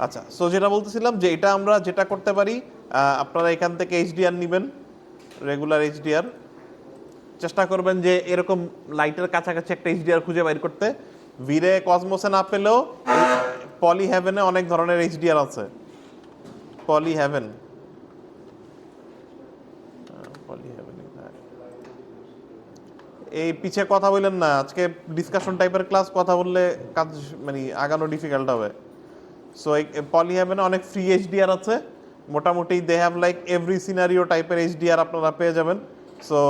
আচ্ছা, সো যেটা বলতেছিলাম যে এটা আমরা যেটা করতে পারি, আপনারা এখান থেকে এইচডিআর নেবেন, রেগুলার এইচডিআর। চেষ্টা করবেন যে এরকম লাইটের কাছাকাছি একটা এইচডিআর খুঁজে বাইর করতে। ভিরে কসমোসে না পেলেও পলি হ্যাভেনে অনেক ধরনের এইচডিআর আছে। পলি হ্যাভেন, পলি হ্যাভেন, এই পিছে কথা বললেন না, আজকে ডিসকাশন টাইপের ক্লাস, কথা বললে কাজ মানে আগানো ডিফিকাল্ট হবে। সো এই পলি হ্যাভেনে অনেক ফ্রি এইচডিআর আছে, মোটামুটি they have like every scenario টাইপের এইচডিআর আপনারা পেয়ে যাবেন। সো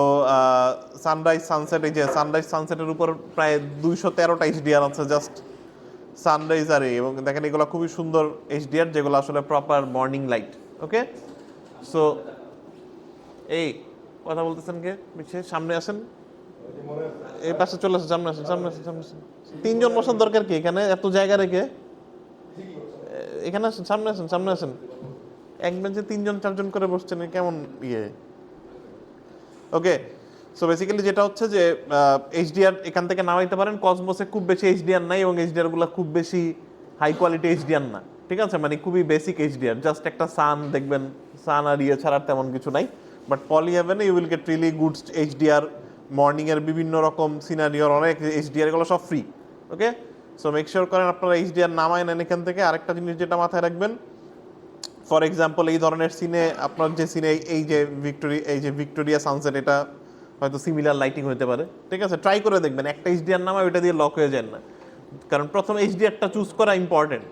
সানরাইজ সানসেট, এই যে সানরাইজ সানসেটের উপর প্রায় 213টা এইচডিআর আছে জাস্ট সানরাইজ আর এবং দেখেন এগুলো খুবই সুন্দর এইচডিআর, যেগুলো আসলে প্রপার মর্নিং লাইট। ওকে, সো এই কথা বলতেছেন কে পিছিয়ে, সামনে আসেন, এই পাশে চলে আসেন, সামনে আসেন, সামনে আসেন, সামনে আসেন। তিনজন বসার দরকার কি এখানে, এত জায়গা রেখে? এখানে আসেন, সামনে আসেন, সামনে আসেন। এক বেঞ্চে 3-4জন করে বসছেন, কেমন ইয়ে। ওকে, সো বেসিক্যালি যেটা হচ্ছে যে এইচডিআর এখান থেকে নামাইতে পারেন। কসমোসে খুব বেশি এইচডিআর নাই এবং এইচডিআর গুলো খুব বেশি হাই কোয়ালিটি এইচডিআর না, ঠিক আছে, মানে খুবই বেসিক এইচডিআর, জাস্ট একটা সান দেখবেন, সান আর ইয়ে ছাড়া তেমন কিছু নাই। বাট পলি হ্যাভেনে you will get really good HDR, morning এর বিভিন্ন রকম সিনারিওর অনেক এইচডিআর, এগুলো সব free. Okay, so make sure করেন আপনারা এইচডিআর নামায় নেন এখান থেকে। আরেকটা জিনিস যেটা মাথায় রাখবেন, ফর এক্সাম্পল এই ধরনের সিনে, আপনার যে সিনে এই যে ভিক্টোরিয়া সানসেট, এটা হয়তো সিমিলার লাইটিং হতে পারে, ঠিক আছে, ট্রাই করে দেখবেন। একটা এইচডিআর নামা ওইটা দিয়ে লক হয়ে যান না, কারণ প্রথম এইচডিআরটা চুজ করা ইম্পর্টেন্ট।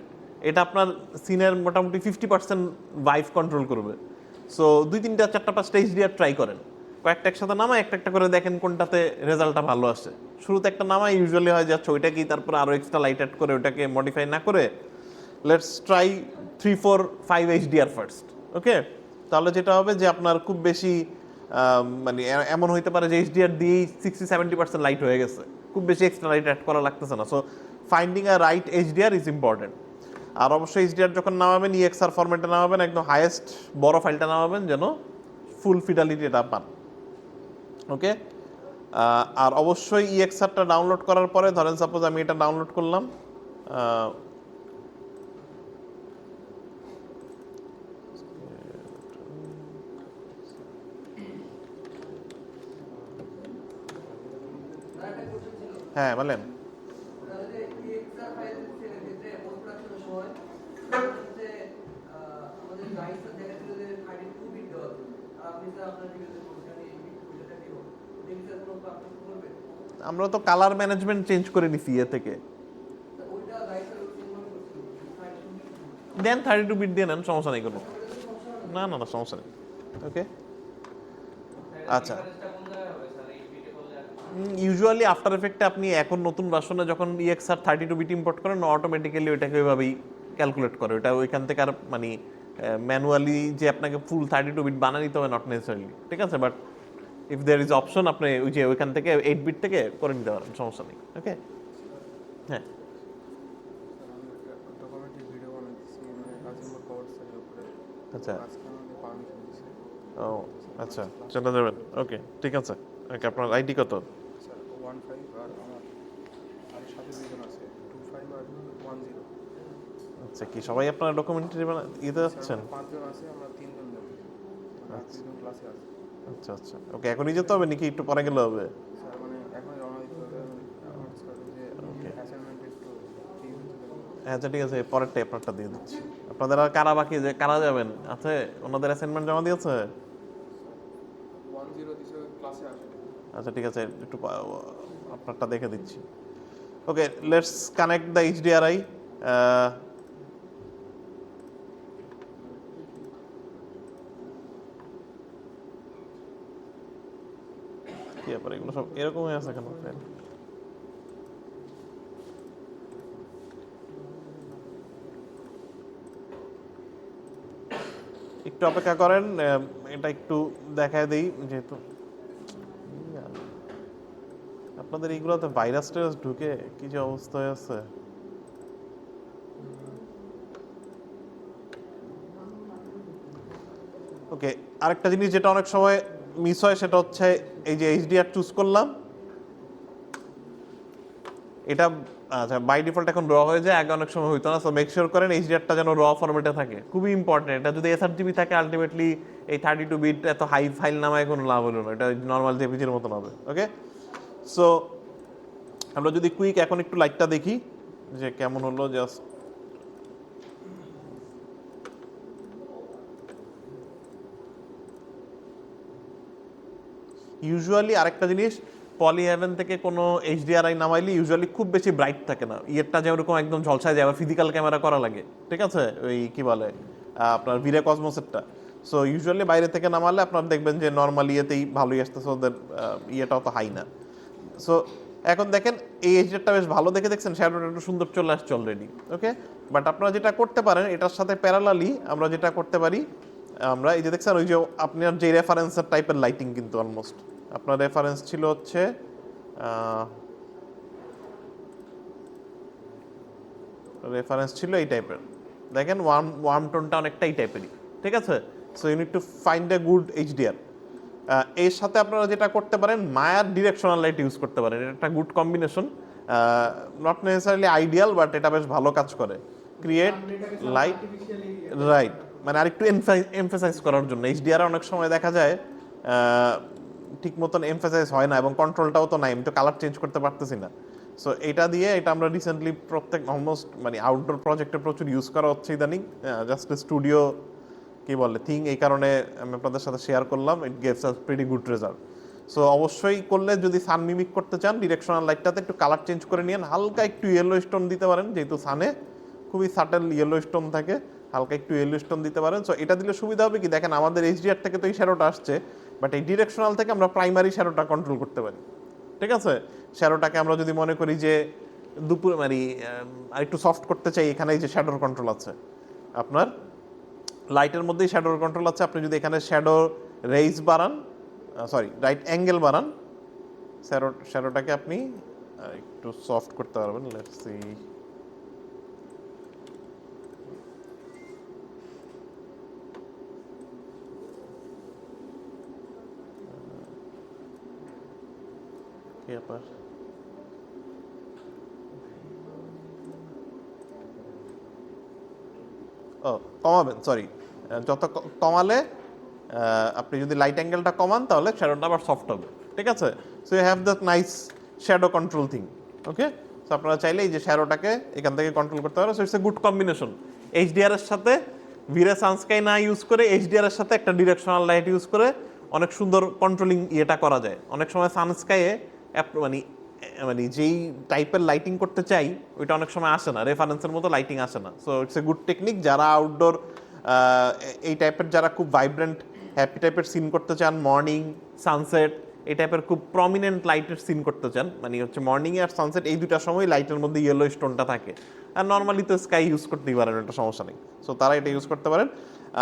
এটা আপনার সিনের মোটামুটি 50% ভাইভ কন্ট্রোল করবে। সো 2-3-4-5টা এইচডিআর ট্রাই করেন, কয়েকটা একসাথে নামায় একটা একটা করে দেখেন কোনটাতে রেজাল্টটা ভালো আসে। শুরুতে একটা নামায় ইউজুয়ালি হয় যাচ্ছে ওইটাকেই, তারপর আরও এক্সট্রা লাইট অ্যাড করে ওইটাকে মডিফাই না করে লেটস ট্রাই 3-4-5 এইচডিআর ফার্স্ট। ওকে, তাহলে যেটা হবে যে আপনার খুব বেশি মানে এমন হইতে পারে যে এইচডিআর দিয়েই 60-70% লাইট হয়ে গেছে, খুব বেশি এক্সট্রা লাইট অ্যাড করা লাগতেছে না। So finding a right HDR is important. আর অবশ্যই এইচডিআর যখন নামাবেন ইএক্সআর ফরম্যাটে নামাবেন, একদম হাইয়েস্ট বড় ফাইলটা নামাবেন যেন ফুল ফিডালিটি এটা পান। ওকে, আর অবশ্যই ইএক্সআরটা ডাউনলোড করার পরে, ধরেন সাপোজ আমি এটা ডাউনলোড করলাম, হ্যাঁ বলেন। আমরা তো কালার ম্যানেজমেন্ট চেঞ্জ করে নিছি ইয়ে থেকে, দেন 32 বিট দিয়ে নেন, সমস্যা নেই কোনো। না না না, সমস্যা নেই। ওকে, আচ্ছা, ইউজুয়ালি আফটার এফেক্টে আপনি এখন নতুন ভার্সনে যখন ইএক্সআর 32 বিট ইম্পোর্ট করেন, অটোমেটিক্যালি ওইটাকে ওইভাবেই ক্যালকুলেট করে। ওইটা ওইখান থেকে আর মানে ম্যানুয়ালি যে আপনাকে ফুল 32 বিট বানিয়ে নিতে হবে নট নেসেসারিলি, ঠিক আছে। But if there is option, আপনি ওই যে ওইখান থেকে 8 বিট থেকে করে নিতে পারেন, সমস্যা নেই। ওকে, হ্যাঁ, আচ্ছা, ও আচ্ছা, চলে যাবেন। ওকে, ঠিক আছে। ওকে, আপনার আইডি কত? আচ্ছা, কি সবাই আপনার ডকুমেন্টারি ইতে যাচ্ছেন? আচ্ছা আচ্ছা, ওকে, এখনই যেতে হবে নাকি একটু পরে গেলে হবে? আচ্ছা ঠিক আছে, পরেরটাই আপনারটা দিয়ে দিচ্ছি। আপনাদের আর কারা বাকি, যে কারা যাবেন আছে, ওনাদের অ্যাসাইনমেন্ট জমা দিয়েছে? আচ্ছা ঠিক আছে, একটু আপনারটা দেখে দিচ্ছি। ওকে, লেটস কানেক্ট দ্য এইচডিআরআই। কি ব্যাপার, এগুলো সব এরকম হয়ে আছে কেন? একটু অপেক্ষা করেন, এটা একটু দেখায় দেই, যেহেতু আপনাদের এইগুলোতে ভাইরাস টাইরাস ঢুকে কি যে অবস্থা হয়ে আছে। ওকে, আরেকটা জিনিস যেটা অনেক সময় মিস হয় সেটা হচ্ছে এই যে এইচডিআর চুজ করলাম, এটা আচ্ছা বাই ডিফল্ট এখন র হয়ে যায়, আগে অনেক সময় হইতো না। সো মেক শিওর করেন এইচডিআরটা যেন র ফরম্যাটে থাকে, খুবই ইম্পর্টেন্ট। এটা যদি এসআরজিবি থাকে আলটিমেটলি এই 32 বিট এত হাই ফাইল নামায় কোনো লাভ হলো না, এটা নর্মাল জেপিজির মতন হবে। ওকে, সো আমরা যদি কুইক এখন একটু লাইটটা দেখি যে কেমন হলো। জাস্ট ইউজুয়ালি আরেকটা জিনিস, পলি হেভেন থেকে কোনো এইচডিআরআই নামাইলে ইউজুয়ালি খুব বেশি ব্রাইট থাকে না, ইয়েরটা যেরকম একদম ঝলসায় যায়, আবার ফিজিক্যাল ক্যামেরা করা লাগে, ঠিক আছে, ওই কি বলে আপনার ভিরে কসমোসেরটা। সো ইউজুয়ালি বাইরে থেকে নামালে আপনার দেখবেন যে নর্মাল ইয়েতেই ভালোই আসতেছে, ওদের ইয়েটাও তো হাই না। সো এখন দেখেন এই এইচডিআরটা বেশ ভালো দেখে দেখছেন, শ্যাডোটা একটু সুন্দর চলে আসছে অলরেডি। ওকে, বাট আপনারা যেটা করতে পারেন এটার সাথে প্যারালালি আমরা যেটা করতে পারি, আমরা এই যে দেখছেন ওই যে আপনার যে রেফারেন্সের টাইপের লাইটিং কিন্তু অলমোস্ট আপনার রেফারেন্স ছিল হচ্ছে রেফারেন্স ছিল এই টাইপের, দেখেন ওয়ার্ম টোনটা অনেকটা এই টাইপেরই, ঠিক আছে। So you need to find a good HDR. এর সাথে আপনারা যেটা করতে পারেন মায়ার ডিরেকশনাল লাইট ইউজ করতে পারেন, এটা একটা good combination, not necessarily ideal but এটা বেশ ভালো কাজ করে। ক্রিয়েট লাইট, রাইট, মানে আরেকটু এমফাসাইজ করার জন্য। এইচডিআর অনেক সময় দেখা যায় ঠিক মতন এমফাসাইজ হয় না, এবং কন্ট্রোলটাও তো নাই, আমি তো কালার চেঞ্জ করতে পারতেছি না। সো এটা দিয়ে, এটা আমরা রিসেন্টলি প্রত্যেক অলমোস্ট মানে আউটডোর প্রজেক্টে প্রচুর ইউজ করা হচ্ছে ইদানিং, জাস্ট স্টুডিও কি বলে থিং, এই কারণে আমি আপনাদের সাথে শেয়ার করলাম। ইট গেভস আস প্রিটি গুড রেজাল্ট। সো অবশ্যই করলে যদি সান মিমিক করতে চান ডিরেকশনাল লাইটটাতে একটু কালার চেঞ্জ করে নিন, হালকা একটু ইয়েলো স্টোন দিতে পারেন, যেহেতু সানে খুবই সাটেল ইয়েলো স্টোন থাকে, হালকা একটু ইয়েলো স্টোন দিতে পারেন। সো এটা দিলে সুবিধা হবে কি, দেখেন আমাদের এইচডিআর থেকে তো এই শ্যাডোটা আসছে, বাট এই ডিরেকশনাল থেকে আমরা প্রাইমারি শ্যাডোটা কন্ট্রোল করতে পারি, ঠিক আছে। শ্যাডোটাকে আমরা যদি মনে করি যে দুপুর মানে আর একটু সফট করতে চাই, এখানে এই যে শ্যাডোর কন্ট্রোল আছে, আপনার লাইটের মধ্যেই শ্যাডোর কন্ট্রোল আছে। আপনি যদি এখানে শ্যাডো রেইজ বাড়ান, সরি রাইট অ্যাঙ্গেল বাড়ান, শ্যাডোটাকে আপনি একটু সফট করতে পারবেন। লেটস সি, কি ব্যাপার, ও কমাবেন, সরি, যত কমালে আপনি যদি লাইট অ্যাঙ্গেলটা কমান তাহলে শ্যাডোটা আবার সফট হবে, ঠিক আছে। So you have that nice shadow control thing. Okay, so আপনারা চাইলে এই যে শ্যাডোটাকে এখান থেকে কন্ট্রোল করতে পারেন। So it's a good combination, HDR এর সাথে ভিরে সানস্কাই না ইউজ করে এইচডিআর এর সাথে একটা ডিরেকশনাল লাইট ইউজ করে অনেক সুন্দর কন্ট্রোলিং ইয়েটা করা যায়। অনেক সময় সানস্কাইয়ে মানে মানে যেই টাইপের লাইটিং করতে চাই ওইটা অনেক সময় আসে না, রেফারেন্সের মতো লাইটিং আসে না। So it's a good technique, যারা আউটডোর এই টাইপের, যারা খুব ভাইব্রেন্ট হ্যাপি টাইপের সিন করতে চান, মর্নিং সানসেট এই টাইপের খুব প্রমিনেন্ট লাইটের সিন করতে চান, মানে হচ্ছে মর্নিংয়ে আর সানসেট এই দুটার সময় লাইটের মধ্যে ইয়েলো স্টোনটা থাকে, আর নর্মালি তো স্কাই ইউজ করতেই পারেন, এটা সমস্যা নেই। সো তারা এটা ইউজ করতে পারেন।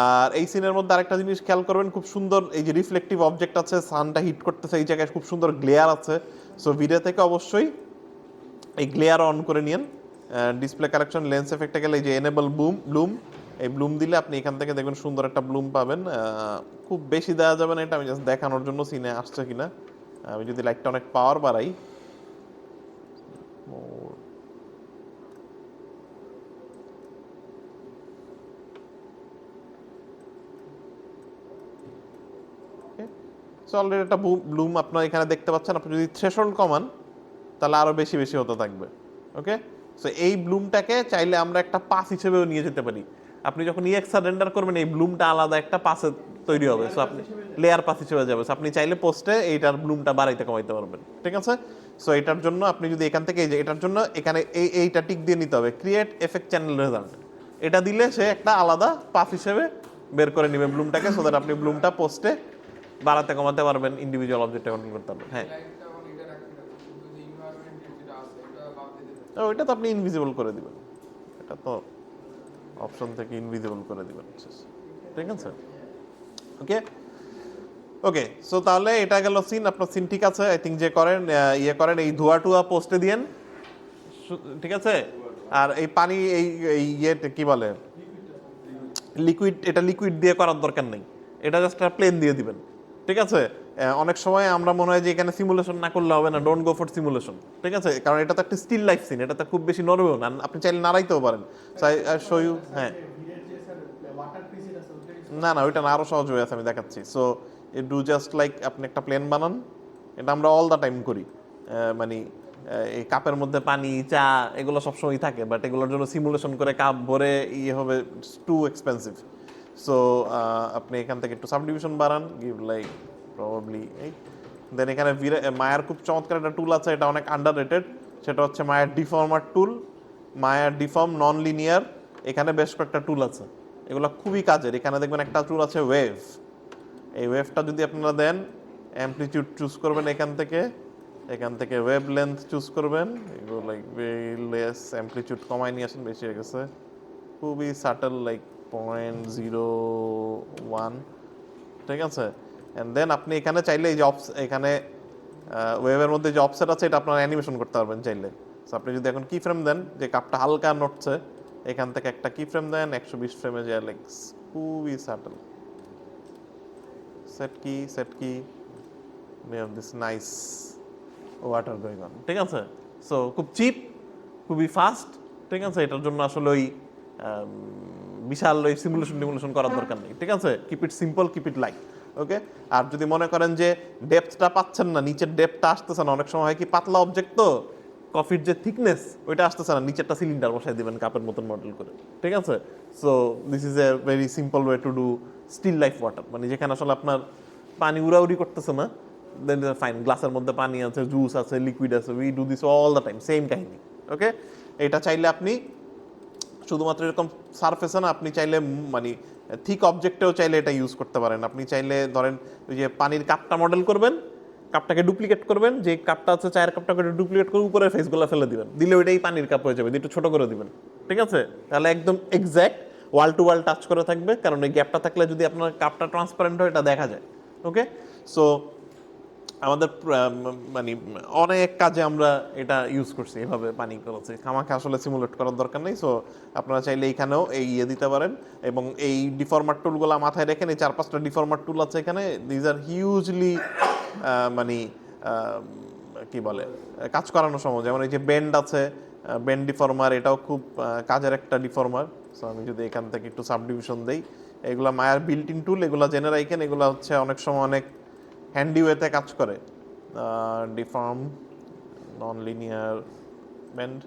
আর এই সিনের মধ্যে আরেকটা জিনিস খেয়াল করবেন, খুব সুন্দর এই যে রিফ্লেকটিভ অবজেক্ট আছে, সানটা হিট করতেছে এই জায়গায়, খুব সুন্দর গ্লেয়ার আছে। সো ভিডিও থেকে অবশ্যই এই গ্লেয়ার অন করে নিন। ডিসপ্লে কারেকশন লেন্স এফেক্টে গেলে এই যে এনেবল ব্লুম, এই ব্লুম দিলে আপনি এখান থেকে দেখবেন সুন্দর একটা ব্লুম পাবেন। খুব বেশি দেওয়া যাবে না, এটা আমি জাস্ট দেখানোর জন্য সিনে আসছে কিনা। আমি যদি লাইটটা অনেক পাওয়ার বাড়াই, সো অলরেডি একটা ব্লুম আপনার এখানে দেখতে পাচ্ছেন। আপনি যদি থ্রেশহোল্ড কমান তাহলে আরো বেশি বেশি হতে থাকবে। ওকে, সো এই ব্লুমটাকে চাইলে আমরা একটা পাস হিসেবেও নিয়ে যেতে পারি। আপনি যখন ইএক্সআর রেন্ডার করবেন এই ব্লুমটা আলাদা একটা পাসে তৈরি হবে, সো আপনি লেয়ার পাস হিসেবে যাবে। সো আপনি চাইলে পোস্টে এইটার ব্লুমটা বাড়াইতে কমাইতে পারবেন, ঠিক আছে। সো এটার জন্য আপনি যদি এখান থেকে এই যে এটার জন্য এখানে এইটা টিক দিয়ে নিতে হবে, ক্রিয়েট এফেক্ট চ্যানেল রেজাল্ট, এটা দিলে সে একটা আলাদা পাস হিসেবে বের করে নেবে ব্লুমটাকে, সো দ্যাট আপনি ব্লুমটা পোস্টে বাড়াতে কমাতে পারবেন, ইন্ডিভিজুয়াল অবজেক্টে কন্ট্রোল করতে পারবেন। হ্যাঁ, ওইটা তো আপনি ইনভিজিবল করে দিবেন, এটা তো অপশন থেকে ইনভিজিবল করে দিবেন, ঠিক আছে। ওকে ওকে, সো তাহলে এটা গেল সিন। আপনার সিন ঠিক আছে, আই থিঙ্ক যে করেন ইয়ে করেন এই ধোয়া টুয়া পোস্টে দিয়েন, ঠিক আছে। আর এই পানি এই ইয়েতে কি বলে লিকুইড, এটা লিকুইড দিয়ে করার দরকার নেই, এটা জাস্ট প্লেন দিয়ে দিবেন, ঠিক আছে। অনেক সময় আমরা মনে হয় যে এখানে সিমুলেশন না করলে হবে না, ডোন্ট গো ফর সিমুলেশন, ঠিক আছে? কারণ এটা তো একটা স্টিল লাইফ সিন, এটা তো খুব বেশি নড়বেও না, আপনি চাইলে নাড়াইতেও পারেন। শো ইউ, হ্যাঁ, না না ওইটা না, আরো সহজ হয়ে আছে, আমি দেখাচ্ছি। সো ডু জাস্ট লাইক আপনি একটা প্লেন বানান, এটা আমরা অল দ্য টাইম করি, মানে এই কাপের মধ্যে পানি, চা, এগুলো সবসময় থাকে, বাট এগুলোর জন্য সিমুলেশন করে কাপ ভরে ইয়ে হবে, টু এক্সপেন্সিভ। সো আপনি এখান থেকে একটু সাবডিভিশন বাড়ান, গিভ লাইক প্রবাবলি এই, দেন এখানে মায়ার খুব চমৎকার একটা টুল আছে, এটা অনেক আন্ডার রেটেড, সেটা হচ্ছে মায়ার ডিফর্মার টুল, মায়ার ডিফর্ম নন লিনিয়ার। এখানে বেশ কয়েকটা টুল আছে, এগুলো খুবই কাজের। এখানে দেখবেন একটা টুল আছে ওয়েভ, এই ওয়েভটা যদি আপনারা দেন, অ্যামপ্লিটিউড চুজ করবেন এখান থেকে ওয়েভ লেন্থ চুজ করবেন, এগুলো লাইক ভেরি লেস, অ্যামপ্লিটিউড কমাই নিয়ে আসেন, বেশি হয়ে গেছে, খুবই সাটল, লাইক 0.01, ঠিক আছে? অ্যান্ড দেন আপনি এখানে চাইলে এই যে এখানে ওয়েভের মধ্যে যে অফসেট আছে, এটা আপনারা অ্যানিমেশন করতে পারবেন চাইলে। সো আপনি যদি এখন কি ফ্রেম দেন, যে কাপটা হালকা নড়ছে, এখান থেকে একটা কি ফ্রেম দেন, 120 ফ্রেমে যায়, লাইক খুবই সাটল। সেট কি we have this nice water going on, ঠিক আছে? সো খুব চিপ, খুবই ফাস্ট, ঠিক আছে? এটার জন্য আসলে ওই বিশাল ওই সিমুলেশন করার দরকার নেই, ঠিক আছে? Keep it simple, keep it light, okay? আর যদি মনে করেন যে ডেপথটা পাচ্ছেন না, নিচের ডেপথটা আসতেছে না, অনেক সময় হয় কি পাতলা অবজেক্ট তো, কফির যে থিকনেস ওইটা আসতেছে না, নিচেরটা সিলিন্ডার বসাই দিবেন কাপের মতন মডেল করে, ঠিক আছে? So this is a very simple way to do still life water, মানে যেখানে আসলে আপনার পানি উড়াউড়ি করতেছে না, দেন ফাইন, গ্লাসের মধ্যে পানি আছে, জুস আছে, লিকুইড আছে, we do this all the time, same কাহিনী, ওকে? এটা চাইলে আপনি শুধুমাত্র এরকম সারফেসে না, আপনি চাইলে মানে থিক অবজেক্টেও চাইলে এটা ইউজ করতে পারেন। আপনি চাইলে ধরেন ওই যে পানির কাপটা মডেল করবেন, কাপটাকে ডুপ্লিকেট করবেন, যে কাপটা আছে চায়ের কাপটাকে ডুপ্লিকেট করে উপরে ফেসগুলো ফেলে দিবেন, দিলে ওইটাই পানির কাপ হয়ে যাবে, একটু ছোট করে দিবেন, ঠিক আছে? তাহলে একদম exact wall to all touch করে থাকবে, কারণ এই গ্যাপটা থাকলে যদি আপনার কাপটা ট্রান্সপারেন্ট হয়, এটা দেখা যায়, ওকে? সো আমাদের মানে অনেক কাজে আমরা এটা ইউজ করছি, এভাবে পানি করেছি, আমাকে আসলে সিমুলেট করার দরকার নেই। সো আপনারা চাইলে এইখানেও এই দিতে পারেন, এবং এই ডিফর্মার টুলগুলো মাথায় রেখেন, এই 4-5টা ডিফর্মার টুল আছে এখানে, দিজ আর হিউজলি মানে কি বলে কাজ করানো সময়, যেমন এই যে বেন্ড আছে, বেন্ড ডিফর্মার, এটাও খুব কাজের একটা ডিফর্মার। সো আমি যদি এখান থেকে একটু সাবডিভিশন দেই, এগুলো মায়ার বিল্ট ইন টুল, এগুলো জেনে রাখেন, এগুলো হচ্ছে অনেক সময় অনেক হ্যান্ডি ওয়েতে কাজ করে। Deform non linear bend,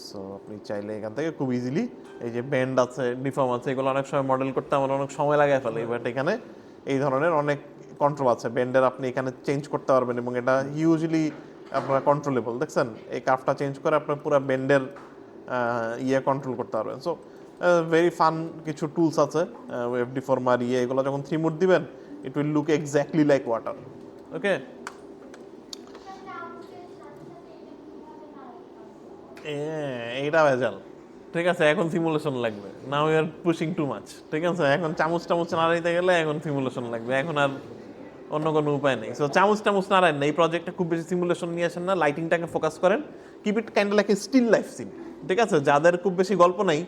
so আপনি চাইলে এখান থেকে খুব ইজিলি এই যে বেন্ড আছে, ডিফর্ম আছে, এগুলো অনেক সময় মডেল করতে আমার অনেক সময় লাগে ফেলে, বাট এখানে এই ধরনের অনেক কন্ট্রোল আছে, বেন্ডের আপনি এখানে চেঞ্জ করতে পারবেন, এবং এটা হিউজলি আপনারা কন্ট্রোলেবল, দেখছেন? এই কাফটা চেঞ্জ করে আপনার পুরো বেন্ডের ইয়ে কন্ট্রোল করতে পারবেন। সো ভেরি ফান কিছু টুলস আছে, ওয়েভ ডিফর্মার এগুলো যখন 3 মুড দিবেন, it will look exactly like water, okay? এইটা ভেজাল, ঠিক আছে? এখন সিমুলেশন লাগবে, now you are pushing too much, ঠিক আছে? এখন চামচ নাড়াইতে গেলে এখন সিমুলেশন লাগবে, এখন আর অন্য কোনো উপায় নেই। সো চামচ নাড়াই না, এই প্রজেক্টে খুব বেশি সিমুলেশন নিয়ে আসেন না, লাইটিংটাকে ফোকাস করেন, keep it kind like a still life scene, ঠিক আছে? যাদের খুব বেশি গল্প নাই,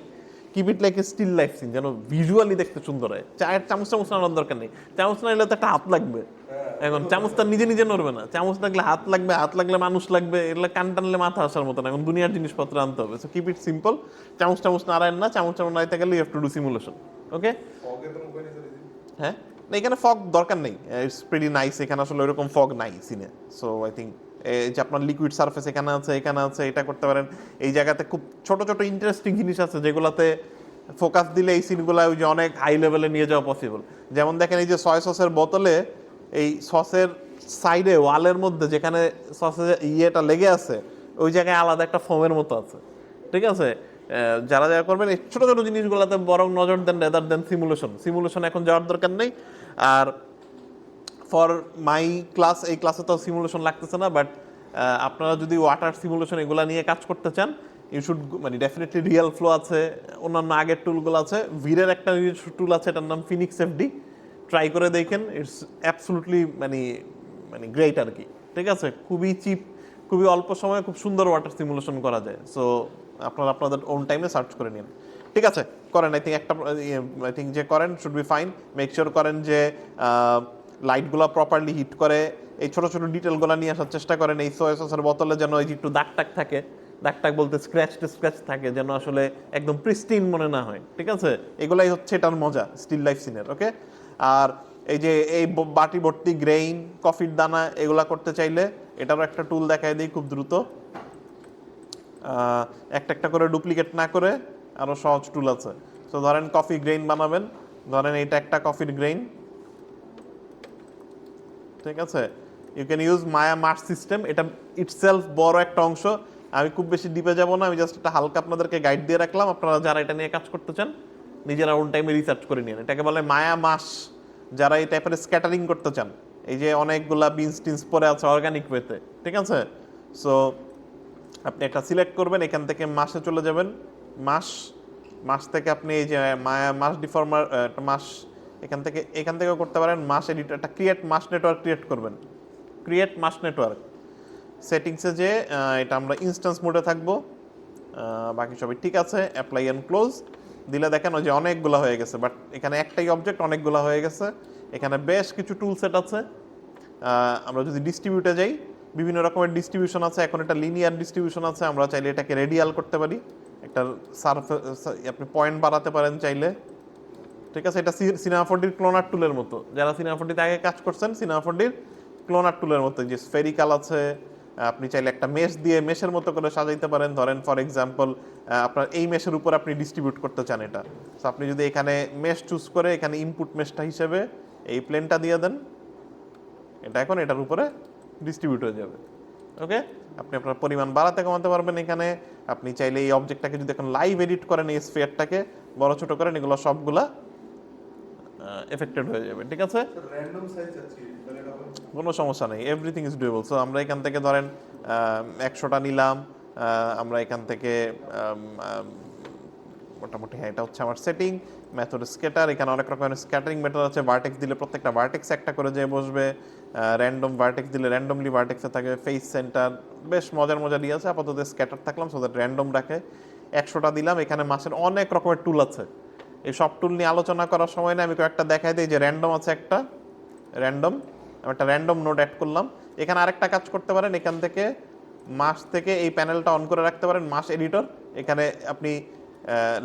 keep it like a still life scene, যেন ভিজুয়ালি দেখতে সুন্দর হয়। চায়ের চামচ নাড়ানোর দরকার নেই, চামচ নাড়লে তো একটা হাত লাগবে, এখন চামচটা নিজে নড়বে না, চামচ লাগলে হাত লাগলে মানুষ লাগবে, এগুলো কান টানলে মাথা আসার মতো না, এখন দুনিয়ার জিনিসপত্র আনতে হবে। সো কিপ ইট সিম্পল, চামচ নাড়ায় না, চামচ নাড়াইতে গেলে you have to do simulation, okay? হ্যাঁ, না এখানে ফগ দরকার নেই, ইটস প্রিটি নাইস, এখানে আসলে ওইরকম ফগ নাই সিনে। সো আই থিঙ্ক এই যে আপনার লিকুইড সারফেস এখানে আছে, এটা করতে পারেন। এই জায়গাতে খুব ছোট ইন্টারেস্টিং জিনিস আছে, যেগুলোতে ফোকাস দিলে এই সিনগুলো ওই যে অনেক হাই লেভেলে নিয়ে যাওয়া পসিবল। যেমন দেখেন এই যে সয় সসের বোতলে, এই সসের সাইডে ওয়ালের মধ্যে যেখানে সসের ইয়েটা লেগে আছে, ওই জায়গায় আলাদা একটা ফোমের মতো আছে, ঠিক আছে? যারা করবেন এই ছোট জিনিসগুলোতে বরং নজর দেন, রেদার দেন সিমুলেশন এখন যাওয়ার দরকার নেই। আর ফর মাই ক্লাস, এই ক্লাসে তো সিমুলেশন লাগতেছে না, বাট আপনারা যদি ওয়াটার সিমুলেশন এগুলো নিয়ে কাজ করতে চান, ইউ শুড মানে ডেফিনেটলি রিয়েল ফ্লো আছে, অন্যান্য আগের টুলগুলো আছে, ভিরের একটা টুল আছে, এটার নাম ফিনিক্স এফডি, ট্রাই করে দেখেন, ইটস অ্যাবসলুটলি মানে গ্রেট আর কি, ঠিক আছে? খুবই চিপ, খুবই অল্প সময়ে খুব সুন্দর ওয়াটার সিমুলেশন করা যায়। সো আপনারা আপনাদের ওন টাইমে সার্চ করে নিন, ঠিক আছে? করেন, আই থিঙ্ক যে করেন should be fine. Make sure করেন যে লাইটগুলো প্রপারলি হিট করে, এই ছোট ছোট ডিটেলগুলো নিয়ে আসার চেষ্টা করেন। এই সোয়া সসের বোতলে যেন এই যে একটু দাগ টাগ থাকে, দাগ টাগ বলতে স্ক্র্যাচ থাকে, যেন আসলে একদম প্রিস্টিন মনে না হয়, ঠিক আছে? এগুলাই হচ্ছে এটার মজা স্টিল লাইফ সিনের, ওকে? আর এই যে এই বাটি ভর্তি গ্রেইন, কফির দানা, এগুলা করতে চাইলে এটারও একটা টুল দেখায় দিই খুব দ্রুত। একটা একটা করে ডুপ্লিকেট না করে আরও সহজ টুল আছে। তো ধরেন কফি গ্রেইন বানাবেন, ধরেন এইটা একটা কফির গ্রেইন, ঠিক আছে? You can use Maya Mars system. এটা ইটসেলফ বড় একটা অংশ, আমি খুব বেশি ডিপে যাব না, আমি জাস্ট একটা হালকা আপনাদেরকে গাইড দিয়ে রাখলাম। আপনারা যারা এটা নিয়ে কাজ করতে চান নিজেরা ওন টাইমে রিসার্চ করে নিন। এটাকে বলে মায়া মাস। যারা এই টাইপের স্ক্যাটারিং করতে চান, এই যে অনেকগুলা বিনস টিনস পরে আছে অর্গানিক ওয়েতে, ঠিক আছে? সো আপনি একটা সিলেক্ট করবেন, এখান থেকে মাসে চলে যাবেন, মাস, মাস থেকে আপনি এই যে মায়া মাস ডিফর্মার একটা মাস, এখান থেকেও করতে পারেন। মাস এডিট, একটা ক্রিয়েট মাস নেটওয়ার্ক ক্রিয়েট করবেন, ক্রিয়েট মাস নেটওয়ার্ক। সেটিংসে যে এটা আমরা ইনস্ট্যান্স মোডে থাকবো, বাকি সবই ঠিক আছে, অ্যাপ্লাই অ্যান্ড ক্লোজ দিলে দেখেন ওই যে অনেকগুলো হয়ে গেছে, বাট এখানে একটাই অবজেক্ট অনেকগুলো হয়ে গেছে। এখানে বেশ কিছু টুল সেট আছে। আমরা যদি ডিস্ট্রিবিউটে যাই, বিভিন্ন রকমের ডিস্ট্রিবিউশন আছে। এখন এটা লিনিয়ার ডিস্ট্রিবিউশন আছে, আমরা চাইলে এটাকে রেডিয়াল করতে পারি, একটা সারফেস আপনি পয়েন্ট বাড়াতে পারেন চাইলে, ঠিক আছে? এটা সিনেমা 4D ক্লোনার টুলের মতো, যারা সিনেমা 4D আগে কাজ করছেন সিনেমা 4D ক্লোনার টুলের মতো, যে স্ফেরিক্যাল আছে। আপনি চাইলে একটা মেশ দিয়ে মেশের মতো করে সাজাইতে পারেন। ধরেন ফর এক্সাম্পল আপনার এই মেশের উপর আপনি ডিস্ট্রিবিউট করতে চান এটা, তো আপনি যদি এখানে মেশ চুজ করে এখানে ইনপুট মেশটা হিসেবে এই প্লেনটা দিয়ে দেন, এটা এখন এটার উপরে ডিস্ট্রিবিউট হয়ে যাবে, ওকে? আপনি আপনার পরিমাণ বাড়াতে কমাতে পারবেন এখানে। আপনি চাইলে এই অবজেক্টটাকে যদি এখন লাইভ এডিট করেন, এই স্ফিয়ারটাকে বড় ছোট করেন, এগুলো সবগুলা এফেক্টেড হয়ে যাবে, ঠিক আছে? কোনো সমস্যা নেই, এভরিথিং ইজ ডুয়েবল। সো আমরা এখান থেকে ধরেন 100টা নিলাম, আমরা এখান থেকে মোটামুটি, হ্যাঁ এটা হচ্ছে আমার সেটিং মেথড স্কেটার। এখানে অনেক রকমের স্ক্যাটারিং মেথড আছে। ভার্টেক্স দিলে প্রত্যেকটা ভার্টেক্স একটা করে যেয়ে বসবে, র্যান্ডম ভার্টেক্স দিলে র্যান্ডমলি ভার্টেক্সে থাকে, ফেস সেন্টার, বেশ মজার দিয়ে আছে। আপাতত স্ক্যাটার থাকলাম সো দ্যাট র্যান্ডম রাখে। 100টা দিলাম। এখানে মাসের অনেক রকমের টুল আছে, এই সব টুল নিয়ে আলোচনা করার সময় না, আমি কয়েকটা দেখাই দিই। যে র্যান্ডম আছে একটা, র্যান্ডম, আমি একটা র্যান্ডম নোড অ্যাড করলাম। এখানে আরেকটা কাজ করতে পারেন, এখান থেকে মাস থেকে এই প্যানেলটা অন করে রাখতে পারেন, মাস এডিটর। এখানে আপনি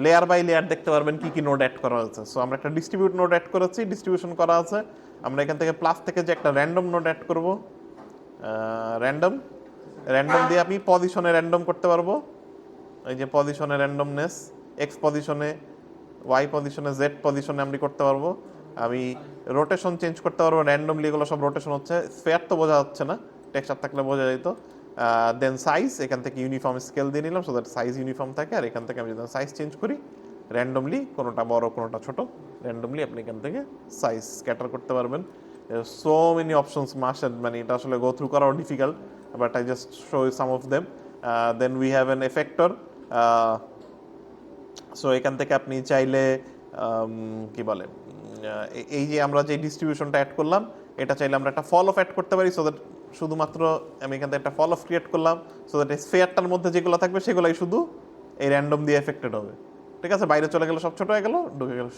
লেয়ার বাই লেয়ার দেখতে পারবেন কি কি নোড অ্যাড করা হয়েছে। সো আমরা একটা ডিস্ট্রিবিউট নোড অ্যাড করেছি, ডিস্ট্রিবিউশন করা আছে। আমরা এখান থেকে প্লাস থেকে যে একটা র্যান্ডম নোড অ্যাড করব, র্যান্ডম, র্যান্ডম দিয়ে আমি পজিশনে র্যান্ডম করতে পারবো। এই যে পজিশনে র্যান্ডমনেস, এক্স পজিশনে, ওয়াই পজিশনে, জেড পজিশনে আমি করতে পারবো। আমি রোটেশন চেঞ্জ করতে পারবো র্যান্ডমলি, এগুলো সব রোটেশন হচ্ছে। স্ফেয়ার তো বোঝা যাচ্ছে না, টেক্সচার থাকলে বোঝা যেত। দেন সাইজ, এখান থেকে ইউনিফর্ম স্কেল দিয়ে নিলাম সো দ্যাট সাইজ ইউনিফর্ম থাকে। আর এখান থেকে আমি যদি সাইজ চেঞ্জ করি র্যান্ডমলি, কোনোটা বড় কোনোটা ছোট, র্যান্ডমলি আপনি এখান থেকে সাইজ স্ক্যাটার করতে পারবেন। সো মেনি অপশনস মাসের, মানে এটা আসলে গো থ্রু করাও difficult, but I just show you some of them. Then we have an effector. So এখান থেকে আপনি চাইলে কি বলে, এই যে আমরা যে ডিস্ট্রিবিউশনটা অ্যাড করলাম, এটা চাইলে আমরা একটা ফল অফ অ্যাড করতে পারি সো দ্যাট শুধুমাত্র আমি এখান থেকে একটা ফল অফ ক্রিয়েট করলাম সো দ্যাট এই স্ফেয়ারটার মধ্যে যেগুলো থাকবে সেগুলোই শুধু এই র্যান্ডম দিয়ে এফেক্টেড হবে, ঠিক আছে? বাইরে চলে গেলে সব ছোট হয়ে গেল, ঢুকে গেল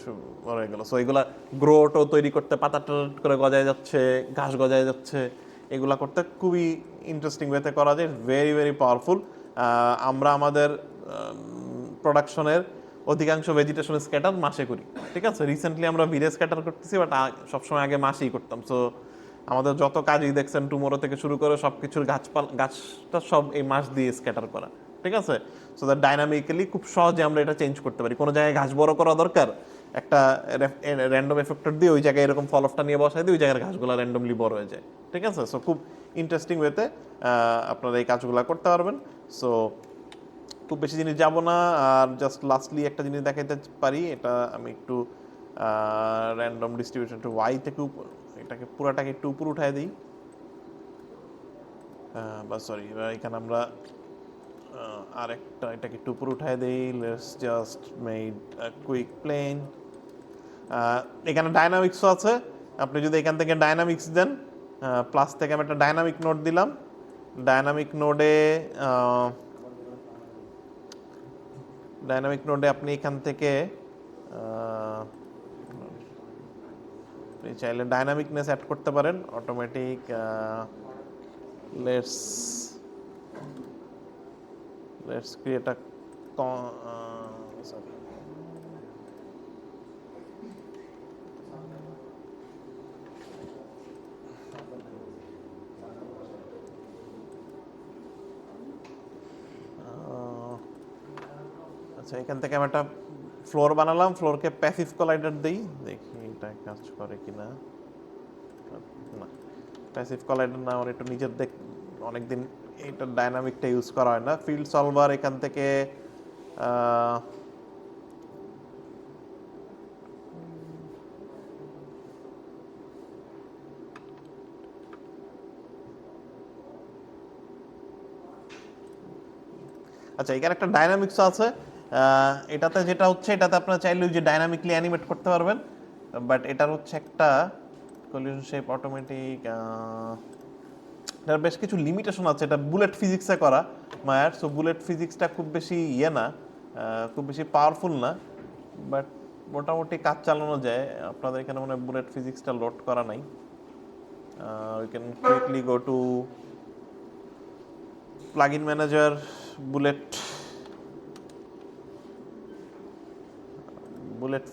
বড় হয়ে গেল। সো এগুলা গ্রোটো তৈরি করতে, পাতা করে গজায় যাচ্ছে, ঘাস গজায় যাচ্ছে, এগুলা করতে খুবই ইন্টারেস্টিং ওয়েতে করা যায়, ভেরি পাওয়ারফুল। আমরা আমাদের প্রোডাকশনের অধিকাংশ ভেজিটেশন স্ক্যাটার মাসে করি, ঠিক আছে? রিসেন্টলি আমরা ভিরে স্ক্যাটার করতেছি, বাট সবসময় আগে মাসেই করতাম। সো আমাদের যত কাজই দেখছেন টুমোরো থেকে শুরু করে সব কিছুর গাছটা সব এই মাস দিয়ে স্ক্যাটার করা, ঠিক আছে? সো দ্যাট ডাইনামিক্যালি খুব সহজে আমরা এটা চেঞ্জ করতে পারি। কোনো জায়গায় ঘাস বড় করা দরকার, একটা র্যান্ডম এফেক্টর দিয়ে ওই জায়গায় এরকম ফল অফটা নিয়ে বসাই দিই, ওই জায়গার ঘাসগুলো র্যান্ডমলি বড় হয়ে যায়, ঠিক আছে? সো খুব ইন্টারেস্টিং ওয়েতে আপনারা এই কাজগুলো করতে পারবেন। সো খুব বেশি জিনিস যাব না, আর জাস্ট লাস্টলি একটা জিনিস দেখাইতে পারি। এটা আমি একটু র্যান্ডম ডিস্ট্রিবিউশন টু ওয়াই থেকে এটাকে পুরাটাকে একটু উপর উঠায় দিই, বা সরি, এখানে আমরা আরেকটা এটাকে একটু উপর উঠায় দিই। Let's just made quick plane. এখানে ডাইনামিক্সও আছে, আপনি যদি এখান থেকে ডাইনামিক্স দেন, প্লাস থেকে আমি একটা ডাইনামিক নোড দিলাম। ডাইনামিক নোডে আপনি এখান থেকে আপনি চাইলে ডাইনামিকনেস অ্যাড করতে পারেন automatic let's create a sorry আচ্ছা এখান থেকে আমি একটা ফ্লোর বানালাম, ফ্লোরকে প্যাসিভ কলাইডার দিই, দেখি এটা কাজ করে কিনা। না, প্যাসিভ কলাইডার না, আমার একটু নিজের অনেকদিন এইটা ডাইনামিকটা ইউজ করা হয় না। ফিল্ড সলভার এখান থেকে আচ্ছা এখানে একটা ডাইনামিক্স আছে, এটাতে যেটা হচ্ছে এটাতে আপনারা চাইলে ওই যে ডাইনামিকলি অ্যানিমেট করতে পারবেন, বাট এটার হচ্ছে একটা কলিশন শেপ অটোমেটিক, এটার বেশ কিছু লিমিটেশন আছে। এটা বুলেট ফিজিক্সে করা মায়ার, সো বুলেট ফিজিক্সটা খুব বেশি ইয়ে না, খুব বেশি পাওয়ারফুল না, বাট মোটামুটি কাজ চালানো যায়। আপনাদের এখানে মনে হয় বুলেট ফিজিক্সটা লোড করা নাই। We can quickly go to plugin manager, bullet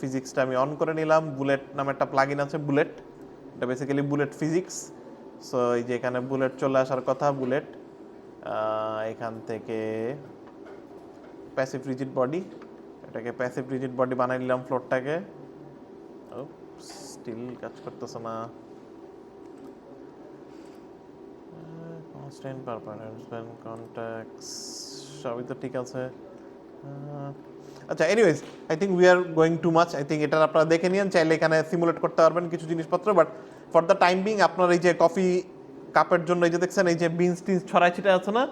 ফিজিক্সটা আমি অন করে নিলাম। বুলেট নামে একটা প্লাগইন আছে, বুলেট, এটা বেসিক্যালি বুলেট ফিজিক্স। সো এই যে এখানে বুলেট চলে আসার কথা, বুলেট, এখান থেকে প্যাসিভ রিজিড বডি, এটাকে প্যাসিভ রিজিড বডি বানাই নিলাম ফ্লোরটাকে। স্টিল কাজ করতেছে না, কনস্ট্যান্ট পারপারেন্স কন্ট্যাক্টস সবই তো ঠিক আছে। আচ্ছা anyways I think we are going too much. I think এটা আপনারা দেখে নিন, চাইলে এখানে সিমুলেট করতে পারবেন কিছু জিনিসপত্র, but for the time being আপনার এই যে কফি কাপের জন্য এই যে দেখছেন এই যে বিনস টিনস ছড়াই ছিটা আছে না,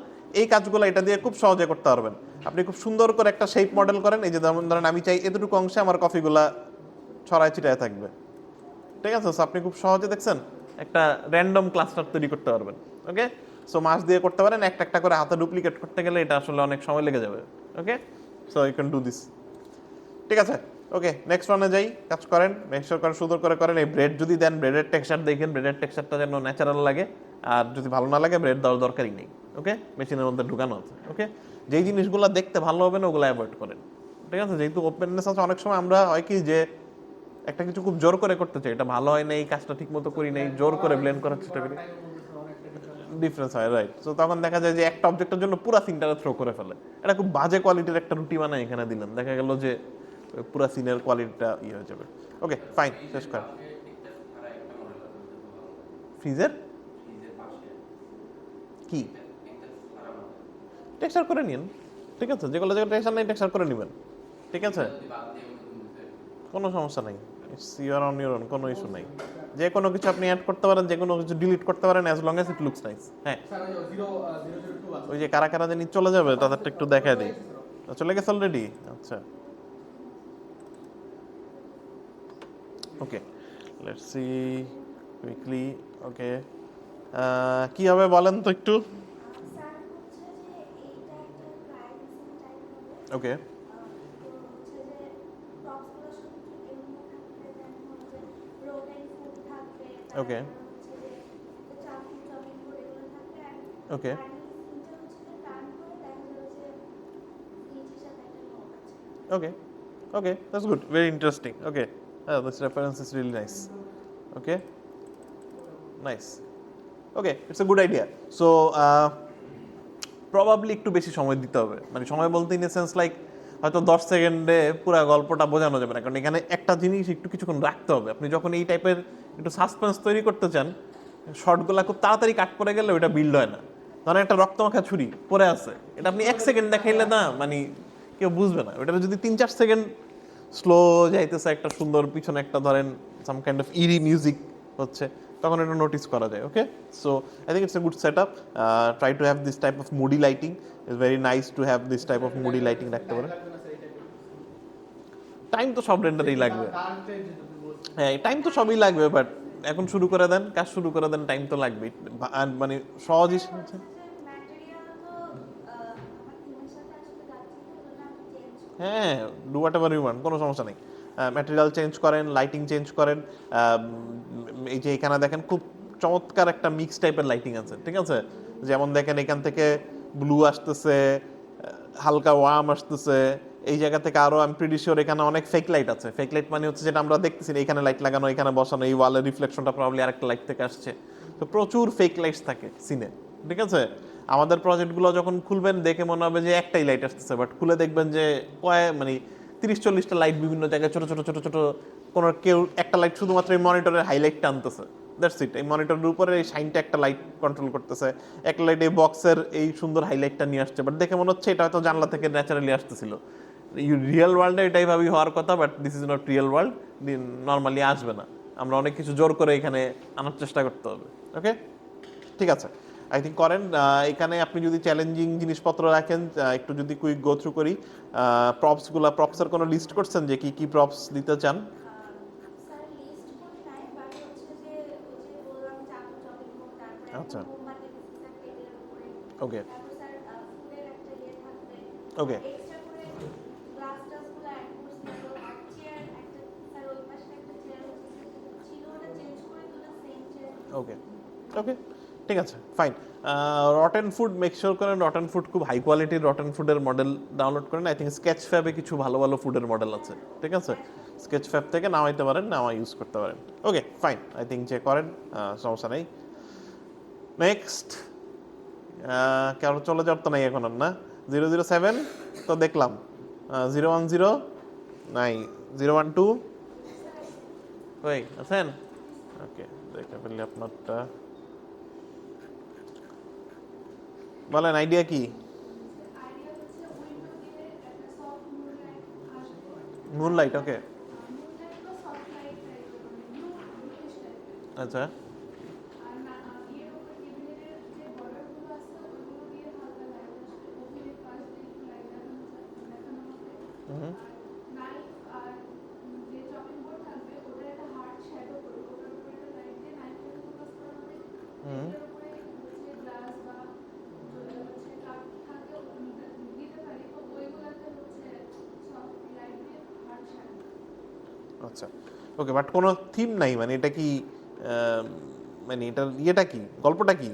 এই কাজগুলো এটা দিয়ে খুব সহজে করতে পারবেন। আপনি খুব সুন্দর করে একটা শেপ মডেল করেন, এই যে যেমন ধরেন আমি চাই এতটুকু অংশে আমার কফিগুলা ছড়াই ছিটায় থাকবে, ঠিক আছে? সো আপনি খুব সহজে দেখছেন একটা র্যান্ডম ক্লাস্টার তৈরি করতে পারবেন। ওকে, সো মাস দিয়ে করতে পারেন, একটা একটা করে হাতে ডুপ্লিকেট করতে গেলে এটা আসলে অনেক সময় লেগে যাবে। Okay, so you can do this, ঠিক আছে? ওকে, নেক্সট ওয়ানে যাই, কাজ করেন, মেকশোর করেন, সুন্দর করে করেন। এই ব্রেড যদি দেন, ব্রেডের টেক্সচার দেখেন, ব্রেডের টেক্সচারটা যেন ন্যাচারাল লাগে, আর যদি ভালো না লাগে ব্রেড দেওয়ার দরকারই নেই। ওকে, মেশিনের মধ্যে ঢুকানো আছে। ওকে, যেই জিনিসগুলো দেখতে ভালো হবে না ওগুলো অ্যাভয়েড করেন, ঠিক আছে? যেহেতু ওপেননেস আছে, অনেক সময় আমরা হয় কি যে একটা কিছু খুব জোর করে করতে চাই, এটা ভালো হয় না, এই কাজটা ঠিক মতো করি নাই, জোর করে ব্লেন্ড করার চেষ্টা করি, ডিফারেন্স হয়, রাইট? সো তখন দেখা যায় যে একটা অবজেক্টের জন্য পুরো সিনটাকে থ্রো করে ফেলে। এটা খুব বাজে কোয়ালিটির একটা রুটি বানায় এখানে দিলেন, দেখা গেল যে পুরো সিনের কোয়ালিটিটা ইয়ে হয়ে যাবে। ওকে ফাইন, শেষ কর। ফ্রিজের কি টেক্সচার করে নিন, ঠিক আছে? যেগুলো জায়গায় টেক্সচার নেই টেক্সচার করে নেবেন, ঠিক আছে? কোনো সমস্যা নেই, it's your on your on, কোনো ইস্যু নাই। যে কোনো কিছু আপনি অ্যাড করতে পারেন, যে কোনো কিছু ডিলিট করতে পারেন, as long as it looks nice. হ্যাঁ, ওই যে কারা কারা জানি চলে যাবে তাদেরটা একটু দেখায় দিই। চলে গেছে অলরেডি? আচ্ছা, ওকে, লেটস সি কুইকলি। ওকে, কি হবে বলেন তো একটু। ওকে, okay, okay, okay, okay, that's good, very interesting. Okay, this reference is really nice. Okay, nice. Okay, it's a good idea. So probably একটু বেশি সময় দিতে হবে, মানে সময় বলতে ইন এ সেন্স লাইক হয়তো 10 সেকেন্ডে পুরো গল্পটা বোঝানো যাবে না, কারণ এখানে একটা জিনিস একটু কিছুক্ষণ রাখতে হবে। আপনি যখন এই টাইপের একটু সাসপেন্স তৈরি করতে চান, শর্টগুলো খুব তাড়াতাড়ি কাট করে গেলে ওটা বিল্ড হয় না। ধরেন একটা রক্তমাখা ছুরি পড়ে আছে, এটা আপনি 1 সেকেন্ড দেখাইলে না মানে কেউ বুঝবে না। ওটা যদি 3-4 সেকেন্ড স্লো যাইতেছে, একটা সুন্দর পিছনে একটা ধরেন some kind of eerie music হচ্ছে, তখন এটা নোটিস করা যায়। Okay, so I think it's a good set up. Try to have this type of moody lighting, it's very nice to have this type of moody lighting রাখতে পারেন। Time তো সব রেন্ডারেই লাগবে, হ্যাঁ টাইম তো সবই লাগবে, বাট এখন শুরু করে দেন, কাজ শুরু করে দেন, টাইম তো লাগবেই। মানে সহজই, হ্যাঁ do whatever you want, কোনো সমস্যা নেই। ম্যাটেরিয়াল চেঞ্জ করেন, লাইটিং চেঞ্জ করেন। এই যে এখানে দেখেন খুব চমৎকার একটা মিক্স টাইপের লাইটিং আছে, ঠিক আছে? যেমন দেখেন এখান থেকে ব্লু আসতেছে, হালকা ওয়ার্ম আসতেছে। এই জায়গা থেকে আরো আমি প্রিটি শিওর এখানে অনেক ফেক লাইট আছে। ফেক লাইট মানে হচ্ছে যেটা আমরা দেখতেছি না, এখানে লাইট লাগানো, এখানে বসানো, এই ওয়ালের রিফ্লেকশনটা প্রবলি আরেকটা লাইট থেকে আসছে। তো প্রচুর ফেক লাইটস থাকে সিনে, ঠিক আছে? আমাদের প্রজেক্টগুলো যখন খুলবেন দেখে মনে হবে যে একটাই লাইট আসতেছে, বাট খুলে দেখবেন যে মানে 30-40টা লাইট বিভিন্ন জায়গায় ছোট ছোট ছোট ছোট। কোনো কেউ একটা লাইট শুধুমাত্র এই মনিটরের হাইলাইটটা আনতেছে, দ্যাটস ইট। এই মনিটরের উপরে এই শাইনটা একটা লাইট কন্ট্রোল করতেছে, একটা লাইট এই বক্সের এই সুন্দর হাইলাইটটা নিয়ে আসছে, বাট দেখে মনে হচ্ছে এটা হয়তো জানলা থেকে ন্যাচারালি আসতেছিল। রিয়েল ওয়ার্ল্ডে এটাই ভাবি হওয়ার কথা, but this is not real world, normally আসবে না। আমরা অনেক কিছু জোর করে এখানে আনার চেষ্টা করতে হবে। ওকে, ঠিক আছে, আই থিঙ্ক করেন। এখানে আপনি যদি চ্যালেঞ্জিং জিনিসপত্র রাখেন, একটু যদি কুইক গো থ্রু করি। প্রপসের কোনো লিস্ট করছেন যে কি কি প্রপস দিতে চান? স্যার লিস্ট করি নাই, বাট হচ্ছে যে ওই যে বললাম চাকু চপিং বোর্ড, তারপরে আচ্ছা, একটা মোমবাতি স্যার টেবিলের উপরে, ওকে তারপর স্যার ফুডের একটা ইয়ে থাকবে, ওকে এক্সট্রা করে গ্লাস টাসগুলো অ্যাড করছিল, আর চেয়ার একটা স্যার ওই পাশে একটা চেয়ার হচ্ছে ছিল, ওটা চেঞ্জ করে দিলে সেম চেয়ার। ওকে ওকে, ঠিক আছে, fine. Rotten food make sure করেন, রটেন ফুড খুব হাই কোয়ালিটির রটেন ফুডের মডেল ডাউনলোড করেন। আই থিঙ্ক স্কেচ ফ্যাবে কিছু ভালো ভালো ফুডের মডেল আছে, ঠিক আছে? স্কেচ ফ্যাব থেকে নামাইতে পারেন, নামা ইউজ করতে পারেন। ওকে ফাইন, আই থিঙ্ক যে করেন, সমস্যা নেই। নেক্সট, কারো চলে যাওয়ার তো নাই এখন আর, না? 007 তো দেখলাম, 010 নাই, 012 ওই আছেন? ওকে, দেখে ফেললি আপনারটা। বলেন আইডিয়া কি? আইডিয়া হচ্ছে উইন্ডো দিলে একটা সফট মুনলাইট আসবে, মুনলাইট, ওকে। মুনলাইট বা সফট লাইট টাইপের, মানে ব্লুইশ টাইপের। আচ্ছা, আর না ইয়ের উপর টেবিলের যে বর্ডারগুলো আছে ওইগুলো দিয়ে হালকা লাইট আসবে, ওভেনের পাশ দিয়ে একটু লাইট দেখানো হবে। হুম আর নাইফ আর যে চপিং বোর্ড থাকবে ওটার একটা হার্ড শ্যাডো করবে, ওটার উপরে একটা লাইট দিয়ে নাইফটাকে ফোকাস করা হবে। হুম টেবিলের উপরে হচ্ছে গ্লাস বা হচ্ছে কাপ থাকে দিতে পারি, তো ওইগুলোতে হচ্ছে সফট লাইট দিয়ে হার্ড শ্যাডো। আচ্ছা, ওকে, বাট কোনো থিম নাই, মানে এটা কি, আহ, মানে এটার ইয়েটা কি, গল্পটা কি?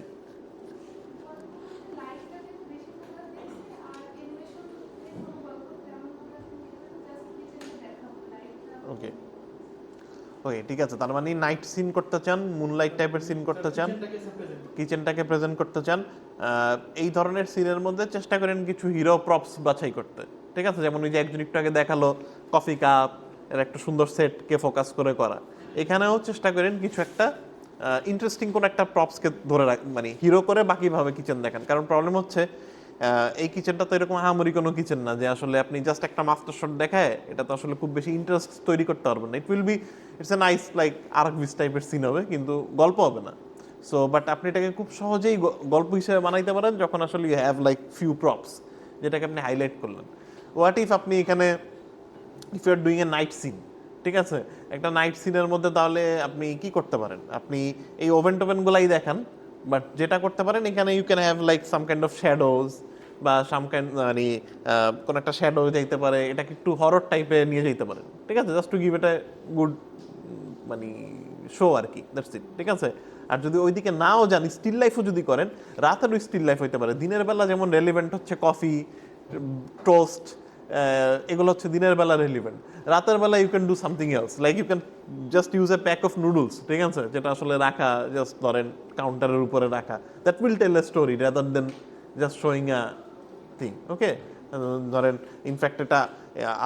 লাইটটাকে বেশি ফোকাস দিয়েছি, আর অ্যানিমেশন কোনো গল্প তেমন ফোকাস দিয়েছি, জাস্ট কিচেনে দেখাবো লাইটটা। ওকে ওকে, ঠিক আছে, তার মানে নাইট সিন করতে চান, মুনলাইট টাইপের সিন করতে চান, কিচেনটাকে প্রেজেন্ট করতে চান। এই ধরনের সিনের মধ্যে চেষ্টা করেন কিছু হিরো প্রপস বাছাই করতে, ঠিক আছে? যেমন ওই যে একজন একটু আগে দেখালো কফি কাপ, এর একটা সুন্দর সেটকে ফোকাস করে করা। এখানেও চেষ্টা করেন কিছু একটা ইন্টারেস্টিং কোনো একটা প্রপসকে ধরে মানে হিরো করে বাকিভাবে কিচেন দেখান। কারণ প্রবলেম হচ্ছে এই কিচেনটা তো এরকম আহামরি কোনো কিচেন না যে আসলে আপনি জাস্ট একটা মাস্টার শট দেখায় এটা তো আসলে খুব বেশি ইন্টারেস্ট তৈরি করতে পারবেন না। It will be, it's a nice like archviz টাইপের সিন হবে, কিন্তু গল্প হবে না। সো বাট আপনি এটাকে খুব সহজেই গল্প হিসেবে বানাইতে পারেন যখন আসলে you have like few props, যেটাকে আপনি হাইলাইট করলেন। হোয়াট ইফ আপনি এখানে, if you are doing a night scene, ঠিক আছে? একটা নাইট সিনের মধ্যে তাহলে আপনি কি করতে পারেন? আপনি এই ওভেন টোভেনগুলাই দেখান, বাট যেটা করতে পারেন এখানে you can have like some kind of shadows, বা সাম কাইন্ড মানে কোনো একটা শ্যাডো যাইতে পারে, এটাকে একটু হরর টাইপে নিয়ে যেতে পারেন, ঠিক আছে? জাস্ট টু গিভ এটা গুড মানে শো আর কি, দ্যাটস ইট, ঠিক আছে? আর যদি ওইদিকে নাও যান, স্টিল লাইফও যদি করেন, রাতেরও স্টিল লাইফ হইতে পারে। দিনের বেলা যেমন রেলিভেন্ট হচ্ছে কফি, টোস্ট, এগুলো হচ্ছে দিনের বেলা রেলিভেন্ট। রাতের বেলা you can do something else, like you can just use a pack of noodles, ঠিক আছে? যেটা আসলে রাখা জাস্ট ধরেন কাউন্টারের উপরে রাখা, that will tell a story rather than just showing a thing. Okay, ধরেন ইনফ্যাক্ট এটা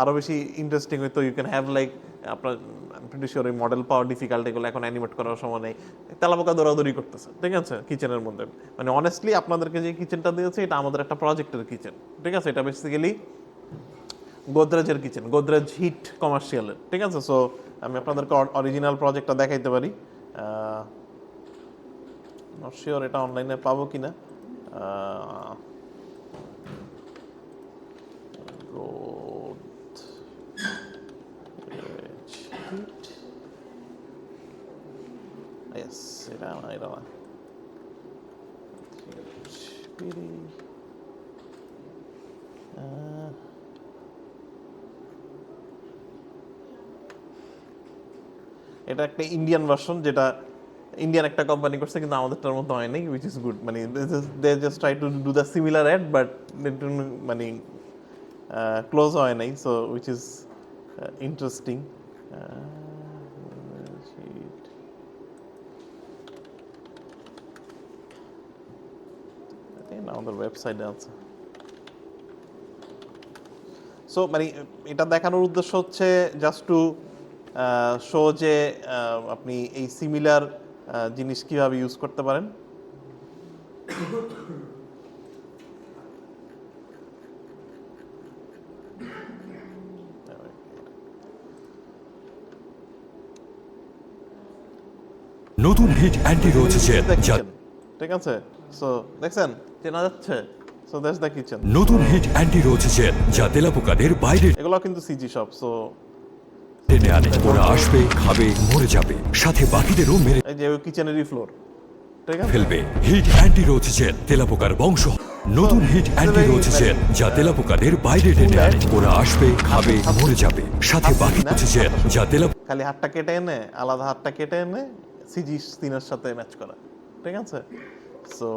আরও বেশি ইন্টারেস্টিং হইতো, ইউ ক্যান হ্যাভ লাইক আপনার প্রিটি শিওর এই মডেল পাওয়া ডিফিকাল্ট, এগুলো এখন অ্যানিমেট করার সময় নেই, তেলাপোকা দৌড়াদৌড়ি করতেছে, ঠিক আছে? কিচেনের মধ্যে, মানে অনেস্টলি আপনাদেরকে যে কিচেনটা দিয়েছে এটা আমাদের একটা প্রজেক্টের কিচেন, ঠিক আছে? এটা বেসিক্যালি গোদরেজের কিচেন, গোদরেজ হিট কমার্শিয়ালের, ঠিক আছে? সো আমি আপনাদেরকে অরিজিনাল প্রজেক্টটা দেখাইতে পারি। নট শিওর এটা অনলাইনে পাবো কিনা। ইয়েস, এটা না, এটা না। এটা একটা ইন্ডিয়ান ভার্সন, যেটা ইন্ডিয়ান একটা কোম্পানি করছে, কিন্তু আমাদেরটার মতো হয় নাই, উইচ ইজ গুড। মানে they just try to do the similar ad, but মানে ক্লোজ হয় নাই, সো উইচ ইজ ইন্টারেস্টিং। আমাদের ওয়েবসাইটে আছে। সো মানে এটা দেখানোর উদ্দেশ্য হচ্ছে জাস্ট টু শো যে আপনি এই সিমিলার জিনিস কিভাবে ইউজ করতে পারেন। নতুন হিট অ্যান্টি রোজ জেল, যা ঠিক আছে, সো দেখছেন চেনা যাচ্ছে। So that's the kitchen. নতুন হিট অ্যান্টি রোজ জেল যা তেলাপোকাদের বাইরে এগুলো কিন্তু সিজি শপ। সো টেনে আনে, ওরা আসবে, খাবে, মরে যাবে, সাথে বাকিদেরও মেরে এই যে কিচেনেরই ফ্লোর, ঠিক আছে। ফেলবে। হিট অ্যান্টি রোজ জেল তেলাপোকার বংশ। নতুন হিট অ্যান্টি রোজ জেল যা তেলাপোকাদের বাইরে টেনে আনে, ওরা আসবে, খাবে, মরে যাবে, সাথে বাকি রোজ জেল যা তেলাপোকা খালি হাতটা কেটে এনে, আলাদা হাতটা কেটে এনে সিজি সিনের সাথে ম্যাচ করা, ঠিক আছে। So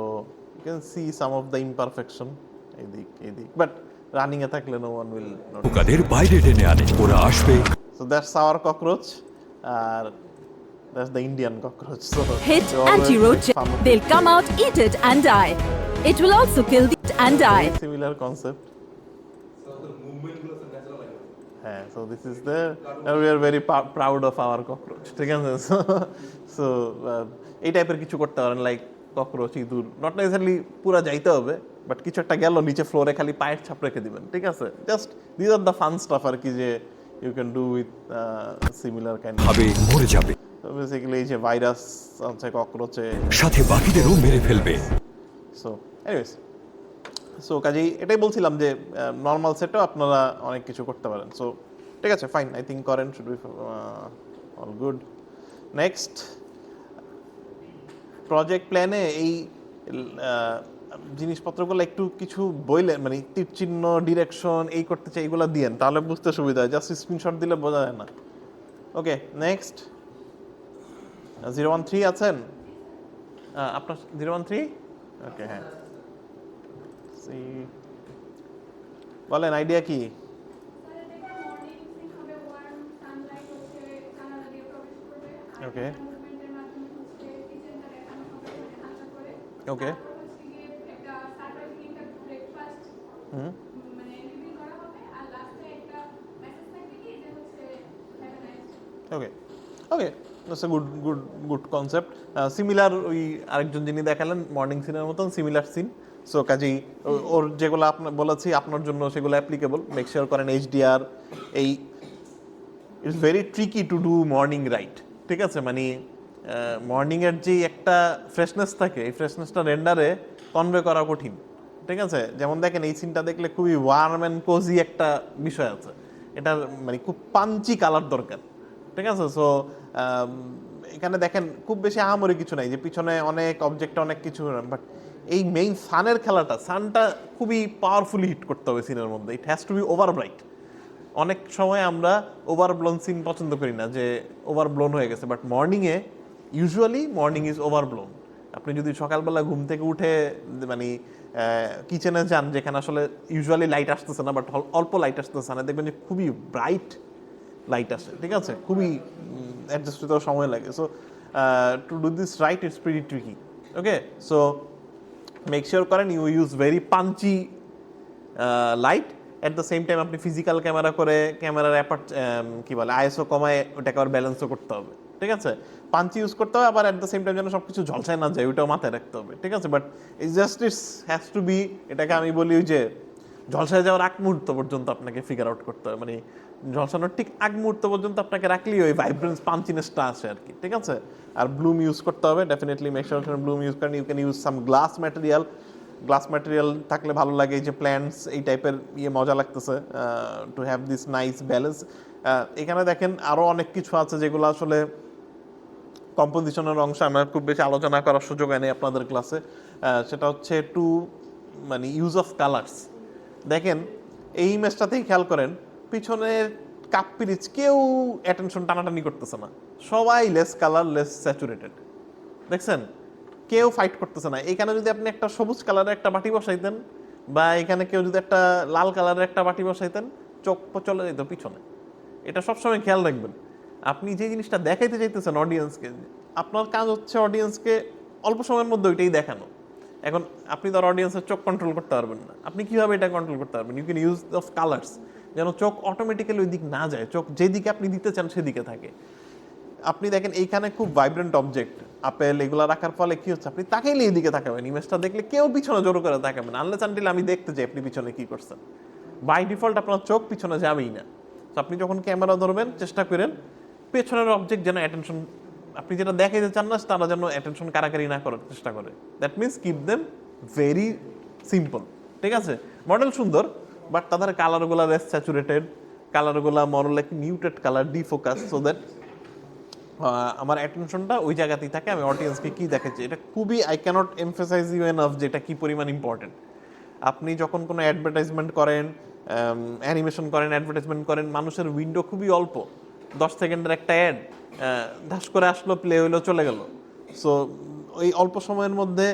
you can see some of the imperfection এদিক, বাট রানিং এ থাকলে নো ওয়ান উইল নট। পোকাদের বাইরে টেনে আনে, ওরা আসবে। So that's our cockroach, and that's the Indian cockroach. So Hit they always anti-roach make fun gel. of They'll come out, eat it and die. It will also kill the and die. it. Similar concept. So this is the we are very proud of our cockroach. ঠিক আছে, so এই টাইপের কিছু করতে পারেন, like cockroach, ইঁদুর, not necessarily পুরা যাইতে হবে, বাট কিছু একটা গেল নিচে ফ্লোরে, খালি পায়ের ছাপ রেখে দিবেন, ঠিক আছে। Just this are the fun stuff আর কি, যে you can do with similar kind. খাবে, মরে যাবে, বেসিক্যালি এই যে ভাইরাস আছে ককরোচে, সাথে বাকিদেরও মেরে ফেলবে। সো এনিওয়েজ, সো কাজেই এটাই বলছিলাম যে নর্মাল সেটও আপনারা অনেক কিছু করতে পারেন। সো ঠিক আছে, ফাইন, আই থিঙ্ক করেন, should be all good. Next, project প্ল্যানে এই জিনিসপত্রগুলো একটু কিছু বইলে, মানে তীর চিহ্ন, ডিরেকশন, এই করতে চাই, এইগুলো দিয়েন, তাহলে বুঝতে সুবিধা হয়। জাস্ট স্ক্রিনশট দিলে বোঝা যায় না। ওকে, নেক্সট 013 আছেন আপনার? 013, ওকে, হ্যাঁ, বলেন আইডিয়া কি? Okay okay, okay okay, that's a good concept. Similar ওই আরেকজন যিনি দেখালেন মর্নিং সিনের মতন সিমিলার সিন। সো কাজেই ওর যেগুলো আপনার বলেছি আপনার জন্য সেগুলো অ্যাপ্লিকেবল। মেক শিওর করেন এইচডিআর, এই it's very tricky to do morning right, ঠিক আছে। মানে মর্নিংয়ের যে একটা ফ্রেশনেস থাকে, এই ফ্রেশনেসটা রেন্ডারে কনভে করা কঠিন, ঠিক আছে। যেমন দেখেন এই সিনটা দেখলে খুবই ওয়ার্ম অ্যান্ড কোজি একটা বিষয় আছে, এটার মানে খুব পাঞ্চি কালার দরকার, ঠিক আছে। সো এখানে দেখেন খুব বেশি আহামরি কিছু নাই, যে পিছনে অনেক অবজেক্ট অনেক কিছু, বাট এই মেইন সানের খেলাটা, সানটা খুবই পাওয়ারফুলি হিট করতে হবে সিনের মধ্যে। It has to be over bright. অনেক সময় আমরা ওভার ব্লোন সিন পছন্দ করি না, যে ওভার ব্লোন হয়ে গেছে, বাট মর্নিংয়ে usually morning is overblown. আপনি যদি সকালবেলা ঘুম থেকে উঠে মানে কিচেনে যান, যেখানে আসলে ইউজুয়ালি লাইট আসতেছে না, বাট অল্প লাইট আসতেছে না, দেখবেন যে খুবই ব্রাইট লাইট আসে, ঠিক আছে। খুবই অ্যাডজাস্ট হতেও সময় লাগে। So to do this right it's pretty tricky. Okay, so make sure করেন you use very punchy light. At the same time আপনি ফিজিক্যাল ক্যামেরা করে ক্যামেরার কি বলে আইএসও কমায় ওটাকে আবার ব্যালেন্সও করতে হবে, ঠিক আছে। পাঞ্চি ইউজ করতে হবে, আবার অ্যাট দ্য সেম টাইম যেন সব কিছু ঝলসায় না যায়, ওইটাও মাথায় রাখতে হবে, ঠিক আছে। But it's has to be, এটাকে আমি বলি ওই যে ঝলসায় যাওয়ার আগ মুহূর্ত পর্যন্ত আপনাকে ফিগার আউট করতে হবে, মানে ঝলসানোর ঠিক আগ মুহূর্ত পর্যন্ত আপনাকে রাখলেই ওই ভাইব্রেন্স পাঞ্চিনেসটা আসে আর কি, ঠিক আছে। আর ব্লুম ইউজ করতে হবে definitely, make sure bloom use করেন। You can use some glass material থাকলে ভালো লাগে, এই যে প্ল্যান্টস এই টাইপের মজা লাগতেছে, two have this nice balance. এখানে দেখেন আরও অনেক কিছু আছে যেগুলো আসলে কম্পোজিশনের অংশ, আমার খুব বেশি আলোচনা করার সুযোগ হয়নি আপনাদের ক্লাসে। সেটা হচ্ছে টু মানে ইউজ অফ কালার্স। দেখেন এই ইমেজটাতেই খেয়াল করেন, পিছনের কাপ পিরিচ কেউ অ্যাটেনশন টানাটানি করতেছে না, সবাই লেস কালার লেস স্যাচুরেটেড, দেখছেন কেউ ফাইট করতেছে না। এখানে যদি আপনি একটা সবুজ কালারের একটা বাটি বসাইতেন বা এখানে কেউ যদি একটা লাল কালারের একটা বাটি বসাইতেন, চোখ চলে যেত পিছনে। এটা সবসময় খেয়াল রাখবেন। আপনি যে জিনিসটা দেখাইতে চাইতেছেন অডিয়েন্সকে, আপনার কাজ হচ্ছে অডিয়েন্সকে অল্প সময়ের মধ্যে ওইটাই দেখানো। এখন আপনি তো আর অডিয়েন্সের চোখ কন্ট্রোল করতে পারবেন না, আপনি কিভাবে এটা কন্ট্রোল করতে পারবেন? You can use of colours, যেন চোখ অটোমেটিক্যালি ওই দিক না যায়, চোখ যেদিকে আপনি দিতে চান সেদিকে থাকে। আপনি দেখেন এইখানে খুব ভাইব্রেন্ট অবজেক্ট আপেল এগুলো রাখার ফলে কি হচ্ছে, আপনি তাকাইলে এইদিকে তাকাবেন, ইমেজটা দেখলে কেউ পিছনে জোর করে তাকাবেন, আনলেস আনটিল আমি দেখতে চাই আপনি পিছনে কি করছেন। বাই ডিফল্ট আপনার চোখ পিছনে যাবেই না। তো আপনি যখন ক্যামেরা ধরবেন চেষ্টা করেন পেছনের অবজেক্ট যেন অ্যাটেনশন, আপনি যেটা দেখাইতে চান না তারা যেন অ্যাটেনশন কারাকারি না করার চেষ্টা করে। That means keep them very simple, ঠিক আছে? মডেল সুন্দর, বাট তাদের কালারগুলো লেস স্যাচুরেটেড, কালারগুলো more like muted colour, defocus, so that আমার অ্যাটেনশনটা ওই জায়গাতেই থাকে, আমি অডিয়েন্সকে কী দেখাচ্ছি। এটা খুবই, I can't emphasise you enough যে এটা কী পরিমাণ ইম্পর্টেন্ট। আপনি যখন কোনো অ্যাডভার্টাইজমেন্ট করেন, অ্যানিমেশন করেন, অ্যাডভার্টাইজমেন্ট করেন, মানুষের উইন্ডো খুবই অল্প, 10 সেকেন্ডের একটা অ্যাড ধাস করে আসলো, প্লে হইলো, চলে গেল। সো ওই অল্প সময়ের মধ্যে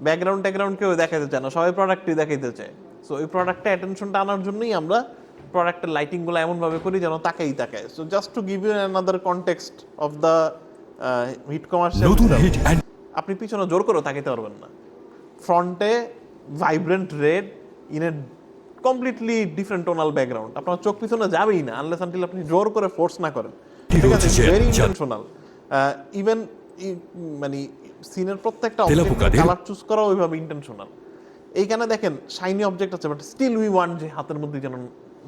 ব্যাকগ্রাউন্ড ট্যাকগ্রাউন্ড কেউ দেখাইতে চায় না, সবাই প্রোডাক্টই দেখাইতে চায়। সো ওই প্রোডাক্টটা অ্যাটেনশনটা আনার জন্যই আমরা প্রোডাক্টের লাইটিংগুলো এমনভাবে করি যেন তাকাই তাকায়। So just to give you another context of the hit commercial, নতুন হিট অ্যান্ড আপনি পিছনে জোর করে তাকাইতে পারবেন না। ফ্রন্টে vibrant red in a completely different tonal background, আপনার চোখ পিছনে যাবেই না আনলেস আনটিল আপনি জোর করে ফোর্স না করেন, ঠিক আছে? Very intentional. ইভেন মানে সিনের প্রত্যেকটা কালার চুজ করা ওইভাবে ইন্টেনশনাল। এইখানে দেখেন শাইনি অবজেক্ট আছে, বাট স্টিল উই ওয়ান্ট যে হাতের মধ্যে যেন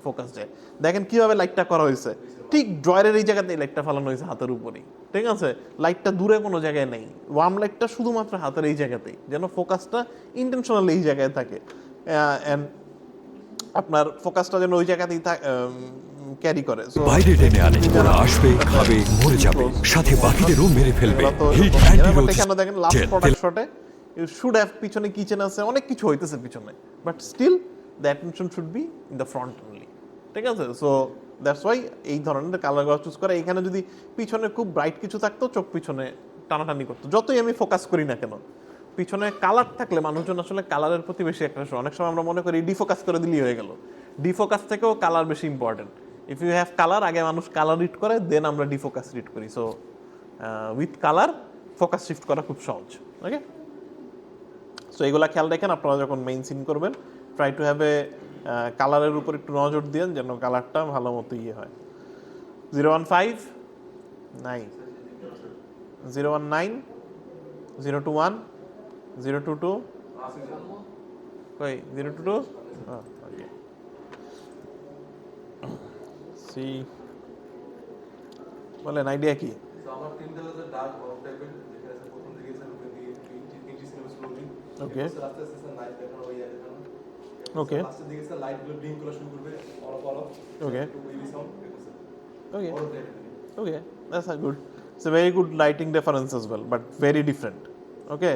ফোকাস যায়। দেখেন কিভাবে লাইটটা করা হয়েছে, ঠিক ড্রয়ারের এই জায়গাতেই লাইটটা ফালানো হয়েছে হাতের উপরেই, ঠিক আছে? লাইটটা দূরে কোনো জায়গায় নেই, ওয়ার্ম লাইটটা শুধুমাত্র হাতের এই জায়গাতেই, যেন ফোকাসটা ইন্টেনশনাল এই জায়গায় থাকে, অ্যান্ড আপনার ফোকাসটা যেন ওই জায়গাতেই ক্যারি করে। বাইরে টেনে আনে, ওরা আসবে, খাবে, মরে যাবে, সাথে বাকিদেরও মেরে ফেলবে। হিট এখানে দেখেন লাস্ট প্রোডাক্ট শটে ইউ শুড হ্যাভ, পিছনে কিচেন আছে, অনেক কিছু হইতেছে পিছনে, but still the attention should be in the front only, ঠিক আছে? সো দ্যাটস ওয়াই এই ধরনের কালারগুলো চুজ করা। এখানে যদি পিছনে খুব ব্রাইট কিছু থাকতো, চোখ পিছনে টানাটানি করতো, যতই আমি ফোকাস করি না কেন। পিছনে কালার থাকলে মানুষজন আসলে কালারের প্রতি বেশি একটা, অনেক সময় আমরা মনে করি ডিফোকাস করে দিলেই হয়ে গেল, ডিফোকাস থেকেও কালার বেশি important. If you have colour, আগে মানুষ কালার রিড করে, দেন আমরা ডিফোকাস রিড করি। So with colour focus shift করা খুব সহজ, ওকে? সো এগুলা খেয়াল রাখেন আপনারা যখন মেইন সিন করবেন, ট্রাই টু হ্যাভ এ কালারের উপর একটু নজর দিন যেন কালারটা ভালো মতো ইয়ে হয়। 015 9 019 021 022 কই 022 ওকে। সি বলেন আইডিয়া কি? আমার তিনটা হচ্ছে ডার্ক অফ টাইপের, যেখানে আছে প্রথম দিকে আছে ইঞ্চি সিনেমা স্লোলি, ওকে আস্তে আস্তে লাইট দেখানো হয়ে যাবে, ওকে লাস্টের দিকে আছে লাইট গুলো ব্লিঙ্ক করা শুরু করবে, all okay to baby sound দেখুন। okay অল টাইপের okay that's a good, it's a very good lighting reference as well, but very different, okay?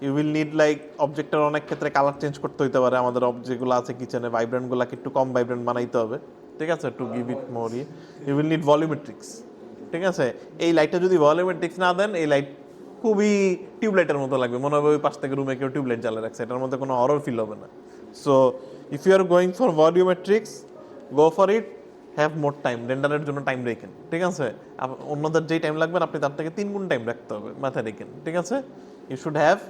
You will need like অবজেক্টের অনেক ক্ষেত্রে কালার চেঞ্জ করতে হইতে পারে, আমাদের অবজেক্টগুলো আছে কিচেনে ভাইব্রেন্টগুলোকে একটু কম ভাইব্রেন্ট বানাইতে হবে, ঠিক আছে? To give it more, you will need volumetrics, ঠিক আছে? এই লাইটটা যদি ভলিউমেট্রিক্স না দেন, এই লাইট খুবই টিউবলাইটের মতো লাগবে, মনে হবে ওই পাশ থেকে রুমে কেউ টিউবলাইট জ্বালা রাখছে, এটার মধ্যে কোনো হরর ফিল হবে না। So if you are going for volumetrics, go for it, have more time, রেন্ডারের জন্য টাইম রেখেন, ঠিক আছে? অন্যদের যেই টাইম লাগবে আপনি তার থেকে 3 গুণ টাইম রাখতে হবে, মাথায় রেখেন, ঠিক আছে? You should have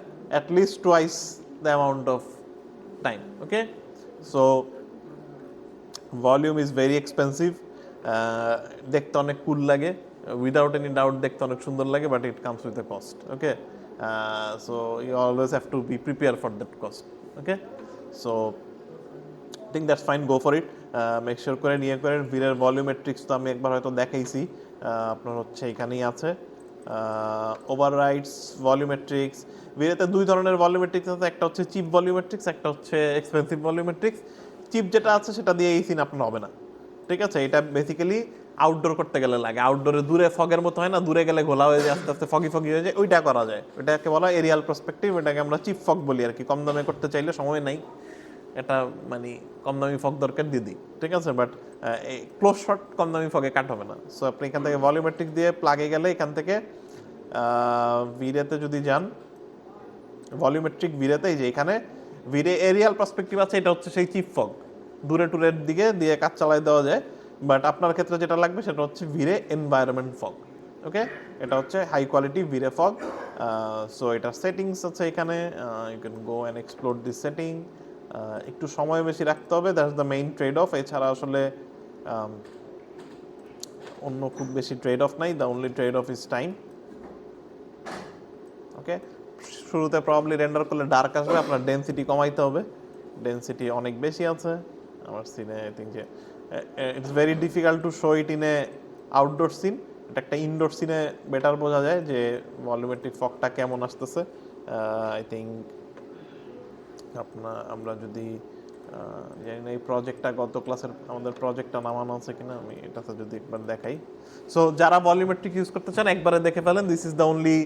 at least twice the amount of time, okay? So volume is very expensive, দেখতে অনেক কুল লাগে, without any doubt দেখতে অনেক সুন্দর লাগে, but it comes with a cost, okay? So you always have to be prepared for that cost, okay? So I think that's fine, go for it. Make sure করে নিয়ে করেন। ভিরের ভলিউমেট্রিক্স তো আমি একবার হয়তো দেখাইছি, আপনার হচ্ছে এখানেই আছে, ওভাররাইডস ভলিউমেট্রিক্স। ভিরেতে 2 ধরনের ভলিউমেট্রিক্স আছে, একটা হচ্ছে চিপ ভলিউমেট্রিক্স, একটা হচ্ছে এক্সপেন্সিভ ভলিউমেট্রিক্স। চিপ যেটা আছে সেটা দিয়ে এই সিন আপনার হবে না, ঠিক আছে? এটা বেসিক্যালি আউটডোর করতে গেলে লাগে, আউটডোরে দূরে ফগের মতো হয় না, দূরে গেলে ঘোলা হয়ে যায়, আস্তে আস্তে ফগি হয়ে যায়, ওইটা করা যায়, ওইটাকে বলা এরিয়াল পার্সপেক্টিভ, এটাকে আমরা চিপ ফগ বলি আর কি। কম দামে করতে চাইলে সময় নাই, এটা মানে কম দামি ফগ দরকার দিয়ে দিই, ঠিক আছে? বাট এই ক্লোজ শট কম দামি ফগে কাট হবে না। সো আপনি এখান থেকে ভলিউমেট্রিক দিয়ে প্লাগে গেলে এখান থেকে ভিরেতে যদি যান, ভলিউমেট্রিক ভিরেতে এই যে এখানে ভিরে এরিয়াল পার্সপেক্টিভ আছে, এটা হচ্ছে সেই চিপ ফগ, দূরে টুরের দিকে দিয়ে কাজ চালাই দেওয়া যায়। বাট আপনার ক্ষেত্রে যেটা লাগবে সেটা হচ্ছে ভিরে এনভায়রনমেন্ট ফগ। ওকে, এটা হচ্ছে high quality VRay fog. So এটার সেটিংস আছে এখানে, you can go and explore this setting. একটু সময় বেশি রাখতে হবে, that's the main trade off. এছাড়া আসলে অন্য খুব বেশি ট্রেড অফ নাই, the only trade off is time. Okay, শুরুতে প্রবাবলি রেন্ডার করলে ডার্ক আসবে, আপনার ডেনসিটি কমাইতে হবে, ডেনসিটি অনেক বেশি আছে আমার সিনে। আই থিঙ্ক যে it's very difficult to show it in a outdoor scene, এটা একটা ইনডোর সিনে বেটার বোঝা যায় যে ভলিউমেট্রিক ফগটা কেমন আসতেছে। আই থিঙ্ক আমরা যদি জানি না এই প্রজেক্টটা গত ক্লাসের আমাদের প্রজেক্টটা নামানো আছে কিনা, আমি এটাতে যদি একবার দেখাই। সো যারা ভলিউমেট্রিক ইউজ করতে চান একবারে দেখে ফেলেন, দিস ইজ দ্য অনলি,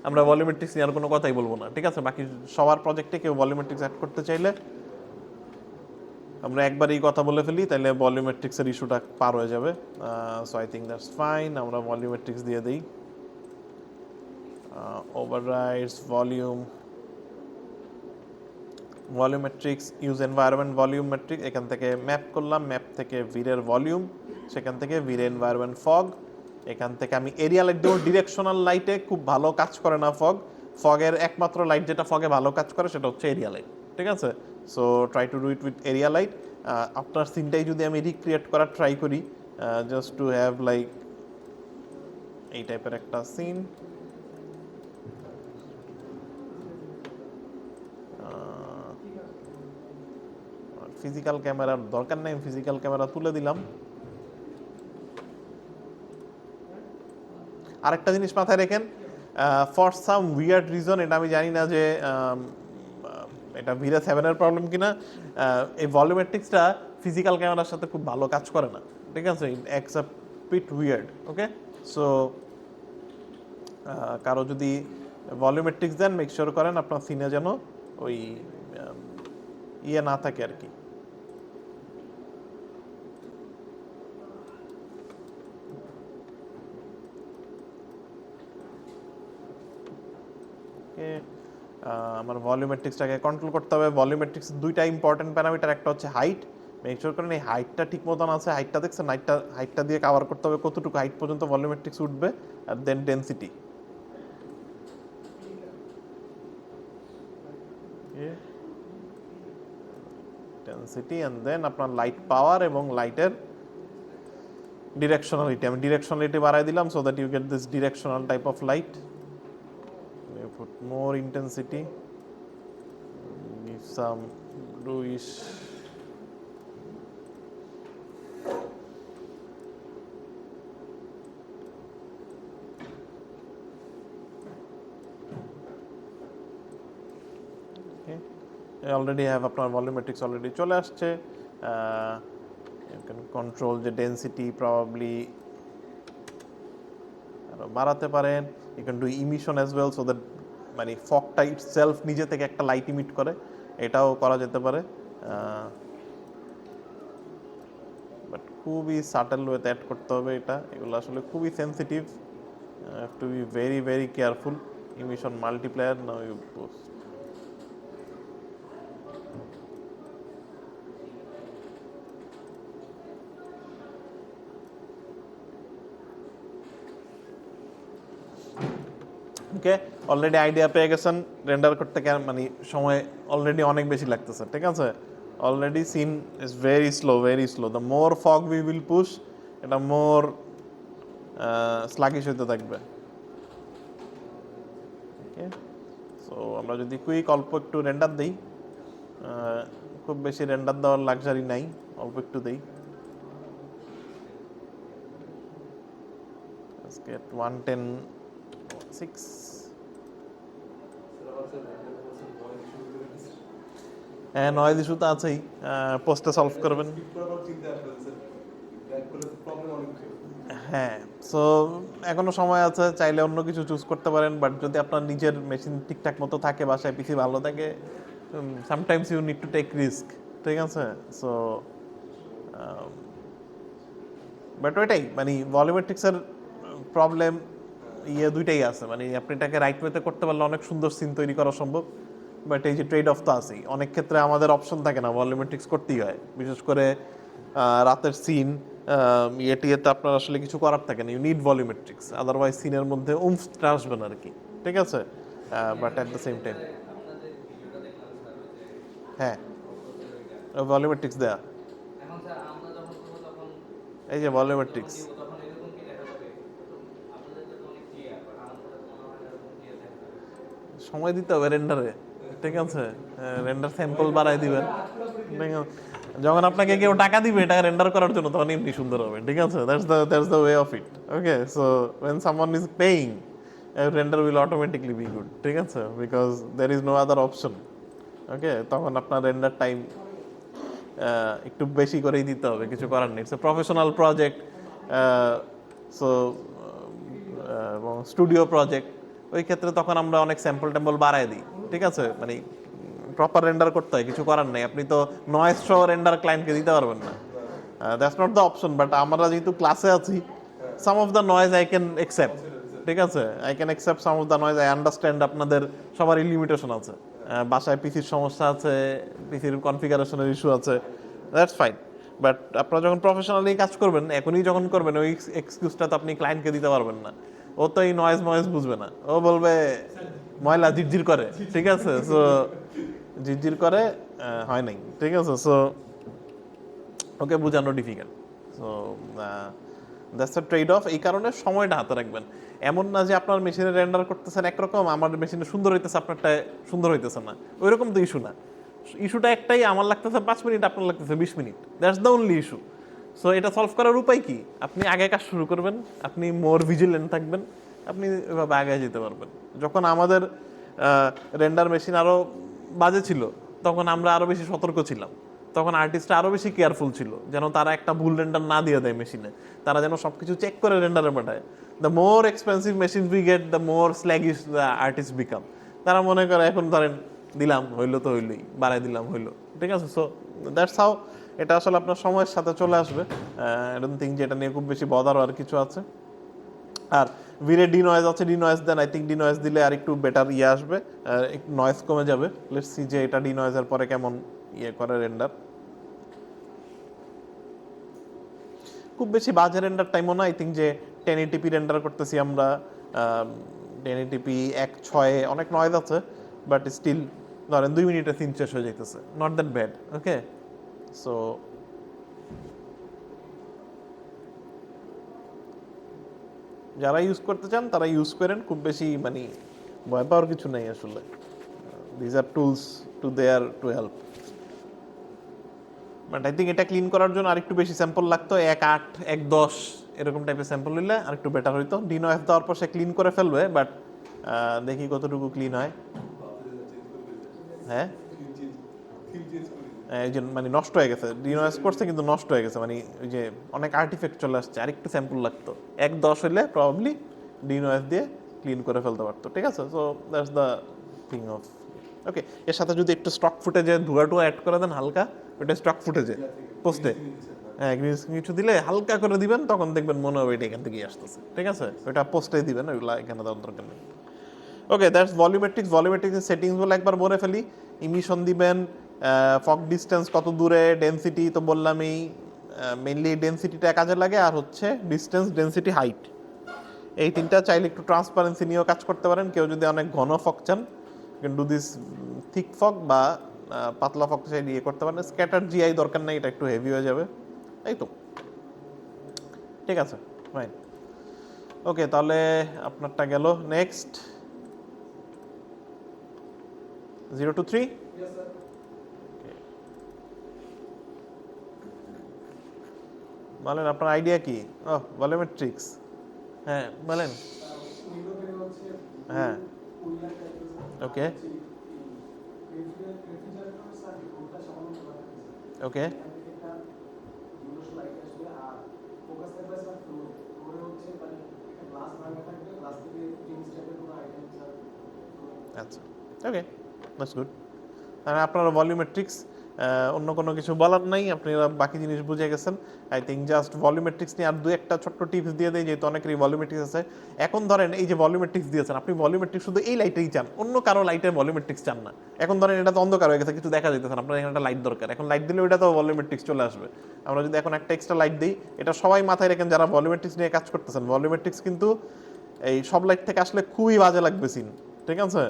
আমরা ভলিউমেট্রিক্স নিয়ে আর কোনো কথাই বলবো না, ঠিক আছে? বাকি সবার প্রজেক্টে কেউ ভলিউমেট্রিক্স অ্যাড করতে চাইলে আমরা একবারই কথা বলে ফেলি, তাহলে ভলিউমেট্রিক্সের ইস্যুটা পার হয়ে যাবে। So I think that's fine, আমরা ভলিউমেট্রিক্স দিয়ে দিই। Overrides volume, volumetrics use environment volume metric, এখান থেকে ম্যাপ করলাম, ম্যাপ থেকে ভিরের ভলিউম, সেখান থেকে ভিরে এনভায়রনমেন্ট ফগ, এখান থেকে আমি এরিয়া লাইট দেবো। ডিরেকশনাল লাইটে খুব ভালো কাজ করে না ফগ, ফগের একমাত্র লাইট যেটা ফগে ভালো কাজ করে সেটা হচ্ছে এরিয়া লাইট, ঠিক আছে? So try to do it with area light. আপনার সিনটাই যদি আমি রিক্রিয়েট করার ট্রাই করি, জাস্ট টু হ্যাভ লাইক এই টাইপের একটা সিন, ফিজিক্যাল ক্যামেরার দরকার নেই, ফিজিক্যাল ক্যামেরা তুলে দিলাম। আরেকটা জিনিস মাথায় রেখেন, ফর সাম উইয়ার্ড রিজন, এটা আমি জানি না যে এটা ভিরে 7-এর প্রবলেম কিনা, এই ভলিউমেট্রিক্সটা ফিজিক্যাল ক্যামেরার সাথে খুব ভালো কাজ করে না, ঠিক আছে? It's a bit weird. Okay, so কারো যদি ভলিউমেট্রিক্স দেন মেক শিওর করেন আপনার সিনে যেন ওই ইয়ে না থাকে আর কি। আমার ভলিউমেট্রিক্সটাকে কন্ট্রোল করতে হবে। ভলিউমেট্রিক্স দুইটা ইম্পর্টেন্ট প্যারামিটার, একটা হচ্ছে হাইট, মেক শিওর করেন এই হাইটটা ঠিক মতন আছে, হাইটটা দেখছেন, হাইটটা দিয়ে কভার করতে হবে কতটুকু হাইট পর্যন্ত ভলিউমেট্রিক্স উঠবে, আর দেন ডেনসিটি। ডেনসিটি অ্যান্ড দেন আপনার লাইট পাওয়ার এবং লাইটের ডিরেকশনালিটি, আমি ডিরেকশনালিটি বাড়াই দিলাম so that you get this directional type of light. Put more intensity, give some bluish, okay, I already have আপনার ভলিউমেট্রিক্স অলরেডি চলে আসছে। You can control the density probably আরো বাড়াতে পারেন। You can do emission as well so that মানে ফগটা itself নিজে থেকে একটা লাইট ইমিট করে, এটাও করা যেতে পারে। বাট খুবই সাটেল ওয়েতে অ্যাড করতে হবে এটা, এগুলো আসলে খুবই sensitive, have to be very very careful. Emission multiplier now you post, okay. Already idea পেয়ে গেছেন রেন্ডার করতে মানে সময় অলরেডি অনেক বেশি লাগতেছে, ঠিক আছে? Already scene is very slow. The more fog we will push, এটা মোর স্লাগিশ হতে থাকবে। ওকে, সো আমরা যদি কুইক অল্প একটু রেন্ডার দিই, খুব বেশি রেন্ডার দেওয়ার লাক্সারি নাই, অল্প একটু দিই। Let's get 110.6. হ্যাঁ, নয়েজ ইস্যু তো আছেই, পোস্টে সলভ করবেন। হ্যাঁ, সো এখনো সময় আছে, চাইলে অন্য কিছু চুজ করতে পারেন। বাট যদি আপনার নিজের মেশিন ঠিকঠাক মতো থাকে, বাসায় পিসি ভালো থাকে, sometimes you need to take risk. ঠিক আছে? সো বাট ওইটাই মানে ভলিউমেট্রিক্সের প্রবলেম দুইটাই আছে, মানে আপনি এটাকে রাইট ওয়েতে করতে পারলে অনেক সুন্দর সিন তৈরি করা সম্ভব, বাট এই যে ট্রেড অফ তো আছেই, অনেক ক্ষেত্রে আমাদের অপশন থাকে না, ভলিউমেট্রিক্স করতেই হয়, বিশেষ করে রাতের সিন ইয়েতে আপনার আসলে কিছু করার থাকে না, ইউ নিড ভলিউমেট্রিক্স, আদারওয়াইজ সিনের মধ্যে উমফটা আসবে না আর কি, ঠিক আছে? But at the same time আপনাদের ভিডিওটা দেখলাম স্যার ওই যে হ্যাঁ ভলিউমেট্রিক্স দেয়া, এখন স্যার আমরা যখন করবো তখন এই যে ভলিউমেট্রিক্স দিব তখন এরকম কি দেখা যাবে? আপনাদের তো অনেক ক্লিয়ার, বাট আমাদের তো মনে হয় না এরকম ক্লিয়ার দেখা যাবে। সময় দিতে হবে রেন্ডারে, ঠিক আছে? রেন্ডার স্যাম্পল বাড়াই দিবেন, ঠিক আছে? যখন আপনাকে কেউ টাকা দিবে এটা রেন্ডার করার জন্য তখন এমনি সুন্দর হবে, ঠিক আছে? That's the way of it, okay? So when someone is paying render will automatically be good, ঠিক আছে? Because there is no other option, okay? তখন আপনার রেন্ডার টাইম একটু বেশি করেই দিতে হবে, কিছু করার নেই, it's a professional project, so এবং স্টুডিও প্রজেক্ট, ওই ক্ষেত্রে তখন আমরা অনেক স্যাম্পল ট্যাম্পল বাড়ায় দিই, ঠিক আছে? মানে প্রপার রেন্ডার করতে হয়, কিছু করার নেই, আপনি তো নয়েজ সহ রেন্ডার ক্লায়েন্টকে দিতে পারবেন না, that's not the option, but আমরা যেহেতু ক্লাসে আছি, some of the noise I can accept, ঠিক আছে? I can accept some of the noise, I understand আপনাদের সবারই লিমিটেশন আছে, বাসায় পিসির সমস্যা আছে, পিসির কনফিগারেশনের ইস্যু আছে, দ্যাটস ফাইন, বাট আপনারা যখন প্রফেশনালি কাজ করবেন, এখনই যখন করবেন, ওই এক্সকিউজটা তো আপনি ক্লায়েন্টকে দিতে পারবেন না, ও তো এই নয়েজ বুঝবে না, ও বলবে ময়লা ঝিরঝির করে, ঠিক আছে? সো ঝিরঝির করে হয় নাই, ঠিক আছে? সো ওকে বোঝানো difficult, so that's a trade of, এই কারণে সময়টা হাতে রাখবেন, এমন না যে আপনার মেশিনে রেন্ডার করতেছেন একরকম, আমার মেশিনে সুন্দর হইতেছে, আপনারটা সুন্দর হইতেছে না, ওইরকম তো ইস্যু না, ইস্যুটা একটাই, আমার লাগতেছে 5 মিনিট, আপনার লাগতেছে 20 minute, that's the only issue. So এটা সলভ করার উপায় কি? আপনি আগে কাজ শুরু করবেন, আপনি মোর ভিজিলেন্ট থাকবেন, আপনি এভাবে আগে যেতে পারবেন। যখন আমাদের রেন্ডার মেশিন আরও বাজে ছিল, তখন আমরা আরও বেশি সতর্ক ছিলাম, তখন আর্টিস্টরা আরও বেশি কেয়ারফুল ছিল, যেন তারা একটা ভুল রেন্ডার না দিয়ে দেয় মেশিনে, তারা যেন সব কিছু চেক করে রেন্ডারে পাঠায়। The more expensive machine we get, the more sluggish the artist become. তারা মনে করে এখন ধরেন দিলাম হইলো তো হইলোই, বাড়াই দিলাম হইলো, ঠিক আছে? সো দ্যাটস হাউ, এটা আসলে আপনার সময়ের সাথে চলে আসবে, আই ডোন্ট থিঙ্ক যে এটা নিয়ে খুব বেশি বদার আর কিছু আছে। আর ভিরে ডি নয়েজ আছে, ডি নয়েজ দেন, আই থিঙ্ক ডি নয়েজ দিলে আর একটু বেটার আসবে, একটু নয়েজ কমে যাবে। লেটস সি যে এটা ডি নয়েজের পরে কেমন করে রেন্ডার। খুব বেশি বাজে রেন্ডার টাইমও না, আই থিঙ্ক যে 1080p রেন্ডার করতেছি আমরা, 1080p 1.6 অনেক নয়েজ আছে, বাট স্টিল ধরেন 2 মিনিটে সিন শেষ হয়ে যাইতেছে, not that bad, okay? So যারা ইউজ করতে চান তারা ইউজ করেন, খুব বেশি মানে ভয় পাওয়ার কিছু নেই আসলে, these are tools to there to help. But I think এটা ক্লিন করার জন্য আরেকটু বেশি স্যাম্পল লাগতো, 1.8 1.10 এরকম টাইপের স্যাম্পল নিলে আরেকটু বেটার হইতো। ডিনয়েস দেওয়ার পর সে ক্লিন করে ফেলবে, বাট দেখি কতটুকু ক্লিন হয়। হ্যাঁ এই যে মানে নষ্ট হয়ে গেছে, ডিনয়েস করছে কিন্তু নষ্ট হয়ে গেছে, মানে ওই যে অনেক আর্টিফেক্ট চলে আসছে, আরেকটু স্যাম্পল লাগতো। 1.10 হইলে প্রবাবলি ডিনয়েস দিয়ে ক্লিন করে ফেলতে পারতো, ঠিক আছে? So that's the thing of, okay? এর সাথে যদি একটু স্টক ফুটেজে ধোয়া অ্যাড করে দেন হালকা, ওটা স্টক ফুটেজে পোস্টে, হ্যাঁ গ্রিন স্ক্রিন কিছু দিলে হালকা করে দিবেন, তখন দেখবেন মনে হবে এটা এখান থেকেই আসতেছে, ঠিক আছে? ওটা পোস্টে দিবেন, ওইগুলো এখানে দেওয়ার দরকার নেই। ওকে, দ্যাটস ভলিউমেট্রিক্স। ভলিউমেট্রিক্সের সেটিংসগুলো একবার বলে ফেলি। ইমিশন দিবেন, ফগ ডিস্টেন্স কত দূরে, ডেনসিটি তো বললামই, মেইনলি ডেনসিটিটা কাজে লাগে, আর হচ্ছে ডিস্টেন্স, ডেনসিটি, হাইট, এই তিনটা। চাইলে একটু ট্রান্সপারেন্সি নিয়েও কাজ করতে পারেন, কেউ যদি অনেক ঘন ফগ চান can do this thick fog, বা পাতলা ফগ চাই ইয়ে করতে পারেন। স্ক্যাটার জিআই দরকার নেই, এটা একটু হেভি হয়ে যাবে, এই তো, ঠিক আছে, ফাইন। ওকে, তাহলে আপনারটা গেল। Next 0 to 3। বলেন আপনার আইডিয়া কি? ভলিউমেট্রিক্স, হ্যাঁ বলেন। হ্যাঁ, ওকে ওকে আচ্ছা, ওকে, দ্যাটস গুড। আপনার ভলিউমেট্রিক্স অন্য কোনো কিছু বলার নাই, আপনারা বাকি জিনিস বুঝে গেছেন। আই থিঙ্ক জাস্ট ভলিউমেট্রিক্স নিয়ে আর দু একটা ছোট্ট টিপস দিয়ে দেয়, যেহেতু অনেকেরই ভলিউমেট্রিক্স আছে। এখন ধরেন এই যে ভলিউমেট্রিক্স দিয়েছেন, আপনি ভলিউমেট্রিক্স শুধু এই লাইটেই চান, অন্য কারো লাইটের ভলিউমেট্রিক্স চান না। এখন ধরেন এটা তো অন্ধকার হয়ে গেছে, কিছু দেখা যেতেছে না, আপনার এখানে একটা লাইট দরকার, এখন লাইট দিলে ওইটা তো ভলিউমেট্রিক্স চলে আসবে। আমরা যদি এখন একটা এক্সট্রা লাইট দিই, এটা সবাই মাথায় রাখেন যারা ভলিউমেট্রিক্স নিয়ে কাজ করতেছেন, ভলিউমেট্রিক্স কিন্তু এই সব লাইট থেকে আসলে খুবই বাজে লাগবে সিন, ঠিক আছে?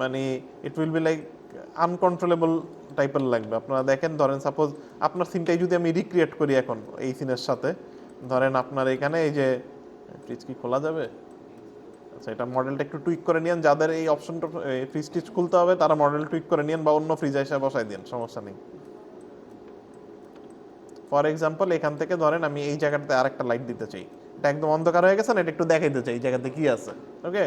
মানে ইট উইল বি লাইক আনকন্ট্রোলেবল টাইপের লাগবে। আপনারা দেখেন, ধরেন সাপোজ আপনার সিনটাই যদি আমি রিক্রিয়েট করি এখন এই সিনের সাথে, ধরেন আপনার এখানে এই যে ফ্রিজ কি খোলা যাবে? আচ্ছা, এটা মডেলটা একটু টুইক করে নিন, যাদের এই অপশনটা ফ্রিজ টিচ খুলতে হবে তারা মডেল টুইক করে নিন বা অন্য ফ্রিজ এসে বসাই দিন, সমস্যা নেই। ফর এক্সাম্পল এখান থেকে ধরেন আমি এই জায়গাটাতে আরেকটা লাইট দিতে চাই, এটা একদম অন্ধকার হয়ে গেছে না, এটা একটু দেখাইতে চাই এই জায়গাতে কি আছে। ওকে,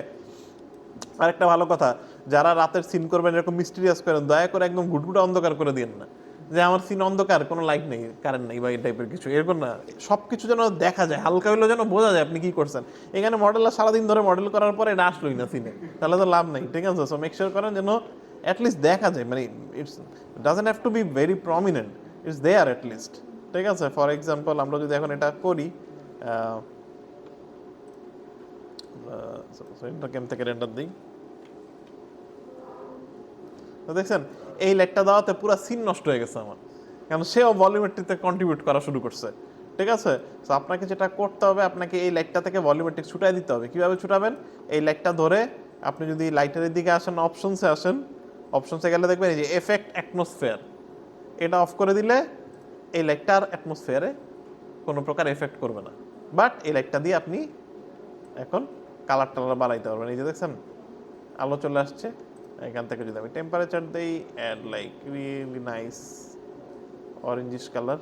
আরেকটা ভালো কথা, যারা রাতের সিন করবেন এরকম মিস্টিরিয়াস করেন, দয়া করে একদম ঘুটঘুটে অন্ধকার করে দিন না, যে আমার সিন অন্ধকার, কোনো লাইট নেই, কারেন্ট নেই বা এই টাইপের কিছু, এরকম না। সব কিছু যেন দেখা যায়, হালকা হইলেও যেন বোঝা যায় আপনি কি করছেন। এখানে মডেলটা সারাদিন ধরে মডেল করার পরে এটা আসলোই না সিনে, তাহলে তো লাভ নেই, ঠিক আছে? সো মেক শিওর করেন যেন অ্যাটলিস্ট দেখা যায়, মানে it's doesn't have to be very prominent, it's there at least, ঠিক আছে? ফর এক্সাম্পল আমরা যদি এখন এটা করি, গেম থেকে রেন্ডার দিই, তো দেখছেন এই লাইটটা দেওয়াতে পুরো সিন নষ্ট হয়ে গেছে আমার, কারণ সেও ভলিউমেট্রিতে কন্ট্রিবিউট করা শুরু করছে, ঠিক আছে? তো আপনাকে যেটা করতে হবে, আপনাকে এই লাইটটা থেকে ভলিউমেট্রিক ছুটাই দিতে হবে। কিভাবে ছুটাবেন? এই লাইটটা ধরে আপনি যদি লাইটের দিকে আসেন, অপশনসে আসেন, অপশনসে গেলে দেখবেন এই যে এফেক্ট অ্যাটমসফিয়ার, এটা অফ করে দিলে এই লাইটটার অ্যাটমসফিয়ারে কোনো প্রকার এফেক্ট করবে না। বাট এই লাইটটা দিয়ে আপনি এখন কালার টালার বাড়াইতে পারবেন। এই যে দেখছেন আলো চলে আসছে, এখান থেকে যদি আমি টেম্পারেচার দেই, add like really nice orangish colour,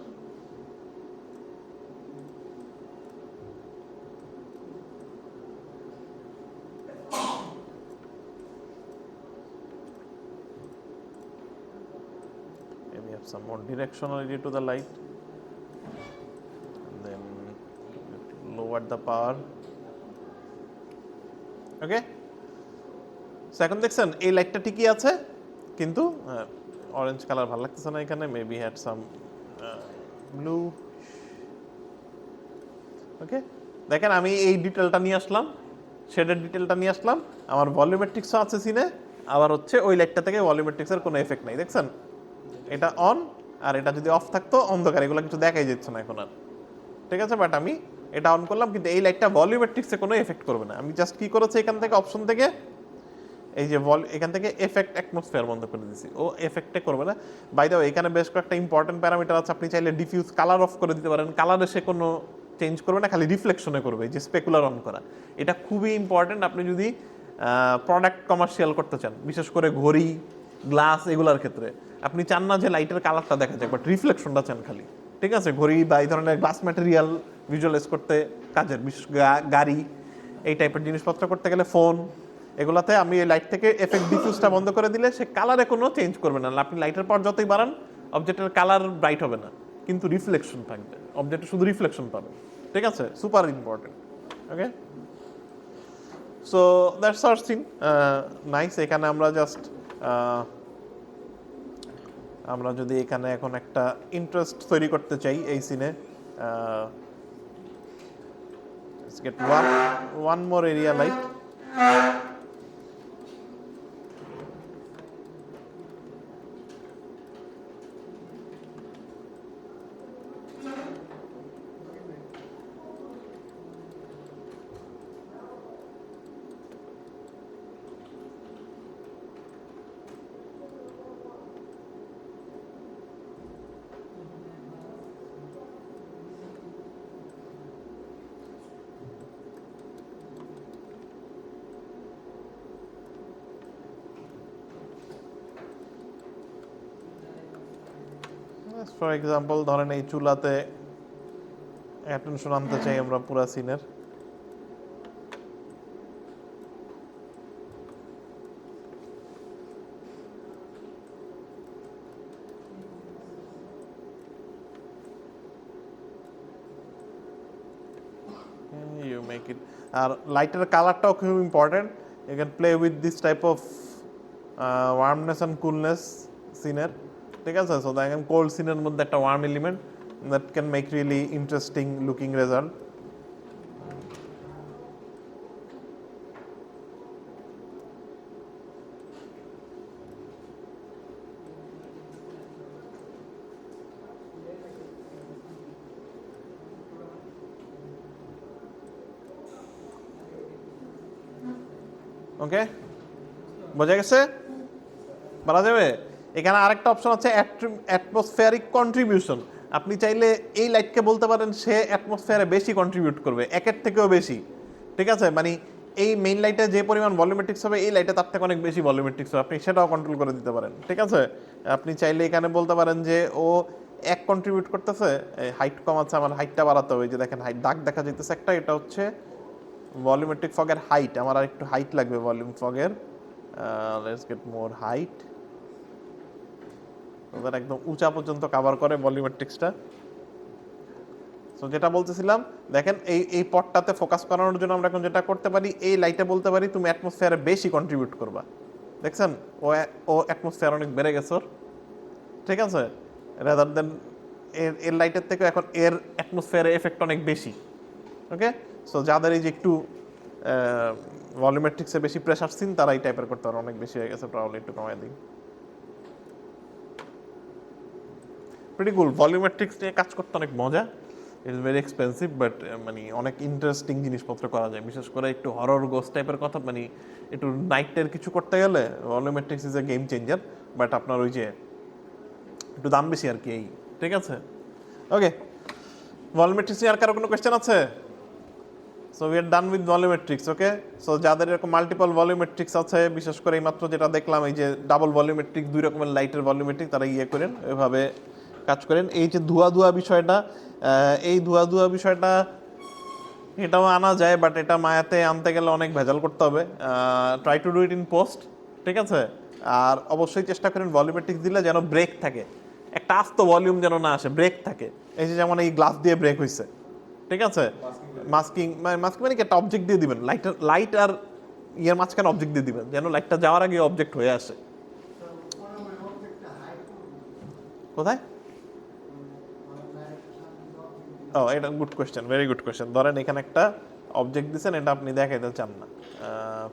maybe have some more directionality to the light, and then lower the power. ওকে, এখন দেখছেন এই লাইটটা ঠিকই আছে, কিন্তু অরেঞ্জ কালার ভালো লাগতেছে না এখানে, মেবি হ্যাড সাম ব্লু। ওকে, দেখেন আমি এই ডিটেলটা নিয়ে আসলাম, শেডের ডিটেলটা নিয়ে আসলাম, আমার ভলিউমেট্রিক্সও আছে সিনে, আবার হচ্ছে ওই লাইটটা থেকে ভলিউমেট্রিক্সের কোনো এফেক্ট নাই, দেখছেন? এটা অন, আর এটা যদি অফ থাকতো অন্ধকার, এগুলো কিছু দেখাই যাচ্ছে না এখন আর, ঠিক আছে? বাট আমি এটা অন করলাম, কিন্তু এই লাইটটা ভলিউমেট্রিক্সে কোনো এফেক্ট করবে না। আমি জাস্ট কি করেছি, এখান থেকে অপশন থেকে এই যে এখান থেকে এফেক্ট অ্যাটমসফিয়ার বন্ধ করে দিয়েছি, ও এফেক্টে করবে না। বাই দ্য ওয়ে, এখানে বেশ কয়েকটা ইম্পর্টেন্ট প্যারামিটার আছে, আপনি চাইলে ডিফিউজ কালার অফ করে দিতে পারেন, কালারে সে কোনো চেঞ্জ করবে না, খালি রিফ্লেকশনে করবে, যে স্পেকুলার অন করা, এটা খুবই ইম্পর্টেন্ট। আপনি যদি প্রোডাক্ট কমার্শিয়াল করতে চান, বিশেষ করে ঘড়ি, গ্লাস, এগুলোর ক্ষেত্রে আপনি চান না যে লাইটের কালারটা দেখা যায়, বাট রিফ্লেকশনটা চান খালি, ঠিক আছে? ঘড়ি বা এই ধরনের গ্লাস ম্যাটেরিয়াল ভিজুয়ালাইজ করতে কাজের, বিশেষ গাড়ি, এই টাইপের জিনিসপত্র করতে গেলে, ফোন, এগুলাতে আমি এই লাইট থেকে এফেক্ট ডিফিউজটা বন্ধ করে দিলে সে কালারে কোনো চেঞ্জ করবে না। আপনি লাইটের পাওয়ার যতই বাড়ান, অবজেক্টের কালার ব্রাইট হবে না, কিন্তু রিফ্লেকশন থাকবে, অবজেক্টে শুধু রিফ্লেকশন পাবে, ঠিক আছে? Super important. Okay, so that's our scene. Nice. এখানে আমরা জাস্ট আমরা যদি এখানে এখন একটা ইন্টারেস্ট তৈরি করতে চাই এই সিনে, get one more area light. For example ধরেন এই চুলাতে অ্যাটেনশন আনতে চাই আমরা পুরা সিনের, ইউ মেক ইট। আর লাইটের কালারটাও খুব important. You can play with this type of warmness and coolness সিনের। ঠিক আছে? সো দেখেন কোল্ড সিনের মধ্যে একটা warm element that can make really interesting looking result. Okay, বোঝা গেছে? বলা যাবে? এখানে আরেকটা অপশন আছে অ্যাটমসফিয়ারিক কন্ট্রিবিউশন। আপনি চাইলে এই লাইটকে বলতে পারেন সে অ্যাটমসফিয়ারে বেশি কন্ট্রিবিউট করবে, একের থেকেও বেশি। ঠিক আছে, মানে এই মেইন লাইটে যে পরিমাণ ভলিউমেট্রিক্স হবে এই লাইটে তার থেকে অনেক বেশি ভলিউমেট্রিক্স হবে, আপনি সেটাও কন্ট্রোল করে দিতে পারেন। ঠিক আছে, আপনি চাইলে এখানে বলতে পারেন যে ও এক কন্ট্রিবিউট করতেছে, হাইট কম আছে, আমার হাইটটা বাড়াতে হবে। এই যে দেখেন হাইট দাগ দেখা যাইতেছে একটা, এটা হচ্ছে ভলিউমেট্রিক ফগের হাইট। আমার আর একটু হাইট লাগবে ভলিউম ফগের, লেটস গেট মোর হাইট। ওদের একদম উঁচা পর্যন্ত কভার করে ভলিউমেট্রিক্সটা। সো যেটা বলতেছিলাম, দেখেন এই পটটাতে ফোকাস করানোর জন্য আমরা এখন যেটা করতে পারি, এই লাইটে বলতে পারি তুমি অ্যাটমসফিয়ারে বেশি কন্ট্রিবিউট করবা। দেখছেন ও অ্যাটমসফিয়ার অনেক বেড়ে গেছে ওর। ঠিক আছে, রাদার দেন এর লাইটের থেকে এখন এর অ্যাটমসফিয়ারে এফেক্ট অনেক বেশি। ওকে, সো যাদের এই যে একটু ভলিউমেট্রিক্সে বেশি প্রেশার সিন তারা এই টাইপের করতে পারে, অনেক বেশি হয়ে গেছে, প্রবলেম একটু কমাই দিই। প্রিটি কুল, ভলিউমেট্রিক্স নিয়ে কাজ করতে অনেক মজা। ইটস ভেরি এক্সপেন্সিভ, বাট মানে অনেক ইন্টারেস্টিং জিনিসপত্র করা যায়, বিশেষ করে একটু হরর গোস্ট টাইপের কথা, মানে একটু নাইটের কিছু করতে গেলে volumetrics is a game changer. But আপনার ওই যে একটু দাম বেশি আর কি, এই। ঠিক আছে, ওকে। ভলিউমেট্রিক্স নিয়ে আর কারো কোনো কোয়েশ্চেন আছে? So we are done with volumetrics. Okay, so যাদের এরকম মাল্টিপল ভলিউমেট্রিক্স আছে, বিশেষ করে এইমাত্র যেটা দেখলাম এই যে ডাবল ভলিউমেট্রিক, দুই রকমের লাইটের ভলিউমেট্রিক, তারা ইয়ে করেন, এভাবে কাজ করেন। এই যে ধোয়া বিষয়টা, এই ধোয়া বিষয়টা এটাও আনা যায়, বাট এটা মায়াতে আনতে গেলে অনেক ভেজাল করতে হবে। Try to do it in post. ঠিক আছে, আর অবশ্যই চেষ্টা করেন ভলিউমেট্রিক্স দিলে যেন ব্রেক থাকে, একটা আস্ত ভলিউম যেন না আসে, ব্রেক থাকে। এই যে যেমন এই গ্লাস দিয়ে ব্রেক হয়েছে। ঠিক আছে, মাস্কিং মানে কি একটা অবজেক্ট দিয়ে দিবেন, লাইট আর ইয়ের মাঝখানে অবজেক্ট দিয়ে দিবেন, যেন লাইটটা যাওয়ার আগে অবজেক্ট হয়ে আসে। কোথায়? ও, এটা good question, very good question. ধরেন এখানে একটা অবজেক্ট দিচ্ছেন, এটা আপনি দেখাইতে চান না।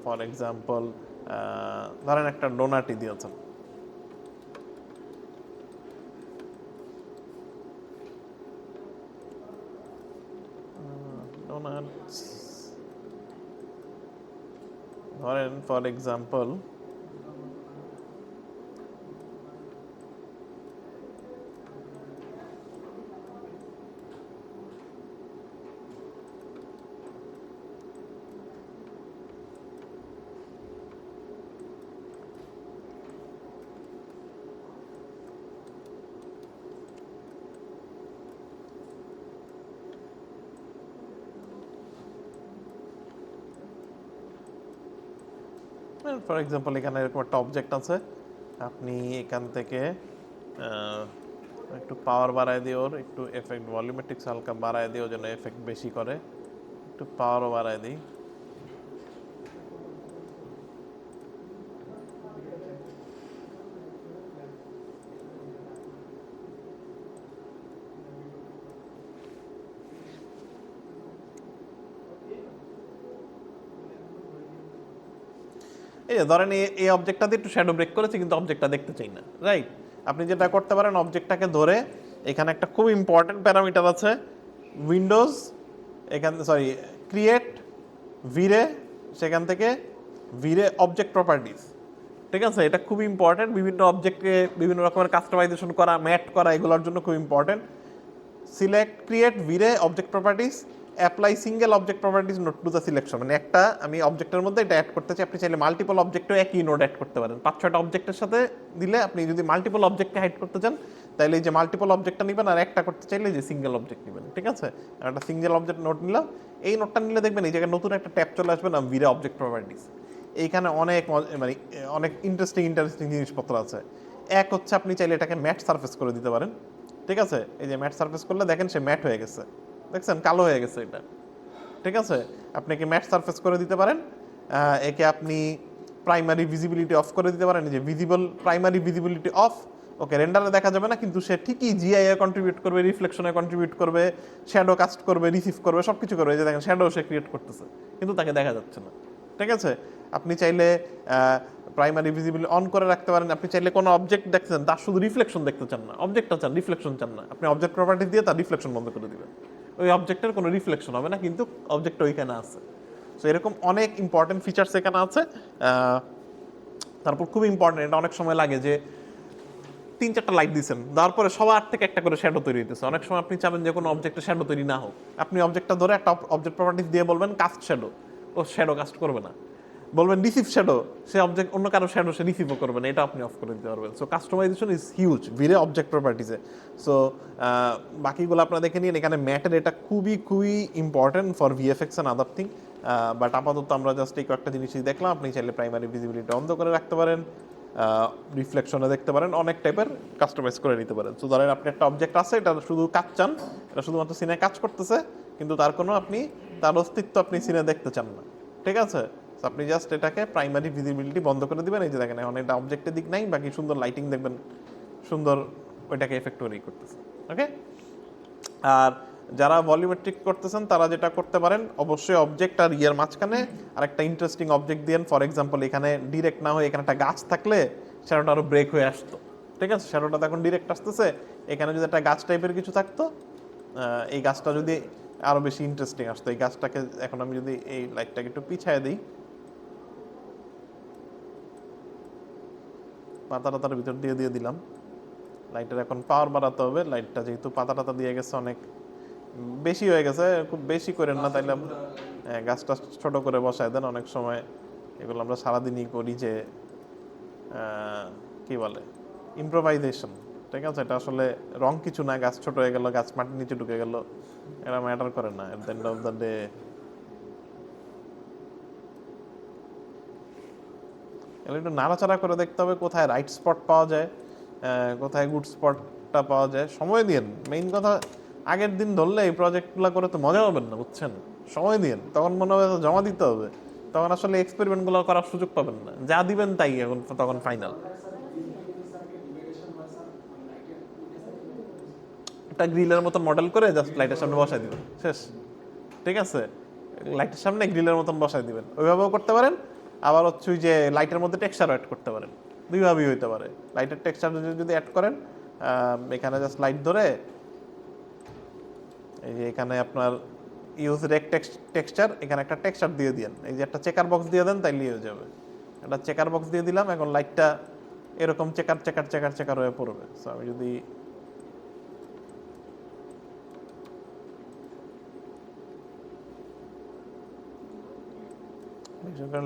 ফর এক্সাম্পল ধরেন একটা ডোনাটই দিয়েছেন। ডোনাটস ধরেন ফর এক্সাম্পল এখানে এরকম একটা অবজেক্ট আছে, আপনি এখান থেকে একটু পাওয়ার বাড়ায় দিও, ওর একটু এফেক্ট ভলিউমেট্রিক্স হালকা বাড়ায় দিও যেন এফেক্ট বেশি করে, একটু পাওয়ারও বাড়ায় দিই। এই যে ধরেন এই অবজেক্টটাতে একটু শ্যাডো ব্রেক করেছে, কিন্তু অবজেক্টটা দেখতে চাই না, রাইট? আপনি যেটা করতে পারেন, অবজেক্টটাকে ধরে এখানে একটা খুব ইম্পর্টেন্ট প্যারামিটার আছে উইন্ডোজ, এখান সরি ক্রিয়েট ভিরে, সেখান থেকে ভিরে অবজেক্ট প্রপার্টিস। ঠিক আছে, এটা খুব ইম্পর্টেন্ট, বিভিন্ন অবজেক্টকে বিভিন্ন রকমের কাস্টমাইজেশন করা, ম্যাট করা, এগুলোর জন্য খুব important. Select create VRay object properties, apply single object properties note to the selection. মানে একটা আমি অবজেক্টের মধ্যে এটা অ্যাড করতে চাই, আপনি চাইলে মাল্টিপল অবজেক্টও একই নোট অ্যাড করতে পারেন। 5-6টা অবজেক্টের সাথে দিলে, আপনি যদি মাল্টিপল অবজেক্টকে হাইড করতে চান তাহলে এই যে মাল্টিপল অবজেক্টটা নেবেন, আর একটা করতে চাইলে যে সিঙ্গেল অবজেক্ট নেবেন। ঠিক আছে, আর একটা সিঙ্গেল অবজেক্ট নোট নিলাম। এই নোটটা নিলে দেখবেন এই জায়গায় নতুন একটা ট্যাব চলে আসবে না, ভিরে অবজেক্ট প্রপার্টিস। এইখানে অনেক মানে অনেক ইন্টারেস্টিং জিনিসপত্র আছে। এক হচ্ছে আপনি চাইলে এটাকে ম্যাট সারফেস করে দিতে পারেন। ঠিক আছে, এই যে ম্যাট সারফেস করলে দেখেন সে ম্যাট হয়ে গেছে, দেখছেন কালো হয়ে গেছে এটা। ঠিক আছে, আপনি একে ম্যাট সারফেস করে দিতে পারেন। একে আপনি প্রাইমারি ভিজিবিলিটি অফ করে দিতে পারেন, যে প্রাইমারি ভিজিবিলিটি অফ, ওকে রেন্ডারে দেখা যাবে না, কিন্তু সে ঠিকই জিআই এ কন্ট্রিবিউট করবে, রিফ্লেকশনে কন্ট্রিবিউট করবে, শ্যাডো কাস্ট করবে, রিসিভ করবে, সব কিছু করবে। এই যে দেখেন শ্যাডো সে ক্রিয়েট করতেছে, কিন্তু তাকে দেখা যাচ্ছে না। ঠিক আছে, আপনি চাইলে প্রাইমারি ভিজিবিলিটি অন করে রাখতে পারেন। আপনি চাইলে কোনো অবজেক্ট দেখতেছেন, তার শুধু রিফ্লেকশন দেখতে চান না, অবজেক্টটা চান, রিফ্লেকশন চান না, আপনি অবজেক্ট প্রপার্টি দিয়ে তার রিফ্লেকশন বন্ধ করে দিবেন। ওই অবজেক্টের কোনো রিফ্লেকশন হবে না, কিন্তু অবজেক্টটা ওইখানে আছে। সো এরকম অনেক ইম্পর্টেন্ট ফিচার্স এখানে আছে। তারপর খুব ইম্পর্টেন্ট, এটা অনেক সময় লাগে যে 3-4টা লাইট দিচ্ছেন, তারপরে সবার থেকে একটা করে শ্যাডো তৈরি হইতেছে। অনেক সময় আপনি চাবেন যে কোনো অবজেক্টে শ্যাডো তৈরি না হোক, আপনি অবজেক্টটা ধরে একটা অবজেক্ট প্রপার্টিস দিয়ে বলবেন কাস্ট শ্যাডো, ও শ্যাডো কাস্ট করবে না। বলবেন রিসিভ শ্যাডো, সে অবজেক্ট অন্য কারো শ্যাডো সে রিসিভও করবে না, এটা আপনি অফ করে দিতে পারবেন। So customization is huge VRay object প্রপার্টিসে। সো বাকিগুলো আপনারা দেখে নিন। এখানে ম্যাটের এটা খুবই খুবই important for VFX and other thing. But আপাতত আমরা জাস্ট এই কয়েকটা জিনিসই দেখলাম। আপনি চাইলে প্রাইমারি ভিজিবিলিটি বন্ধ করে রাখতে পারেন, রিফ্লেকশনে দেখতে পারেন, অনেক টাইপের কাস্টমাইজ করে নিতে পারেন। সো ধরেন আপনি একটা অবজেক্ট আছে, এটা শুধু কাজ চান, এটা শুধুমাত্র সিনে কাজ করতেছে, কিন্তু তার কোনো আপনি তার অস্তিত্ব আপনি সিনে দেখতে চান না। ঠিক আছে, তো আপনি জাস্ট এটাকে প্রাইমারি ভিজিবিলিটি বন্ধ করে দিবেন। এই যে দেখেন এখন এটা অবজেক্টের দিক নাই, বাকি সুন্দর লাইটিং দেখবেন, সুন্দর ওইটাকে এফেক্ট করেই করতেছে। ওকে, আর যারা ভলিউমেট্রিক করতেছেন তারা যেটা করতে পারেন, অবশ্যই অবজেক্ট আর ইয়ের মাঝখানে আর একটা ইন্টারেস্টিং অবজেক্ট দিয়েন। ফর এক্সাম্পল এখানে ডিরেক্ট না হয়ে এখানে একটা গাছ থাকলে শ্যাডোটা আরো ব্রেক হয়ে আসতো। ঠিক আছে, শ্যাডোটা তো এখন ডিরেক্ট আসতেছে, এখানে যদি একটা গাছ টাইপের কিছু থাকতো, এই গাছটা যদি আরো বেশি ইন্টারেস্টিং আসতো। এই গাছটাকে এখন আমি যদি এই লাইটটাকে একটু পিছায় দিই, পাতা টাতার ভিতর দিয়ে দিয়ে দিলাম, লাইটের এখন পাওয়ার বাড়াতে হবে। লাইটটা যেহেতু পাতা টাতা দিয়ে গেছে, অনেক বেশি হয়ে গেছে, খুব বেশি করেন না, তাইলে গাছটা ছোট করে বসায় দেন। অনেক সময় এগুলো আমরা সারাদিনই করি যে কি বলে ইম্প্রোভাইজেশন। ঠিক আছে, এটা আসলে রং কিছু না, গাছ ছোট হয়ে গেল, গাছ মাটির নিচে ঢুকে গেল, এটা ম্যাটার করে না at the end of the day. এগুলো একটু নাড়াচাড়া করে দেখতে হবে কোথায় রাইট স্পট পাওয়া যায়, কোথায় গুড স্পটটা পাওয়া যায়। সময় দিন, মেইন কথা আগের দিন ধরলে এই প্রজেক্টগুলো করে তো মজা পাবেন না, বুঝছেন? সময় দিন, তখন মনে হবে জমা দিতে হবে, তখন আসলে এক্সপেরিমেন্টগুলো করার সুযোগ পাবেন না, যা দিবেন তাই এখন তখন ফাইনাল। একটা গ্রিলের মতন মডেল করে জাস্ট লাইটের সামনে বসাই দিবেন, শেষ। ঠিক আছে, লাইটের সামনে গ্রিলের মতন বসাই দিবেন, ওইভাবেও করতে পারেন। আবার হচ্ছে ওই যে লাইটের মধ্যে টেক্সচার অ্যাড করতে পারেন, দুইভাবেই হইতে পারে। লাইটের টেক্সচার যদি অ্যাড করেন, এখানে জাস্ট লাইট ধরে এই যে এখানে আপনার ইউজ রেক টেক্সচার, এখানে একটা টেক্সচার দিয়ে দিন, এই যে একটা চেকার বক্স দিয়ে দেন, তাইলে হয়ে যাবে। একটা চেকার বক্স দিয়ে দিলাম, এখন লাইটটা এরকম চেকার চেকার চেকার চেকার হয়ে পড়বে। সো আমি যদি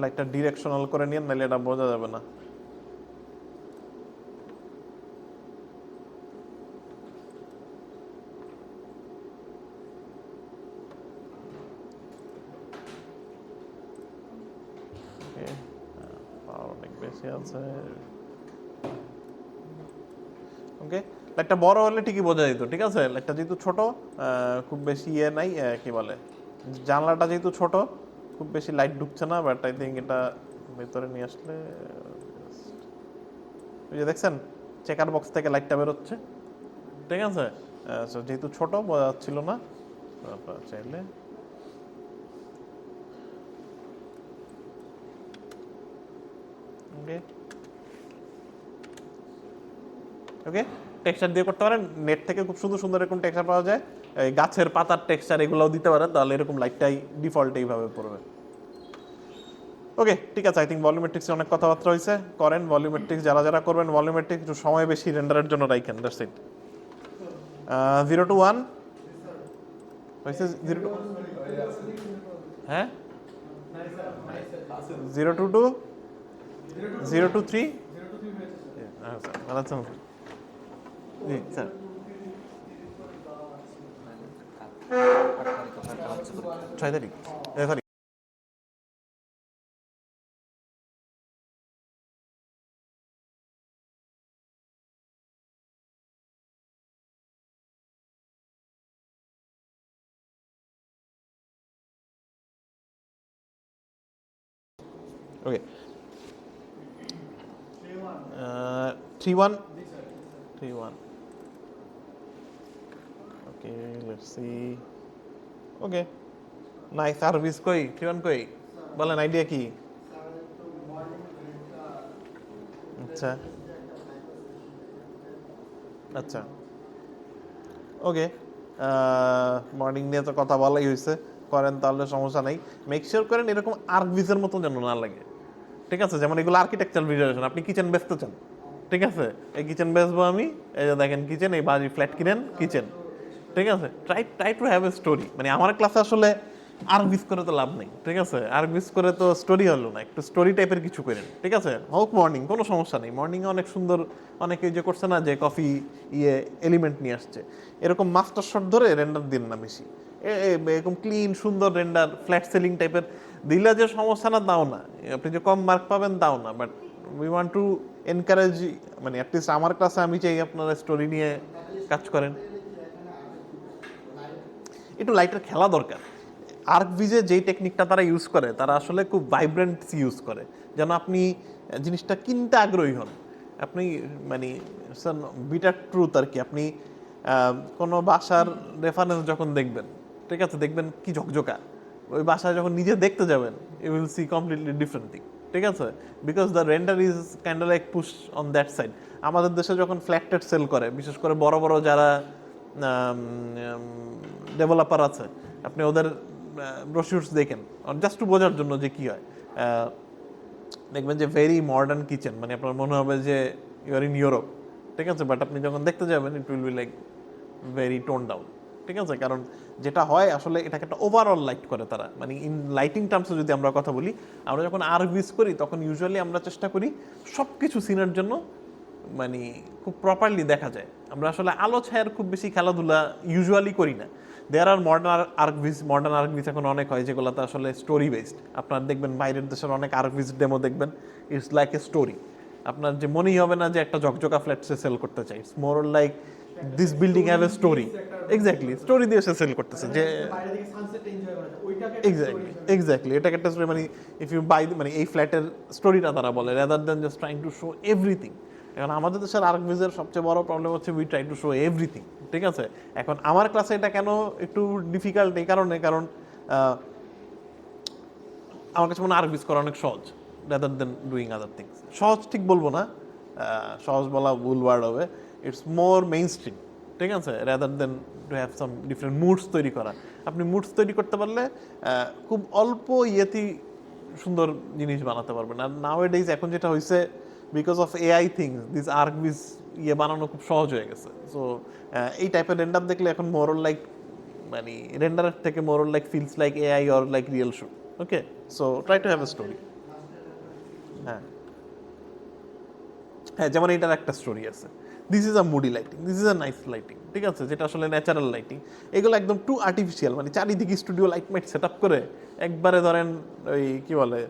লাইটটা ডিরেকশনাল করে নিন, নাহলে এটা বোঝা যাবে না। অনেক বেশি আছে। ওকে, লাইটটা বড় হলে ঠিকই বোঝা যেত। ঠিক আছে, লাইটটা যেহেতু ছোট, খুব বেশি ইয়ে নাই, কি বলে, জানলাটা যেহেতু ছোট, খুব বেশি লাইট ঢুকছে না। বাট আই থিঙ্ক এটা ভেতরে নিয়ে আসলে, ওই যে দেখছেন চেকার বক্স থেকে লাইটটা বেরোচ্ছে। ঠিক আছে, যেহেতু ছোট বোঝা যাচ্ছিল না, চাইলে ওকে ওকে টেক্সচার দিয়ে করতে পারেন। নেট থেকে খুব সুন্দর সুন্দর এরকম টেক্সচার পাওয়া যায়, এই গাছের পাতার টেক্সচার এগুলোও দিতে পারেন, তাহলে এরকম লাইটটাই ডিফল্ট এইভাবে পড়বে। ওকে, ঠিক আছে, আই থিঙ্ক ভলিউমেট্রিক্সে অনেক কথাবার্তা হয়েছে। করেন ভলিউমেট্রিক্স, যারা যারা করবেন ভলিউমেট্রিক্স একটু সময় বেশি রেন্ডারের জন্য রাখেন। That's it. 0 to 1 হয়েছে, 0 to হ্যাঁ 0 to 2, 0 to 3, আচ্ছা জি স্যার। ছয় তারিখ, sorry. Okay, 3-1 3-1. Okay, let's see. Okay, nice. Service koi 3-1 koi বলেন আইডিয়া কি? আচ্ছা আচ্ছা ওকে, মর্নিং নিয়ে তো কথা বলাই হয়েছে, করেন তাহলে সমস্যা নাই। মেক শিওর করেন এরকম আর্কভিজের মতো যেন না লাগে, ঠিক আছে? যেমন এগুলো আর্কিটেকচারাল ভিজুয়ালাইজেশন, আপনি কিচেন বেচতে চান, ঠিক আছে? এই কিচেন বেচবো আমি, এই যে দেখেন কিচেন, এই বাড়ি ফ্ল্যাট কিনেন কিচেন, ঠিক আছে? Try to have a story. মানে আমার ক্লাসে আসলে আর্কভিজ করে তো লাভ নেই, ঠিক আছে? আর্কভিজ করে তো স্টোরি হলো না, একটু স্টোরি টাইপের কিছু করেন, ঠিক আছে? হোক মর্নিং, কোনো সমস্যা নেই। মর্নিংয়ে অনেক সুন্দর, অনেকে যে করছে না যে কফি এলিমেন্ট নিয়ে আসছে, এরকম মাস্টার শট ধরে রেন্ডার দিন না বেশি, এরকম ক্লিন সুন্দর রেন্ডার ফ্ল্যাট সেলিং টাইপের দিলে যে সমস্যা না তাও না, আপনি যে কম মার্ক পাবেন তাও না, but we want to encourage, মানে অ্যাটলিস্ট আমার ক্লাসে আমি চাই আপনারা স্টোরি নিয়ে কাজ করেন। একটু লাইটের খেলা দরকার। আর্কভিজে যেই টেকনিকটা তারা ইউজ করে, তারা আসলে খুব ভাইব্রেন্ট ইউজ করে, যেন আপনি জিনিসটা কিনতে আগ্রহী হন। আপনি মানে বিটার ট্রুথ আর কি, আপনি কোনো বাসার রেফারেন্স যখন দেখবেন, ঠিক আছে, দেখবেন কি ঝকঝকা, ওই বাসায় যখন নিজে দেখতে যাবেন you will see completely different thing, ঠিক আছে? Because the render is kind of like push on that side. আমাদের দেশে যখন ফ্ল্যাটেড সেল করে, বিশেষ করে বড় বড় যারা ডেভেলপার আছে, আপনি ওদের ব্রোশিউরস দেখেন জাস্ট টু বোঝার জন্য যে কী হয়, দেখবেন যে ভেরি মডার্ন কিচেন, মানে আপনার মনে হবে যে ইউ আর ইন ইউরোপ, ঠিক আছে? বাট আপনি যখন দেখতে যাবেন ইট will be like very tone down, ঠিক আছে? কারণ যেটা হয় আসলে এটাকে একটা ওভারঅল লাইট করে তারা, মানে ইন লাইটিং টার্মসে যদি আমরা কথা বলি, আমরা যখন আর্কভিজ করি তখন ইউজুয়ালি আমরা চেষ্টা করি সব কিছু সিনের জন্য মানে খুব প্রপারলি দেখা যায়। আমরা আসলে আলো ছায়ার খুব বেশি খেলাধুলা ইউজুয়ালি করি না। দেয়ার আর মডার্ন আর্কভিজ এখন অনেক হয় যেগুলোতে আসলে স্টোরি বেসড। আপনার দেখবেন বাইরের দেশের অনেক আর্কভিজ ডেমো দেখবেন, ইটস লাইক এ স্টোরি। আপনার যে মনেই হবে না যে একটা ঝকঝকা ফ্ল্যাট সে সেল করতে চাই, it's more like this building have a story. Exactly, story দিয়ে সে সেল করতেছে যে এক্স্যাক্টলি এটাকে একটা স্টোরি, মানে ইফ ইউ বাই, মানে এই ফ্ল্যাটের স্টোরিটা তারা বলে, rather than just trying to show everything. এখন আমাদের দেশের আর্কভিজের সবচেয়ে বড় প্রবলেম হচ্ছে we try to show everything, ঠিক আছে? এখন আমার ক্লাসে এটা কেন একটু ডিফিকাল্ট, এই কারণে, কারণ আমার কাছে মনে হয় আর্কভিজ করা অনেক সহজ rather than doing other things. সহজ ঠিক বলবো না, সহজ বলা ভুল ওয়ার্ড হবে, ইটস মোর মেইন স্ট্রিম, ঠিক আছে? Rather than to have some different moods তৈরি করা। আপনি মুডস তৈরি করতে পারলে খুব অল্প ইয়েতেই সুন্দর জিনিস বানাতে পারবেন। আর নাও এ ডেইজ এখন যেটা হয়েছে, because of AI things, this archviz বানানো খুব সহজ হয়ে গেছে। সো এই টাইপের রেন্ডার দেখলে এখন মোর লাইক, মানে রেন্ডারের থেকে more like feels like AI or like real show. Okay, so try to have a story. হ্যাঁ হ্যাঁ, যেমন এটার একটা স্টোরি আছে, this is a moody lighting, this is a nice lighting, ঠিক আছে? যেটা আসলে ন্যাচারাল লাইটিং। এগুলো একদম টু আর্টিফিশিয়াল, মানে চারিদিকে স্টুডিও লাইট মাইট সেট আপ করে একবারে ধরেন ওই কি বলে,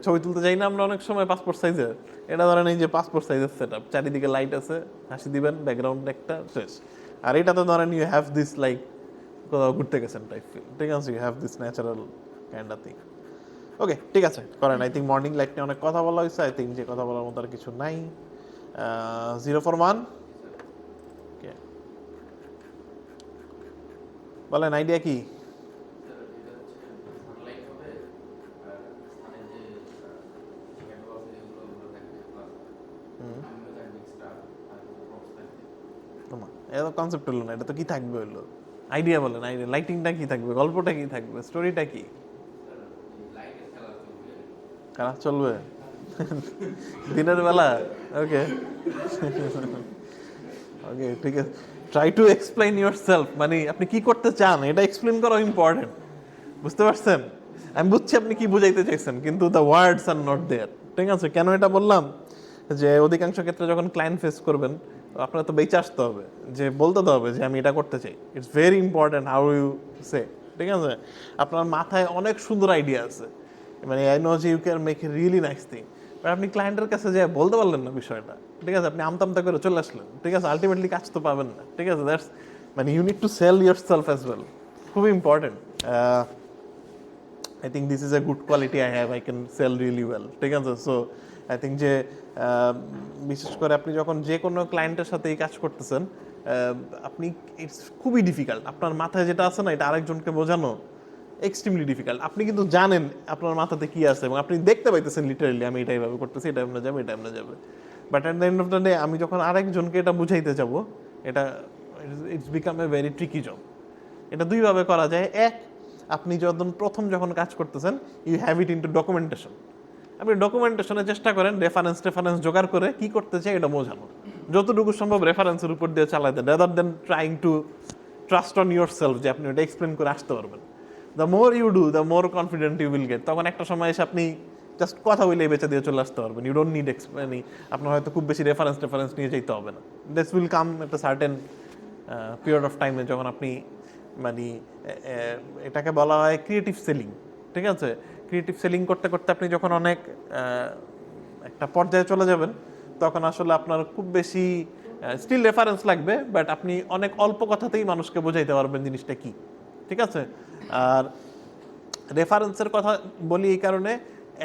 ছবি তুলতে যাই না আমরা অনেক সময় পাসপোর্ট সাইজের, এটা ধরেন এই যে পাসপোর্ট সাইজের সেট আপ, চারিদিকে লাইট আছে, হাসি দিবেন, ব্যাকগ্রাউন্ড একটা শেষ। আর এটাতে ধরেন ইউ হ্যাভ দিস লাইক কোথাও ঘুরতে গেছেন টাইপ ফিল, ঠিক আছে? You have this natural kind of thing. Okay, ঠিক আছে, করেন। আই থিঙ্ক মর্নিং লাইট নিয়ে অনেক কথা বলা হয়েছে, আই থিঙ্ক যে কথা বলার মতো আর কিছু নাই। 041 ওকে, বলেন আইডিয়া কি? এটা তো কনসেপ্ট হলো না, এটা তো কি থাকবে হলো আইডিয়া। বলেন আইডিয়া, লাইটিংটা কি থাকবে, গল্পটা কি থাকবে, স্টোরিটা কি? কারা চলবে দিনের বেলা? ওকে ওকে, ঠিক আছে, try to explain your self, মানে আপনি কি করতে চান এটা এক্সপ্লেন করা ইম্পর্টেন্ট, বুঝতে পারছেন? আমি বুঝছি আপনি কি বুঝাইতে চাইছেন, কিন্তু the words are not there, ঠিক আছে? কেন এটা বললাম, যে অধিকাংশ ক্ষেত্রে যখন ক্লায়েন্ট ফেস করবেন আপনার তো বেঁচে আসতে হবে, যে বলতে তো হবে যে আমি এটা করতে চাই। It's very important how you say, ঠিক আছে? আপনার মাথায় অনেক সুন্দর আইডিয়া আছে, মানে আই নো যে you can make a really nice thing, but আপনি ক্লায়েন্টের কাছে যে বলতে পারলেন না বিষয়টা, ঠিক আছে? আপনি আমতামতা করে চলে আসলেন, ঠিক আছে? আলটিমেটলি কাজ তো পাবেন না, ঠিক আছে? দ্যাটস মানে you need to sell yourself as well, খুবই important. I think this is a good quality I have, I can sell really well, ঠিক আছে? সো আই থিঙ্ক যে বিশেষ করে আপনি যখন যে কোনো ক্লায়েন্টের সাথে এই কাজ করতেছেন, আপনি ইটস খুবই ডিফিকাল্ট। আপনার মাথায় যেটা আছে না, এটা আরেকজনকে বোঝানো এক্সট্রিমলি ডিফিকাল্ট। আপনি কিন্তু জানেন আপনার মাথাতে কি আছে এবং আপনি দেখতে পাইতেছেন লিটারালি আমি এটা এইভাবে করতেছি, এটা এমনি যাবে, এটা এমনি যাবে। But at the end of the day আমি যখন আরেকজনকে এটা বুঝাইতে যাব, এটা it's become a very tricky job. এটা দুইভাবে করা যায়। এক, আপনি প্রথম যখন কাজ করতেছেন, you have it into documentation. আপনি ডকুমেন্টেশনে চেষ্টা করেন রেফারেন্স জোগাড় করে কি করতে চাই এটা বোঝানো, যতটুকু সম্ভব রেফারেন্সের উপর দিয়ে চালাতে, rather than trying to trust on yourself যে আপনি ওটা এক্সপ্লেন করে আসতে পারবেন। The more you do, the more confident you will get. তখন একটা সময় এসে আপনি জাস্ট কথা বলে বেঁচে দিয়ে চলে আসতে পারবেন। ইউ ডোন্ট নিড আপনার হয়তো খুব বেশি রেফারেন্স নিয়ে যেতে হবে না। দিস উইল কাম একটা সার্টেন পিরিয়ড অফ টাইমে যখন আপনি মানে এটাকে বলা হয় ক্রিয়েটিভ সেলিং, ঠিক আছে? ক্রিয়েটিভ সেলিং করতে করতে আপনি যখন অনেক একটা পর্যায়ে চলে যাবেন, তখন আসলে আপনার খুব বেশি স্টিল রেফারেন্স লাগবে, বাট আপনি অনেক অল্প কথাতেই মানুষকে বোঝাইতে পারবেন জিনিসটা কি, ঠিক আছে? আর রেফারেন্সের কথা বলি এই কারণে,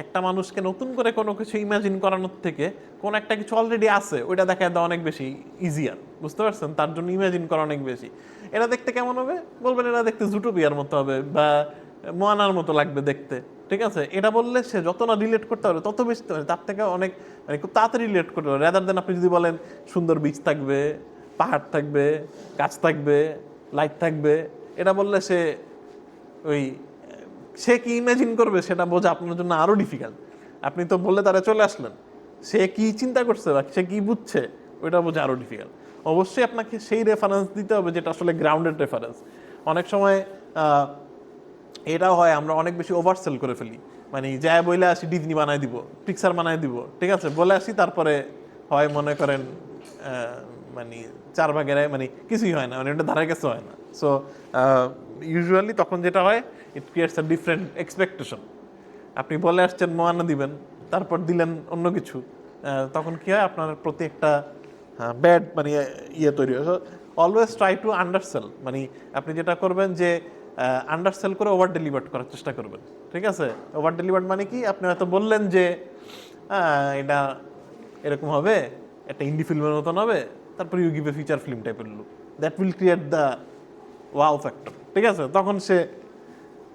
একটা মানুষকে নতুন করে কোনো কিছু ইমাজিন করানোর থেকে কোনো একটা কিছু অলরেডি আছে ওইটা দেখা দেওয়া অনেক বেশি ইজিয়ার, বুঝতে পারছেন? তার জন্য ইমাজিন করা অনেক বেশি। এটা দেখতে কেমন হবে বলবেন, এটা দেখতে জুটোপিয়ার মতো হবে বা মোয়ানার মতো লাগবে দেখতে, ঠিক আছে? এটা বললে সে যত না রিলেট করতে পারবে তত বেশি, তার থেকে অনেক মানে খুব তাড়াতাড়ি রিলেট করতে পারবে। রাদার দেন আপনি যদি বলেন সুন্দর বিচ থাকবে, পাহাড় থাকবে, গাছ থাকবে, লাইট থাকবে, এটা বললে সে কি ইমাজিন করবে সেটা বোঝা আপনার জন্য আরো ডিফিকাল্ট। আপনি তো বললে তারা চলে আসলেন, সে কি চিন্তা করছে বা সে কি বুঝছে ওইটা বোঝা আরো ডিফিকাল্ট। অবশ্যই আপনাকে সেই রেফারেন্স দিতে হবে যেটা আসলে গ্রাউন্ডেড রেফারেন্স। অনেক সময় এটাও হয় আমরা অনেক বেশি ওভারসেল করে ফেলি, মানে যা বলে আসি ডিজনি বানায় দিব, পিক্সার বানায় দিব, ঠিক আছে, বলে আসি, তারপরে হয় মনে করেন মানে 4 ভাগের মানে কিছুই হয় না, মানে ওটা ধারে কাছে হয় না। সো ইউজুয়ালি তখন যেটা হয়, it creates a different expectation. আপনি বলে আসছেন মোয়ানা দিবেন, তারপর দিলেন অন্য কিছু, তখন কি হয় আপনার প্রতি একটা ব্যাড মানে তৈরি হয়। অলওয়েজ ট্রাই টু আন্ডারসেল, মানে আপনি যেটা করবেন যে আন্ডারসেল করে ওভার ডেলিভার করার চেষ্টা করবেন, ঠিক আছে? ওভার ডেলিভার মানে কি, আপনি হয়তো বললেন যে এটা এরকম হবে, একটা ইন্ডি ফিল্মের মতন হবে, তারপর you give a feature film টাইপের look, that will create the wow factor, ঠিক আছে? তখন সে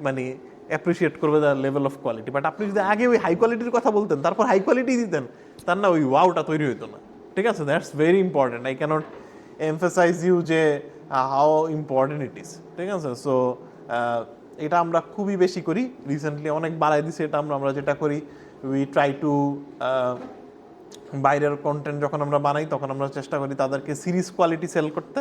মানে অ্যাপ্রিসিয়েট করবে the level of quality. But আপনি যদি আগে ওই হাই কোয়ালিটির কথা বলতেন, তারপর হাই কোয়ালিটি দিতেন, তার না ওই ওয়াওটা তৈরি হতো না, ঠিক আছে? That's very important. I can't emphasise you যে হাউ ইম্পর্টেন্ট ইট ইজ, ঠিক আছে? সো এটা আমরা খুবই বেশি করি, রিসেন্টলি অনেক বাড়াই দিছি এটা। আমরা যেটা করি, উই ট্রাই টু বাইরের কন্টেন্ট যখন আমরা বানাই তখন আমরা চেষ্টা করি তাদেরকে সিরিজ কোয়ালিটি সেল করতে,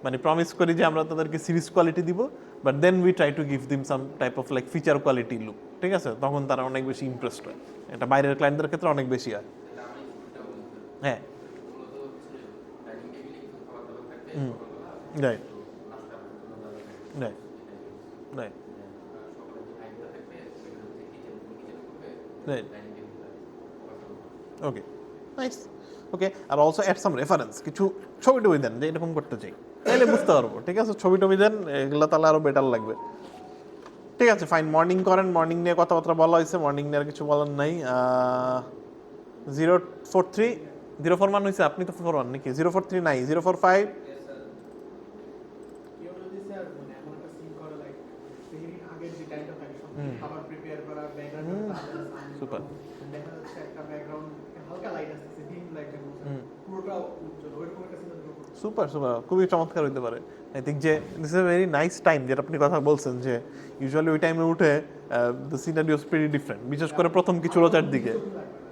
মানে প্রমিস করি যে আমরা তাদেরকে সিরিজ কোয়ালিটি দিব, but then we try to give them some type of like feature quality look, ঠিক আছে? তখন তারা অনেক বেশি ইমপ্রেসড হয়। এটা বাইরের ক্লায়েন্টদের ক্ষেত্রে অনেক বেশি হয়। হ্যাঁ, right right right right okay, nice. Okay, আর অলসো অ্যাড সাম রেফারেন্স, কিছু ছবি টবি দেন যে এরকম করতে চাই, তাইলে বুঝতে পারবো, ঠিক আছে? ছবি টবি দেন, এগুলো তাহলে আরও বেটার লাগবে। ঠিক আছে, ফাইন। মর্নিং করেন, মর্নিং নিয়ে কথাবার্তা বলা হয়েছে, মর্নিং নিয়ে আর কিছু বলার নাই। 043 041 হয়েছে, আপনি তো 41 নাকি? 043 নাই, 045 সুপার। সুপার সুপার, খুবই চমৎকার হইতে পারে। আই থিঙ্ক যে this is a very nice time, যেটা আপনি কথা বলছেন যে ইউজুয়ালি ওই টাইমে উঠে the scenario is pretty different, বিশেষ করে প্রথম কিছু রোজার দিকে।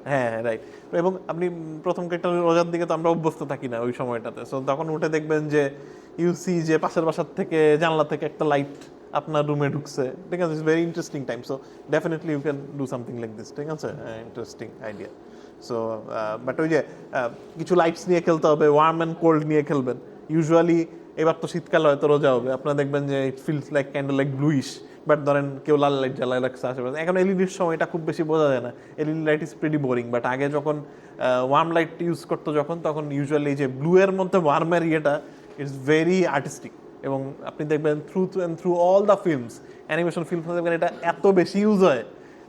হ্যাঁ, রাইট। এবং আপনি প্রথম একটা রোজার দিকে তো আমরা অভ্যস্ত থাকি না ওই সময়টাতে। সো তখন উঠে দেখবেন যে ইউসি যে পাশের বাসার থেকে জানলা থেকে একটা লাইট আপনার রুমে ঢুকছে, ঠিক আছে? It's very interesting time. So definitely you can do something like this, ঠিক আছে? Interesting idea. সো বাট ওই যে কিছু লাইটস নিয়ে খেলতে হবে, ওয়ার্ম অ্যান্ড কোল্ড নিয়ে খেলবেন। ইউজুয়ালি এবার তো শীতকাল হয়তো রোজা হবে, আপনারা দেখবেন যে it feels like kind of like bluish, but ধরেন কেউ লাল লাইট জ্বালায় রাখছে আশেপাশে। এখন এলইডির সময় এটা খুব বেশি বোঝা যায় না, LED light is pretty boring. But আগে যখন ওয়ার্ম লাইট ইউজ করতো তখন ইউজুয়ালি যে ব্লু এর মধ্যে ওয়ার্মের ইয়েটা ইটস ভেরি আর্টিস্টিক। এবং আপনি দেখবেন through all the films, animation films দেখবেন এটা এত বেশি ইউজ হয়।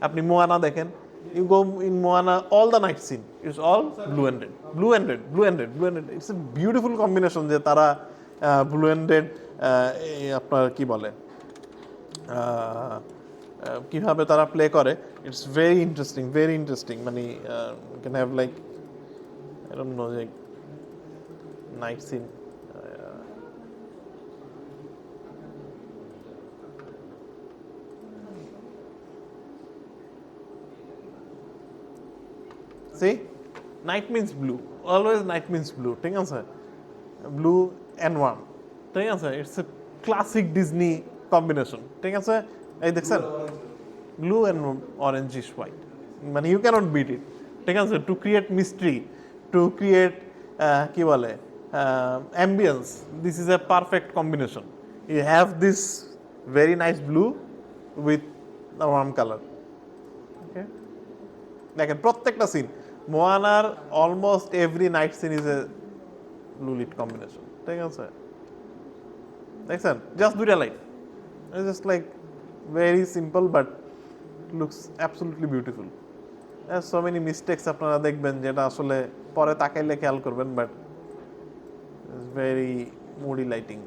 আপনি মোয়ানা দেখেন, You go in Moana, all the night scene is all blue and red, blue and red, blue and red, blue and red. It's a beautiful combination যে তারা blue and red আপনার কি বলে কিভাবে তারা প্লে করে, it's very interesting মানে you can have like I don't know like night scene. See, night means blue. Always night means blue. ঠিক আছে? Blue and warm. ঠিক আছে? It's a classic Disney combination. ঠিক আছে? এই দেখছেন? Blue and orangish white. মানে you cannot beat it. ঠিক আছে? To create mystery, to create কি বলে ambience. This is a perfect combination. You have this very nice blue with the warm color. Okay? দেখেন প্রত্যেকটা সিন মোয়ানার almost every night scene is a blue lit combination ঠিক আছে দেখছেন just দুইটা light just like very simple but looks absolutely beautiful so many mistakes আপনারা দেখবেন যেটা আসলে পরে তাকাইলে খেয়াল করবেন but very moody lighting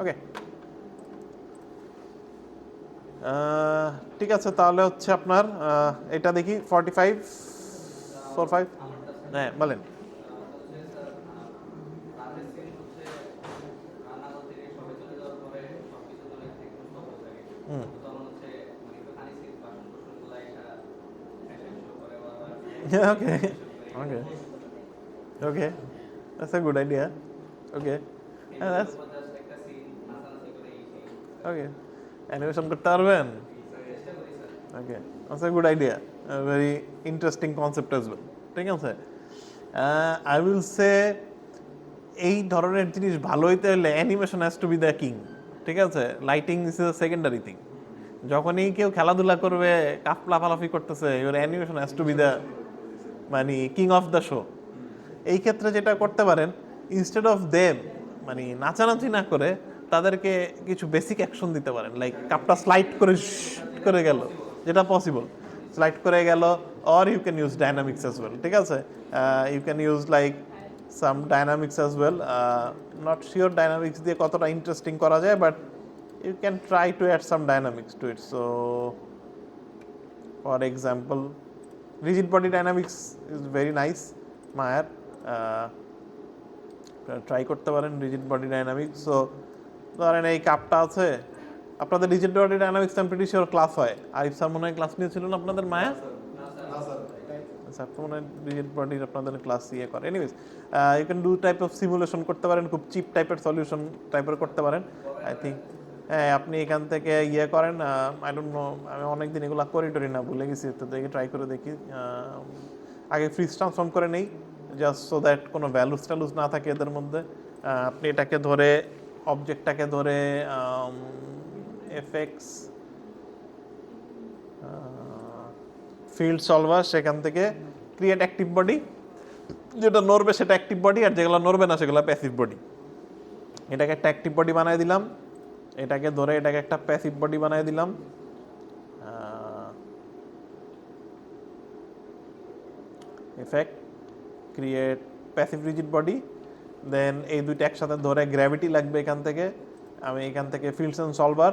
okay ঠিক আছে তাহলে হচ্ছে আপনার এটা দেখি 45 হ্যাঁ বলেন okay that's a good idea okay that's okay animation করতে পারবেন okay that's a good idea a very interesting concept as well ঠিক আছে I will say এই ধরনের জিনিস ভালো হইতে হলে animation has to B the king ঠিক আছে lighting is a secondary thing যখনই কেউ খেলাধুলা করবে লাফালাফি করতেছে your animation has to B the মানে কিং অফ দ্য শো এই ক্ষেত্রে যেটা করতে পারেন ইনস্টেড অফ দেম মানে নাচানাচি না করে তাদেরকে কিছু বেসিক অ্যাকশন দিতে পারেন লাইক কাপটা স্লাইড করে গেল যেটা পসিবল স্লাইড করে গেল or you can use dynamics as well ঠিক আছে you can use like some dynamics as well not sure dynamics দিয়ে কতটা ইন্টারেস্টিং করা যায় but you can try to add some dynamics to it so for example rigid body dynamics is very nice মায়ার try করতে পারেন rigid body dynamics so ধরেন এই কাপটা আছে আপনাদের রিজিড বডি ডাইনামিক্স আমি প্রিটি শিওর ক্লাস হয় আরিফ স্যার মনে হয় ক্লাস নিয়েছিল না আপনাদের মায়া স্যার তো মনে হয় রিজিড বডির আপনাদের ক্লাস ইয়ে করে anyways you can do type of simulation করতে পারেন খুব চিপ টাইপের সলিউশন টাইপের করতে পারেন আই থিঙ্ক হ্যাঁ আপনি এখান থেকে ইয়ে করেন আই ডোন্ট নো আমি অনেকদিন এগুলো করি না ভুলে গেছি তো দেখি ট্রাই করে দেখি আগে ফ্রিজ ট্রান্সফর্ম করে নেই জাস্ট সো দ্যাট কোনো ভ্যালুস ট্যালুস না থাকে এদের মধ্যে আপনি এটাকে ধরে অবজেক্টটাকে ধরে এফএক্স ফিল্ড সলভার সেখান থেকে ক্রিয়েট অ্যাক্টিভ বডি যেটা নড়বে সেটা অ্যাক্টিভ বডি আর যেগুলো নড়বে না সেগুলো প্যাসিভ বডি এটাকে একটা অ্যাক্টিভ বডি বানিয়ে দিলাম এটাকে ধরে এটাকে একটা প্যাসিভ বডি বানিয়ে দিলাম effect create passive rigid body then এই দুইটা একসাথে ধরে গ্র্যাভিটি লাগবে এখান থেকে আমি এখান থেকে ফিল্ডস অ্যান্ড সলভার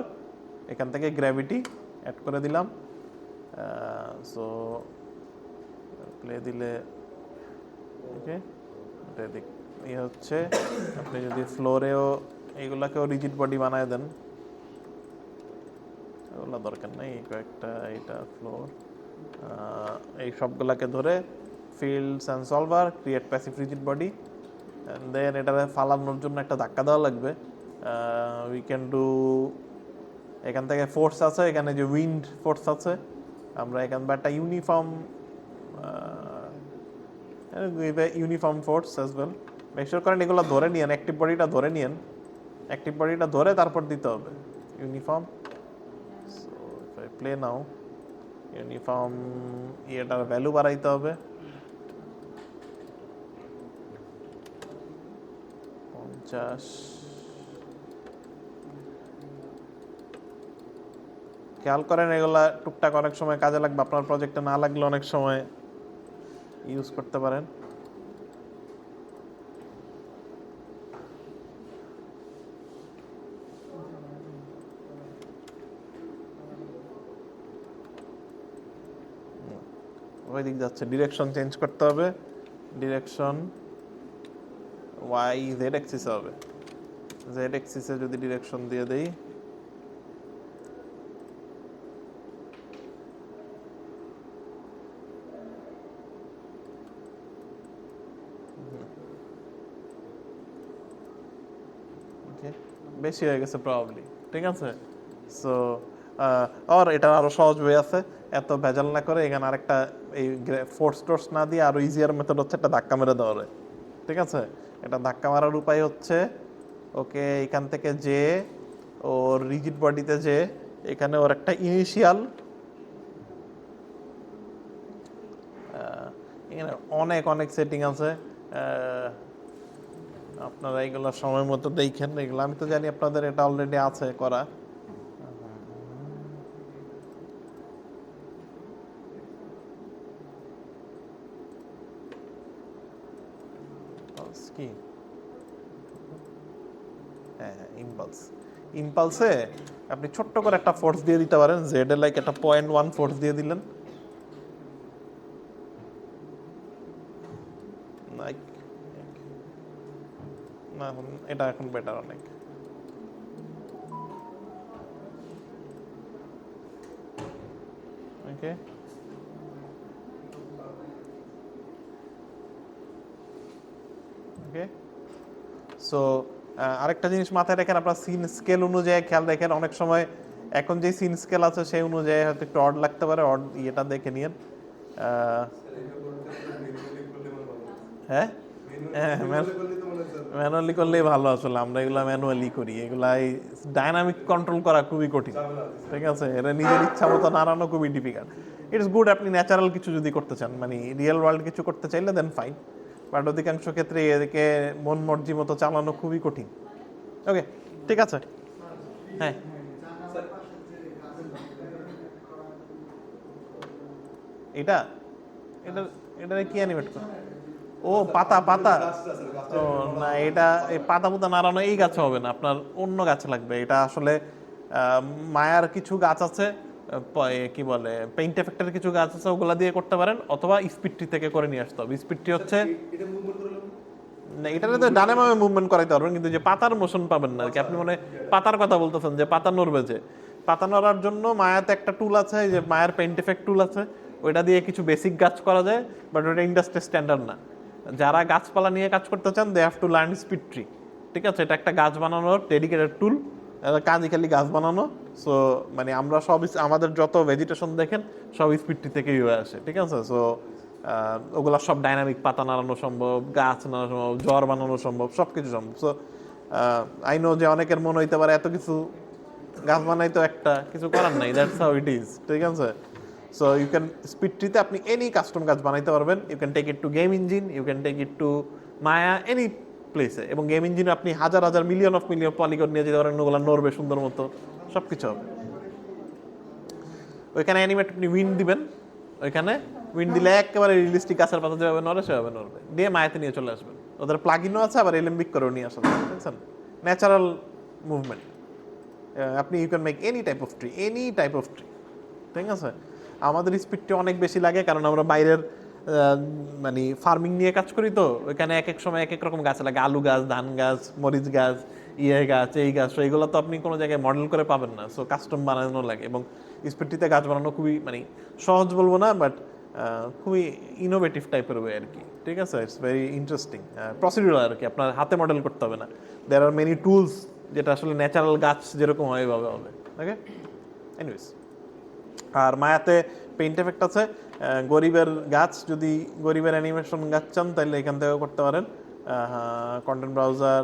এখান থেকে গ্র্যাভিটি অ্যাড করে দিলাম সো প্লে দিলে ওকে এটা দেখ এই হচ্ছে আপনি যদি ফ্লোরেও এইগুলাকেও রিজিড বডি বানায় দেন এগুলো দরকার নেই কয়েকটা এইটা ফ্লোর এই সবগুলাকে ধরে fields and solver create passive rigid body and then এটাকে ফালানোর জন্য একটা ধাক্কা দেওয়া লাগবে উই ক্যান ডু এখান থেকে ফোর্স আছে এখানে যে উইন্ড ফোর্স আছে আমরা এখান থেকে একটা uniform force as well make sure করেন এগুলো ধরে নিয়েন অ্যাক্টিভ বডিটা ধরে নিয়েন অ্যাক্টিভ বডিটা ধরে তারপর দিতে হবে uniform so if I play now uniform এটার ভ্যালু বাড়াইতে হবে 50 খেয়াল করেন এগুলা টুকটাক অনেক সময় কাজে লাগবে, আপনার প্রজেক্টে না লাগলে অনেক সময় ইউজ করতে পারেন। ওই দিক যাচ্ছে, ডিরেকশন চেঞ্জ করতে হবে, ডিরেকশন ওয়াই জেড অ্যাক্সিসে হবে, জেড অ্যাক্সিসে যদি ডিরেকশন দিয়ে দেই বেশি হয়ে গেছে প্রবাবলি, ঠিক আছে। সো আর এটা আরো সহজ ওয়ে আছে, এত ভেজাল না করে এখানে আরেকটা এই ফোর্স টোর্স না দিয়ে আরো ইজিয়ার মেথড হচ্ছে একটা ধাক্কা মেরে দেওয়া হয়, ঠিক আছে। এটা ধাক্কা মারার উপায় হচ্ছে ওকে এখান থেকে যে ওর রিজিড বডিতে যে এখানে ওর একটা ইনিশিয়াল এখানে অনেক অনেক সেটিং আছে, আপনারা এইগুলো সময় মতো দেখেন। এগুলো আমি তো জানি আপনাদের এটা অলরেডি আছে করা। কি হ্যাঁ, ইম্পালসে আপনি ছোট্ট করে একটা ফোর্স দিয়ে দিতে পারেন, জেড এর লাইক একটা 0.1 ফোর্স দিয়ে দিলেন, না এটা এখন বেটার অনেক। ওকে, ওকে। সো আরেকটা জিনিস মাথায় রাখেন, আপনার সিন স্কেল অনুযায়ী খেয়াল রাখেন, অনেক সময় এখন যে সিন স্কেল আছে সেই অনুযায়ী হয়তো একটু অড লাগতে পারে, অড ইয়েটা দেখে নিন। হ্যাঁ, ম্যানুয়ালি করলেই ভালো। আসলে আমরা এগুলা ম্যানুয়ালি করি, এগুলা ডাইনামিক কন্ট্রোল করা খুবই কঠিন, ঠিক আছে। এটা নিজের ইচ্ছা মতো নাড়ানো খুবই ডিফিকাল্ট। ইটস গুড আপনি ন্যাচারাল কিছু যদি করতে চান, মানে রিয়েল ওয়ার্ল্ড কিছু করতে চাইলে দেন ফাইন, বাট অধিকাংশ ক্ষেত্রে এদেরকে মন মর্জি মতো চালানো খুবই কঠিন। ওকে, ঠিক আছে। হ্যাঁ, এটা এটা এটা কি অ্যানিমেট করে? ও পাতা পাতা, ও না, এটা এই পাতা পুতা নাড়ানো এই গাছে হবে না, আপনার অন্য গাছ লাগবে। এটা আসলে মায়ার কিছু গাছ আছে, কি বলে পেইন্ট এফেক্টের কিছু গাছ আছে, ওগুলা দিয়ে করতে পারেন, অথবা স্পিডটি থেকে করে নিয়ে আসতে হবে। স্পিডটি হচ্ছে না, এটাতে তো ডানে বামে মুভমেন্ট করাইতে পারবেন, কিন্তু যে পাতার মোশন পাবেন না আর কি। আপনি মনে পাতার কথা বলতেছেন, যে পাতা নড়বে, যে পাতা নড়ার জন্য মায়াতে একটা টুল আছে, যে মায়ার পেইন্ট এফেক্ট টুল আছে, ওইটা দিয়ে কিছু বেসিক গাছ করা যায়, বাট ওটা ইন্ডাস্ট্রি স্ট্যান্ডার্ড না। যারা গাছপালা নিয়ে কাজ করতে চান they have to learn SpeedTree, ঠিক আছে। এটা একটা গাছ বানানোর ডেডিকেটেড টুল, কাজই খালি গাছ বানানো। সো মানে আমরা সব আমাদের যত ভেজিটেশন দেখেন সব স্পিড ট্রি থেকেই হয়ে আসে, ঠিক আছে। সো ওগুলা সব ডাইনামিক, পাতা নাড়ানো সম্ভব, গাছ নাড়ানো সম্ভব, জ্বর বানানো সম্ভব, সব কিছু সম্ভব। সো আই নো যে অনেকের মনে হইতে পারে এত কিছু গাছ বানাই তো একটা কিছু করার নাই, দ্যাটস হাউ ইট ইজ, ঠিক আছে। সো ইউ ক্যান স্পিড ট্রিতে আপনি এনি কাস্টম গাছ বানাইতে পারবেন। You can take it to game engine, you can take it to Maya, any প্লেসে। এবং গেম ইঞ্জিনে আপনি হাজার হাজার মিলিয়ন পলিগন নিয়ে যেতে পারেন, ওগুলো নড়বে সুন্দর মতো, সব কিছু হবে। ওইখানে অ্যানিমেট আপনি উইন্ড দিবেন, ওইখানে উইন্ড দিলে একেবারে রিয়েলিস্টিক গাছের পাতা যেভাবে নড়ে সেভাবে নড়বে, দিয়ে মায়াতে নিয়ে চলে আসবেন। ওদের প্লাগইনও আছে, আবার এলিম্বিক করেও নিয়ে আসা যাবে, বুঝছেন। ন্যাচারাল মুভমেন্ট, আপনি you can make any type of tree, any type of tree, ঠিক আছে। আমাদের স্পিডটি অনেক বেশি লাগে, কারণ আমরা বাইরের মানে ফার্মিং নিয়ে কাজ করি, তো ওইখানে এক এক সময় এক এক রকম গাছ লাগে, আলু গাছ, ধান গাছ, মরিচ গাছ, গাছ, এই গাছ, এইগুলো তো আপনি কোনো জায়গায় মডেল করে পাবেন না। সো কাস্টম বানানো লাগে, এবং স্পিডটিতে গাছ বানানো খুবই মানে সহজ বলবো না, বাট খুবই ইনোভেটিভ টাইপের ওয়ে আর কি, ঠিক আছে। ইটস ভেরি ইন্টারেস্টিং প্রসিডিউর আর কি, আপনার হাতে মডেল করতে হবে না। দেয়ার আর মেনি টুলস, যেটা আসলে ন্যাচারাল গাছ যেরকম হয় এভাবে হবে। ওকে, এনিওয়েজ। আর মায়াতে পেইন্ট এফেক্ট আছে, গরিবের গাছ, যদি গরিবের অ্যানিমেশন গাছ চান তাহলে এখান থেকেও করতে পারেন। কন্টেন্ট ব্রাউজার,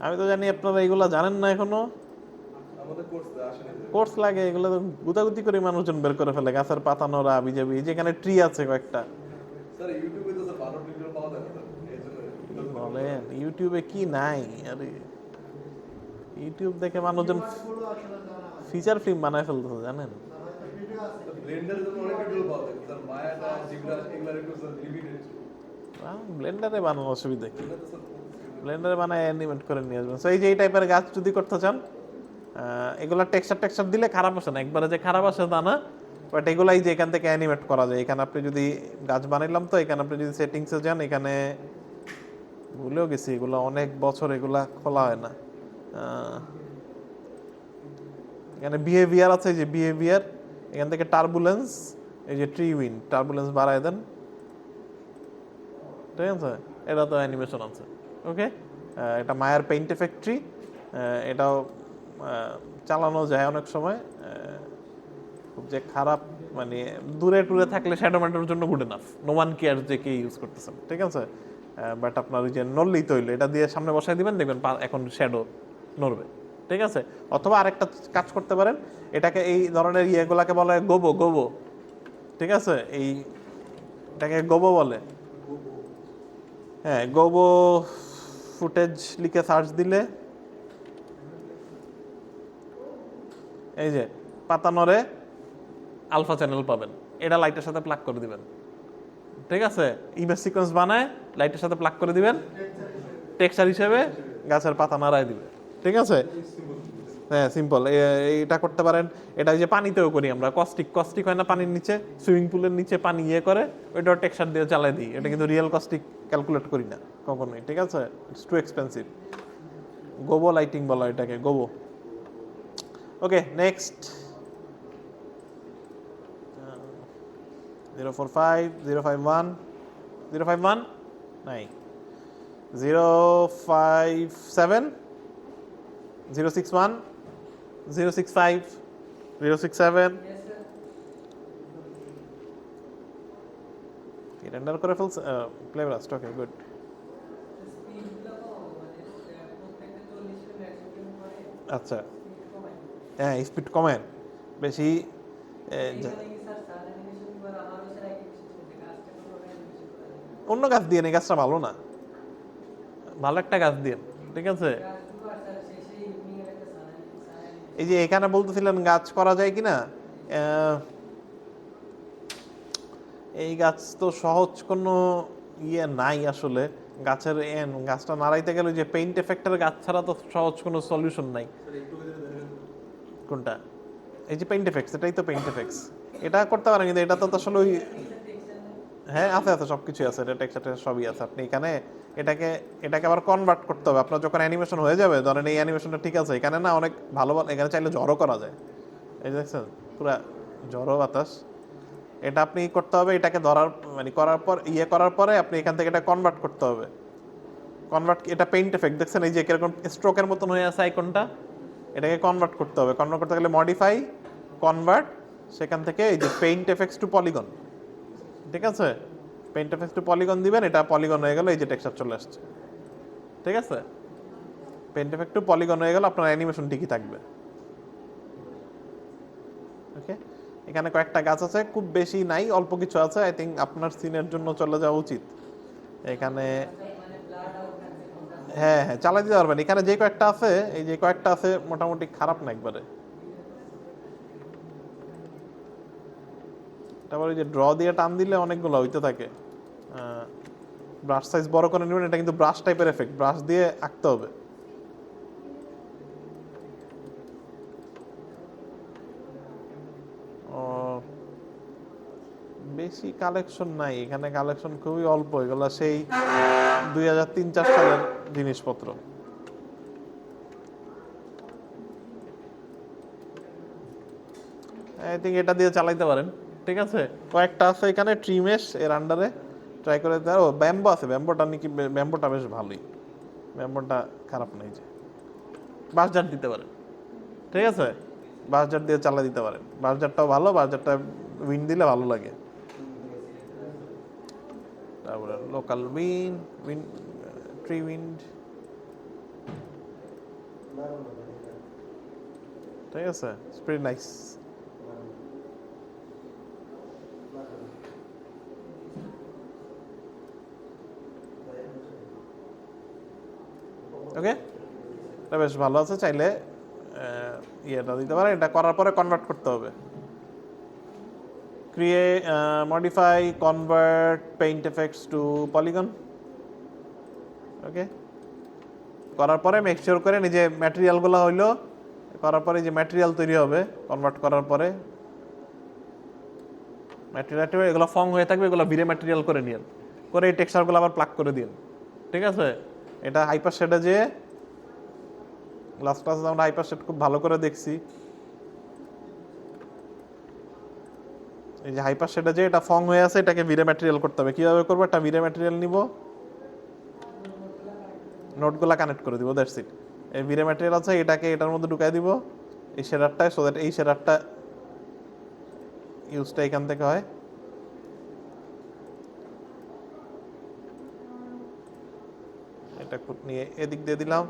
আমি তো জানি আপনারা এগুলো জানেন না এখনো, কোর্স লাগে, এগুলো তো গুতাগুতি করে মানুষজন বের করে ফেলে। গাছের পাতা নড়া, বিজাবি, যেখানে ট্রি আছে কয়েকটা, বলেন ইউটিউবে কি নাই? আরে ইউটিউব দেখে মানুষজন ফিচার ফিল্ম বানায় ফেলতেছে জানেন। ব্লেন্ডারে তো অনেক ভিডিও পাওয়া যায় স্যার, মায়াটা জিবরা এগুলা একটু স্যার লিমিটেড। ব্লেন্ডারে বানানোর অসুবিধা কি, ব্লেন্ডারে বানায় অ্যানিমেট করে নিয়ে আসবেন। সো এই যে এই টাইপের গাছ যদি করতে চান, এগুলা টেক্সচার দিলে খারাপ আসে না, একবারে যে খারাপ আসে তা না, বাট এগুলাই যে এখান থেকে অ্যানিমেট করা যায়। এখানে আপনি যদি গাছ বানাইলাম, তো এখানে আপনি যদি সেটিংসে যান, এখানে ভুলেও গেছি, এগুলো অনেক বছর এগুলা খোলা হয় না। এখানে বিহেভিয়ার আছে, যে বিহেভিয়ার, এখান থেকে টার্বুলেন্স, এই যে ট্রি উইন্ড, টার্বুলেন্স বাড়ায় দেন, ঠিক আছে, এটা তো অ্যানিমেশন আছে। ওকে, এটা মায়ার পেইন্ট ফ্যাক্টরি, এটাও চালানো যায় অনেক সময়। খুব যে খারাপ মানে দূরে টুরে থাকলে শ্যাডো ম্যাটার জন্য good enough, no one care যে কে ইউজ করতেছেন, ঠিক আছে। বাট আপনার ওই যে নড়লেই তো হইলো, এটা দিয়ে সামনে বসাই দিবেন, দেখবেন এখন শ্যাডো নড়বে, ঠিক আছে। অথবা আরেকটা কাজ করতে পারেন, এটাকে এই ধরনের ইয়েগুলাকে বলে গোবো, গোবো, ঠিক আছে, এই এটাকে গোবো বলে। হ্যাঁ, গোবো ফুটেজ লিখে সার্চ দিলে এই যে পাতা নড়ে আলফা চ্যানেল পাবেন, এটা লাইটের সাথে প্লাগ করে দিবেন, ঠিক আছে। ইমেজ সিকোয়েন্স বানায় লাইটের সাথে প্লাগ করে দিবেন, টেক্সচার হিসেবে গাছের পাতা নাড়ায় দিবে, ঠিক আছে। হ্যাঁ, সিম্পল, এটা করতে পারেন। এটা যে পানিতেও করি আমরা, কস্টিক হয় না পানির নিচে, সুইমিং পুলের নিচে পানি ইয়ে করে, ওইটাও টেক্সচার দিয়ে চালাই দিই। এটা কিন্তু রিয়েল কস্টিক ক্যালকুলেট করি না কখনোই, ঠিক আছে, ইটস টু এক্সপেন্সিভ। গোবো লাইটিং বলা এটাকে, গোবো। ওকে, নেক্সট 045 051 051 নাই 057 061 065 067 রেন্ডার করে ফেলছে প্লেব্রাস্ট। ওকে, গুড। আচ্ছা, হ্যাঁ, স্পিড কমেন বেশি। অন্য গাছ দিয়ে এই গাছটা ভালো না, ভালো একটা গাছ দিয়ে, ঠিক আছে। এই যে এখানে বলতেছিলেন গাছ করা যায় কিনা, এই গাছ তো সহজ কোনো ইয়ে নাই আসলে। গাছের গাছটা নাড়াইতে গেলে যে পেইন্ট এফেক্টের গাছ ছাড়া তো সহজ কোনো সলিউশন নাই। কোনটা? এই যে পেইন্ট এফেক্টস, এটাই তো পেইন্ট এফেক্টস। এটা করতে পারেন, কিন্তু এটা তো আসলে ওই, হ্যাঁ আছে আছে, সব কিছুই আছে, এটা টেক্সচার সবই আছে। আপনি এটাকে আবার কনভার্ট করতে হবে আপনার যখন অ্যানিমেশন হয়ে যাবে। ধরেন এই অ্যানিমেশনটা ঠিক আছে, এখানে না অনেক ভালো, এখানে চাইলে ঝড়ও করা যায়। এই দেখছেন পুরা ঝড়ো বাতাস। এটা আপনি করতে হবে, এটাকে ধরার মানে করার পরে আপনি এখান থেকে এটা কনভার্ট করতে হবে। এটা পেইন্ট এফেক্ট দেখছেন, এই যে কিরকম স্ট্রোকের মতন হয়ে আছে আইকনটা, এটাকে কনভার্ট করতে হবে। কনভার্ট করতে গেলে মডিফাই, কনভার্ট, সেখান থেকে এই যে পেইন্ট এফেক্টস টু পলিগন, ঠিক আছে, পেইন্ট এফেক্টস টু পলিগন দিবেন, এটা পলিগন হয়ে গেল, এই যে টেক্সচার চলে আসছে, ঠিক আছে। পেইন্ট এফেক্ট টু পলিগন হয়ে গেল, আপনার অ্যানিমেশন ঠিকই থাকবে। ওকে, এখানে কয়েকটা গাছ আছে, খুব বেশি নাই, অল্প কিছু আছে। আই থিঙ্ক আপনার সিনের জন্য চলে যাওয়া উচিত এখানে। হ্যাঁ হ্যাঁ, চালাই দিতে পারবেন। এখানে যে কয়েকটা আছে, এই যে কয়েকটা আছে মোটামুটি খারাপ না একবারে। তারপর ওই যে ড্র দিয়ে টান দিলে অনেকগুলো হইতে থাকে। ব্রাশ সাইজ বড় করে নেবেন, এটা কিন্তু ব্রাশ টাইপের এফেক্ট, ব্রাশ দিয়ে আঁকতে হবে। বেশি কালেকশন নাই এখানে, কালেকশন খুবই অল্প, এগুলা সেই 2003-04 সালের জিনিসপত্র। আই থিঙ্ক এটা দিয়ে চালাইতে পারেন, ঠিক আছে। কয়েকটা আছে এখানে ট্রি মেশ এর আন্ডারে, ট্রাই করে দিতে। ও ব্যাম্বো আছে, ব্যাম্বোটা নাকি, ব্যাম্বোটা বেশ ভালোই, ব্যাম্বোটা খারাপ নাই। যে বাঁশঝাড় দিতে পারেন, ঠিক আছে, বাঁশঝাড় দিয়ে চালাই দিতে পারেন। বাঁশঝাড়টাও ভালো, বাঁশঝাড়টা উইন্ড দিলে ভালো লাগে। তারপরে লোকাল উইন্ড, ট্রি উইন্ড, ঠিক আছে, ইটস ভেরি নাইস। ওকে, এটা বেশ ভালো আছে, চাইলে ইয়েটা দিতে পারে। এটা করার পরে কনভার্ট করতে হবে। Create, modify, convert paint effects to polygon. Okay, করার পরে মেক শিওর করে নিজে ম্যাটেরিয়ালগুলো হইলো, করার পরে যে ম্যাটেরিয়াল তৈরি হবে কনভার্ট করার পরে ম্যাটেরিয়াল এগুলো ফর্ম হয়ে থাকবে, এগুলো ভিরে ম্যাটেরিয়াল করে নিন, করে এই টেক্সচারগুলো আবার প্লাগ করে দিন। ঠিক আছে, এটা হাইপার শেডে যে লাস্ট ক্লাসে আমরা হাইপার শেড খুব ভালো করে দেখছি। এই যে হাইপার শেডে যে এটা ফর্ম হয়ে আছে, এটাকে ভিরে ম্যাটেরিয়াল করতে হবে। কিভাবে করবো? একটা ভিরে ম্যাটেরিয়াল নিব, নোটগুলা কানেক্ট করে দিব, দ্যাটস ইট। এই ভিরে ম্যাটেরিয়াল আছে, এটাকে এটার মধ্যে ঢুকাই দিব এই শেডারটায়, সো দ্যাট এই শেডারটা ইউজটা এখান থেকে হয়। এটা নিয়ে এদিক দিয়ে দিলাম।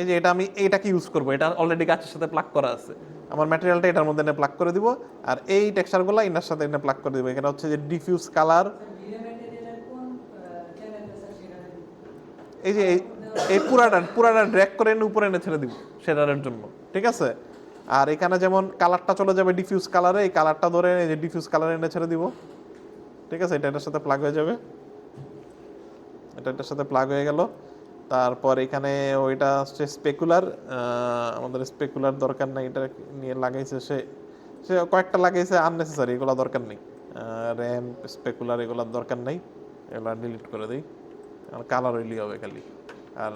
এই যে এটা আমি এইটাকে ইউজ করবো, এটা অলরেডি গাছের সাথে প্লাগ করা আছে, আমার ম্যাটেরিয়ালটা এটার মধ্যে এনে প্লাগ করে দিব, আর এই টেক্সচারগুলো এটার সাথে এনে প্লাগ করে দিব। এখানে হচ্ছে যে ডিফিউজ কালার, এই যে এই পুরাটা ড্র্যাগ করে এনে উপরে এনে ছেড়ে দিব শেডারের জন্য। ঠিক আছে, আর এখানে যেমন কালারটা চলে যাবে ডিফিউজ কালারে, এই কালারটা ধরে এই যে ডিফিউজ কালারে এনে ছেড়ে দিব। ঠিক আছে, এটা এটার সাথে প্লাগ হয়ে যাবে, এটা এটার সাথে প্লাগ হয়ে গেল। তারপর এখানে ওইটা হচ্ছে স্পেকুলার, আমাদের স্পেকুলার দরকার নেই, এটা নিয়ে লাগাইছে সে কয়েকটা লাগাইছে আননেসেসারি, এগুলো দরকার নেই। র্যাম্প, স্পেকুলার এগুলোর দরকার নেই, এগুলো ডিলিট করে দিই। কালার হইলেই হবে খালি। আর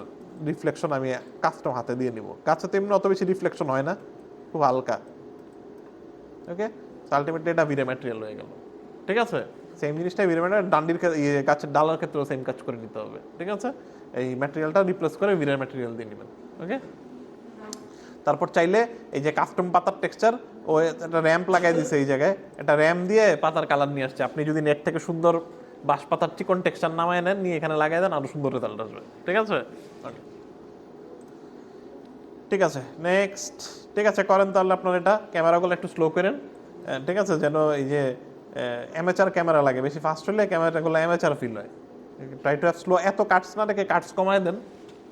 রিফ্লেকশন আমি কাস্টম হাতে দিয়ে নিব, কাছে তেমনি অত বেশি রিফ্লেকশন হয় না, খুব হালকা। ওকে, আলটিমেটলি এটা ভিরে ম্যাটেরিয়াল হয়ে গেল। ঠিক আছে, সেম জিনিসটাই ভিরে ম্যাটেরিয়াল ডান্ডির গাছের ডালার ক্ষেত্রেও সেম কাজ করে নিতে হবে। ঠিক আছে, এই ম্যাটেরিয়ালটা রিপ্লেস করে ভিরে ম্যাটেরিয়াল দিয়ে নেবেন। ওকে, তারপর চাইলে এই যে কাস্টম পাতার টেক্সচার, ও একটা র্যাম্প লাগাই দিছে এই জায়গায়, একটা র্যাম্প দিয়ে পাতার কালার নিয়ে আসছে। আপনি যদি নেট থেকে সুন্দর বাঁশ পাতার চিকন টেক্সচার নামায় নেন, নিয়ে এখানে লাগাই দেন, আরো সুন্দর রেজাল্ট আসবে। ঠিক আছে, ঠিক আছে, নেক্সট। ঠিক আছে, করেন তাহলে আপনার এটা। ক্যামেরাগুলো একটু স্লো করেন, ঠিক আছে, যেন এই যে অ্যামেচার ক্যামেরা লাগে, বেশি ফাস্ট হলে ক্যামেরাগুলো অ্যামেচার ফিল হয়। ট্রাই টু হ্যাভ স্লো, এত কাটস না রেখে কাটস কমায় দেন।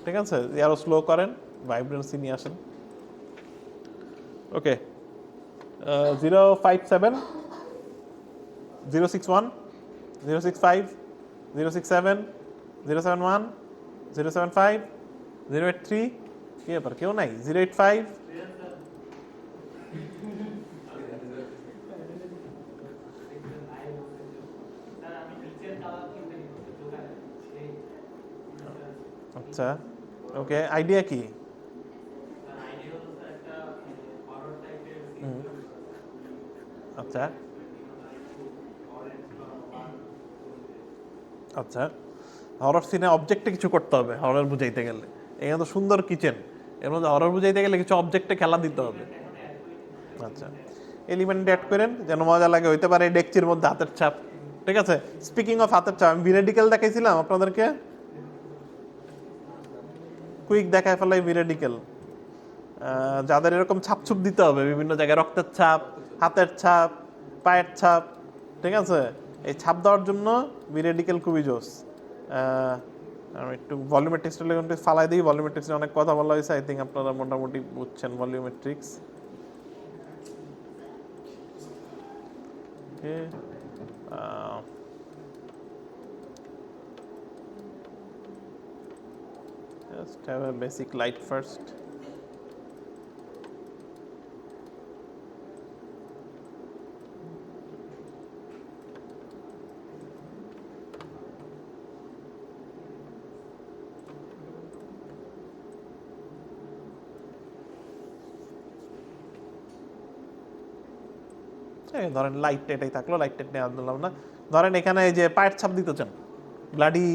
ঠিক আছে, আরও স্লো করেন, ভাইব্রেন্সি নিয়ে আসেন। ওকে, 057 061 065 067 071 075 083, কি ব্যাপার কেউ নাই? 085 আচ্ছা, ওকে, আইডিয়া কি? আচ্ছা আচ্ছা, হরর সিনে অবজেক্টে কিছু করতে হবে, হরর বুঝাইতে গেলে। এখানে তো সুন্দর কিচেন, এর মধ্যে হরর বুঝাইতে গেলে কিছু অবজেক্টে খেলা দিতে হবে। আচ্ছা, এলিমেন্ট অ্যাড করেন যেন মজা লাগে। হইতে পারে ডেকচির মধ্যে হাতের ছাপ। ঠিক আছে, স্পিকিং অফ হাতের ছাপ, আমি ভিরেডিকেল দেখাইছিলাম আপনাদেরকে, কুইক দেখায় ফেলাই ভিরেডিকেল। যাদের এরকম ছাপ দিতে হবে বিভিন্ন জায়গায়, রক্তের ছাপ, হাতের ছাপ, পায়ের ছাপ। ঠিক আছে, এই ছাপ দেওয়ার জন্য ভিরেডিকেল খুবই জোস। আমি একটু ভলিউমেট্রিক্সটা ফালাই দিই। ভলিউমেট্রিক্সে অনেক কথা বলা হয়েছে, আই থিঙ্ক আপনারা মোটামুটি বুঝছেন ভলিউমেট্রিক্স। ওকে, just have a basic light first. ধরেন লাইট এটাই থাকলো, লাইট নিয়ে আনলাম না। ধরেন এখানে এই যে পায়ের ছাপ দিতে চান, ব্লাডি,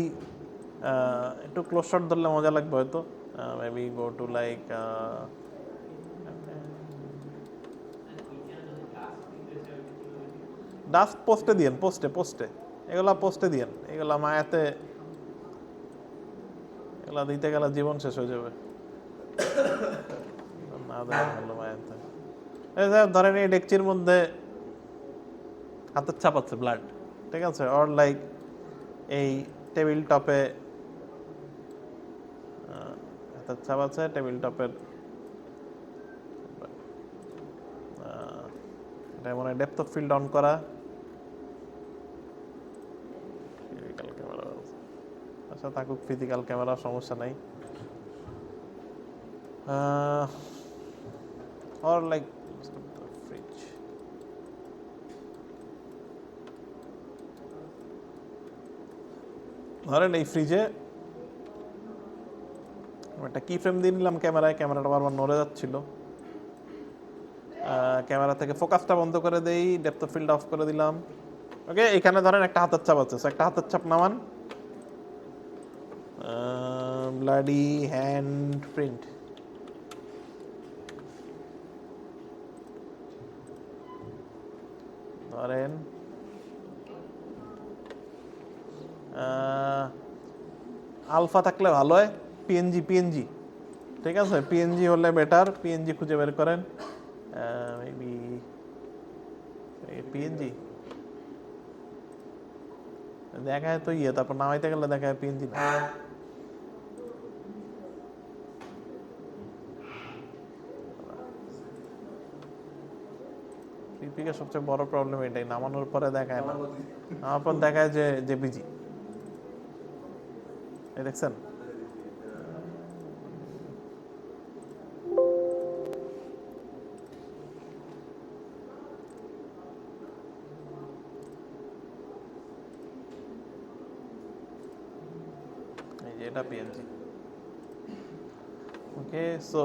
একটু ক্লোজ শট ধরলে মজা লাগবে হয়তো। Maybe go to like dust পোস্টে দিয়েন, পোস্টে এগুলা পোস্টে দিয়েন, এগুলা মায়াতে, এগুলা দিতে গেলে জীবন শেষ হয়ে যাবে না দেওয়া ভালো মায়াতে। ধরেন এই ডেকচির মধ্যে হাতের ছাপ আছে, ব্লাড। ঠিক আছে, অর লাইক এই টেবিল টপে হাতের ছাপ আছে, টেবিল টপের এটা মনে হয় ডেপথ অফ ফিল্ড অন করা। ফিজিক্যাল ক্যামেরা আচ্ছা থাকুক, ফিজিক্যাল ক্যামেরা সমস্যা নাই। or like fridge ধরেন এই ফ্রিজে একটা কি ফ্রেম দিয়ে নিলাম ক্যামেরায়, ক্যামেরাটা বারবার নড়ে যাচ্ছিল, ক্যামেরা থেকে ফোকাসটা বন্ধ করে দেই, ডেপথ অফ ফিল্ড অফ করে দিলাম। ওকে, এখানে ধরেন একটা হাতের চাপ আছে, একটা হাতের চাপ নামান, ব্লাডি হ্যান্ড প্রিন্ট। ধরেন আলফা থাকলে ভালো হয়, পিএনজি ঠিক আছে, পিএনজি হলে বেটার, পিএনজি খুঁজে বের করেন। মেবি পিএনজি দেখায় তো তারপর নামাইতে গেলে দেখায় পিএনজি না। পিপিকে সবচেয়ে বড় প্রবলেম এটাই, নামানোর পরে দেখায় না, নামার পর দেখায় যে বিজি। এই দেখছেন, এটা পিএনজি। ওকে, সো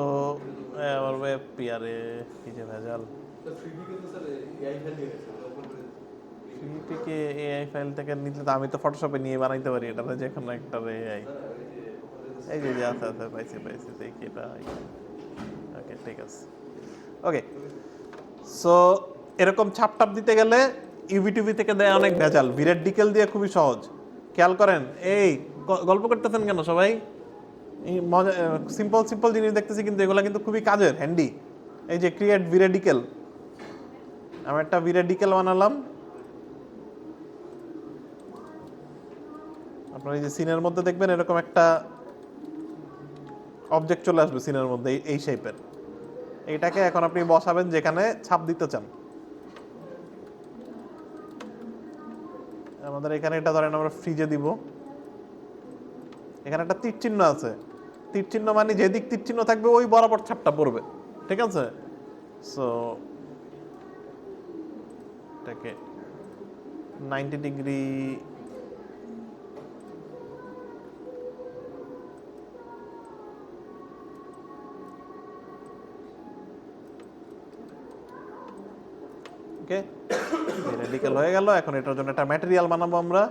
আমার ওয়েব পিআরে কি যে ভেজাল। तो 3D के तो सर एआई फाइल দিয়ে গেছে ওপেন করে পিপিকে এআই ফাইল থেকে নিতে তো আমি তো ফটোশপে নিয়ে বানাইতে পারি, এটা যে কোনো একটা এআই। এই যে আছে আছে, পাইছি দেখি এটা। ওকে ঠিক আছে, ওকে। সো এরকম ছাপ টাপ দিতে গেলে ইউবিটিভি থেকে দেয় অনেক ভেজাল, ভিরেট ডিকেল দিয়ে খুবই সহজ। খেয়াল করেন, এই গল্প করতেছেন কেন সবাই? এই মজা সিম্পল জিনিস দেখতেছি, কিন্তু এগুলো কিন্তু খুবই কাজের, হ্যান্ডি। এই যে ক্রিয়েট ভিরেডিকেল, আমি একটা ভিরেডিকেল বানালাম। আপনার এই যে সিনের মধ্যে দেখবেন এরকম একটা অবজেক্ট চলে আসবে সিনের মধ্যে, এই শেপের। এইটাকে এখন আপনি বসাবেন যেখানে ছাপ দিতে চান। আমাদের এখানে এটা ধরেন আমরা ফ্রিজে দিব, এখানে একটা তীর চিহ্ন আছে, তীর চিহ্ন মানে যেদিক তীর চিহ্ন থাকবে ওই বরাবর ছাপটা পড়বে, ঠিক আছে? সো এটাকে 90 ডিগ্রি ওকে, রেডিক্যাল হয়ে গেল। এখন এটার জন্য একটা ম্যাটেরিয়াল বানাবো আমরা,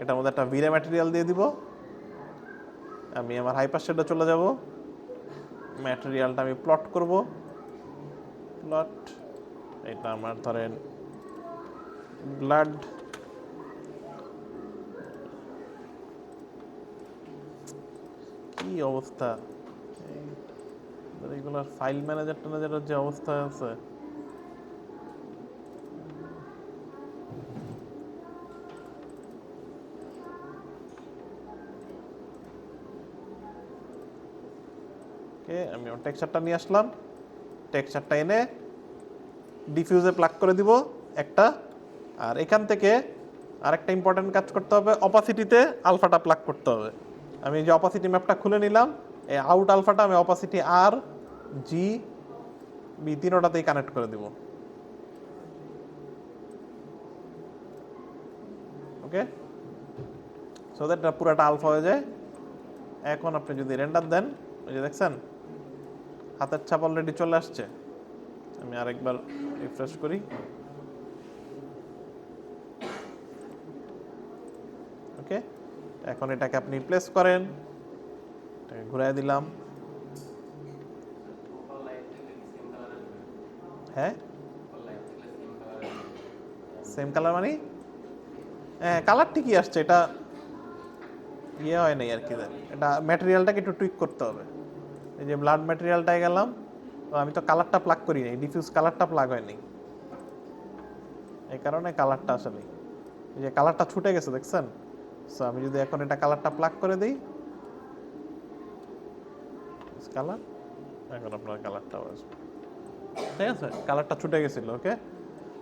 এটার মধ্যে একটা ভিরে ম্যাটেরিয়াল দিয়ে দিব। আমি আমার হাইপার শেডে চলে যাব, ম্যাটেরিয়ালটা আমি প্লট করব। প্লট, এটা আমার ধরেন ব্লাড, কি অবস্থা এইগুলোর ফাইল ম্যানেজারের যে অবস্থা আছে। আমি টেক্সচারটা নিয়ে আসলাম, টেক্সচারটা এনে ডিফিউজে প্লাগ করে দিব একটা। আর এখান থেকে আরেকটা ইম্পর্টেন্ট কাজ করতে হবে, অপাসিটিতে আলফাটা প্লাগ করতে হবে। আমি যে অপাসিটি ম্যাপটা খুলে নিলাম, এই আউট আলফাটা আমি অপাসিটি আর জি বি তিনোটাতেই কানেক্ট করে দিব। ওকে, সো দ্যাট পুরাটা আলফা হয়ে যায়। এখন আপনি যদি রেন্ডার দেন, ওই যে দেখছেন হাতের ছাপ অলরেডি চলে আসছে। আমি আরেকবার রিফ্রেশ করি, ওকে। এখন এটাকে আপনি প্লেস করেন, এটাকে ঘুরাই দিলাম। হ্যাঁ, সেম কালার মানে হ্যাঁ, কালার ঠিকই আসছে, এটা ইয়ে হয় নাই আর কি। এটা ম্যাটেরিয়ালটাকে একটু টুইক করতে হবে। এই যে ব্লাড ম্যাটেরিয়ালটায় গেলাম, আমি তো কালারটা প্লাগ করি নাই, ডিফিউজ কালারটা প্লাগ হয়নি, এই কারণে কালারটা আসেনি। এই যে কালারটা ছুটে গেছে দেখছেন। সো আমি যদি এখন এটা কালারটা প্লাগ করে দিই, কালার, এখন আপনার কালারটাও আসবে, ঠিক আছে, কালারটা ছুটে গেছিল। Okay,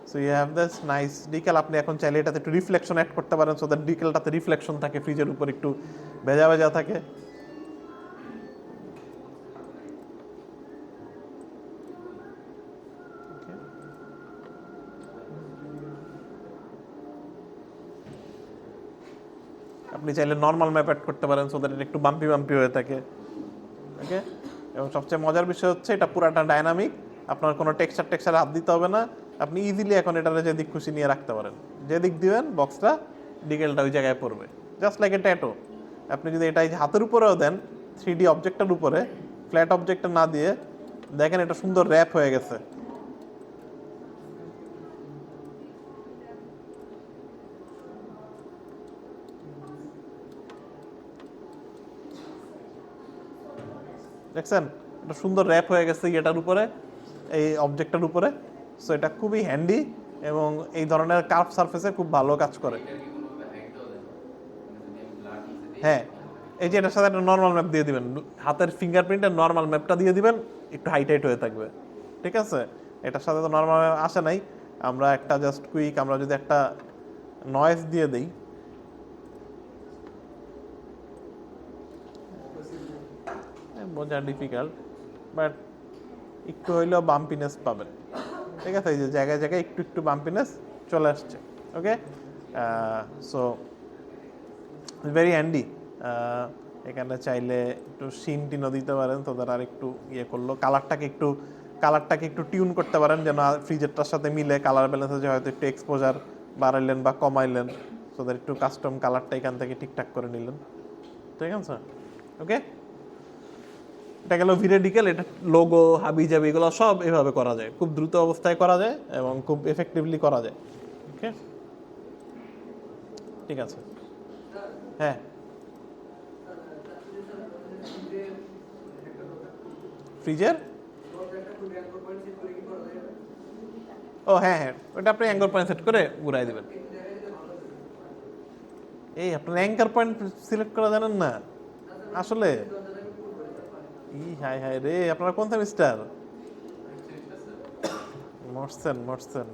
so you have this nice decal. আপনি এখন চাইলে এটাতে একটু রিফ্লেকশন অ্যাড করতে পারেন, সো দ্যাট ডিকেলটাতে রিফ্লেকশন থাকে, ফ্রিজের উপর একটু ভেজা ভেজা থাকে। আপনি চাইলে নর্মাল ম্যাপ অ্যাড করতে পারেন, সো দ্যাট এটা একটু বাম্পি বাম্পি হয়ে থাকে। ওকে, এবং সবচেয়ে মজার বিষয় হচ্ছে এটা পুরাটা ডাইনামিক, আপনার কোনো টেক্সচারে হাত দিতে হবে না। আপনি ইজিলি এখন এটারে যেদিক খুশি নিয়ে রাখতে পারেন, যেদিক দিবেন বক্সটা ডিকেলটা ওই জায়গায় পড়বে, জাস্ট লাইক এ ট্যাটু। আপনি যদি এটা এই যে হাতের উপরেও দেন, 3D অবজেক্টের উপরে, ফ্ল্যাট অবজেক্টে না দিয়ে, দেখেন এটা সুন্দর র্যাপ হয়ে গেছে। দেখছেন এটা সুন্দর র্যাপ হয়ে গেছে এটার উপরে, এই অবজেক্টের উপরে। সো এটা খুবই হ্যান্ডি এবং এই ধরনের কার্ভ সারফেসে খুব ভালো কাজ করে। হ্যাঁ, এই যে এটার সাথে একটা নর্মাল ম্যাপ দিয়ে দিবেন, হাতের ফিঙ্গারপ্রিন্টের নর্মাল ম্যাপটা দিয়ে দিবেন, একটু হাইটাইট হয়ে থাকবে, ঠিক আছে। এটার সাথে তো নর্মাল ম্যাপ আসে নাই, আমরা একটা জাস্ট কুইক, আমরা যদি একটা নয়েজ দিয়ে দিই, বোঝা ডিফিকাল্ট, বাট একটু হইলেও বাম্পিনেস পাবেন, ঠিক আছে। এই যে জায়গায় জায়গায় একটু একটু বাম্পিনেস চলে আসছে। ওকে, সো ভেরি হ্যান্ডি। এখানে চাইলে একটু শিন টিনও দিতে পারেন, তো তারা আর একটু ইয়ে করলো, কালারটাকে একটু টিউন করতে পারেন যেন ফ্রিজেরটার সাথে মিলে, কালার ব্যালেন্সে যে হয়তো একটু এক্সপোজার বাড়াইলেন বা কমাইলেন, সো দ্যাট একটু কাস্টম কালারটা এখান থেকে ঠিকঠাক করে নিলেন, ঠিক আছে। ওকে, এটা গেল ভিরেডিকেল। এটা লোগো, হাবি জাবি এগুলো সব এভাবে করা যায়, খুব দ্রুত অবস্থায় করা যায় এবং খুব এফেক্টিভলি করা যায়। ওকে, ঠিক আছে। হ্যাঁ, ফ্রিজের, ও হ্যাঁ হ্যাঁ, ওটা আপনি অ্যাঙ্কর পয়েন্ট সেট করে ঘুরাই দেবেন। এই আপনার অ্যাঙ্কর পয়েন্ট সিলেক্ট করা জানেন না আসলে? হাই হাই রে, আপনারা কোন সেমিস্টার? মরছেন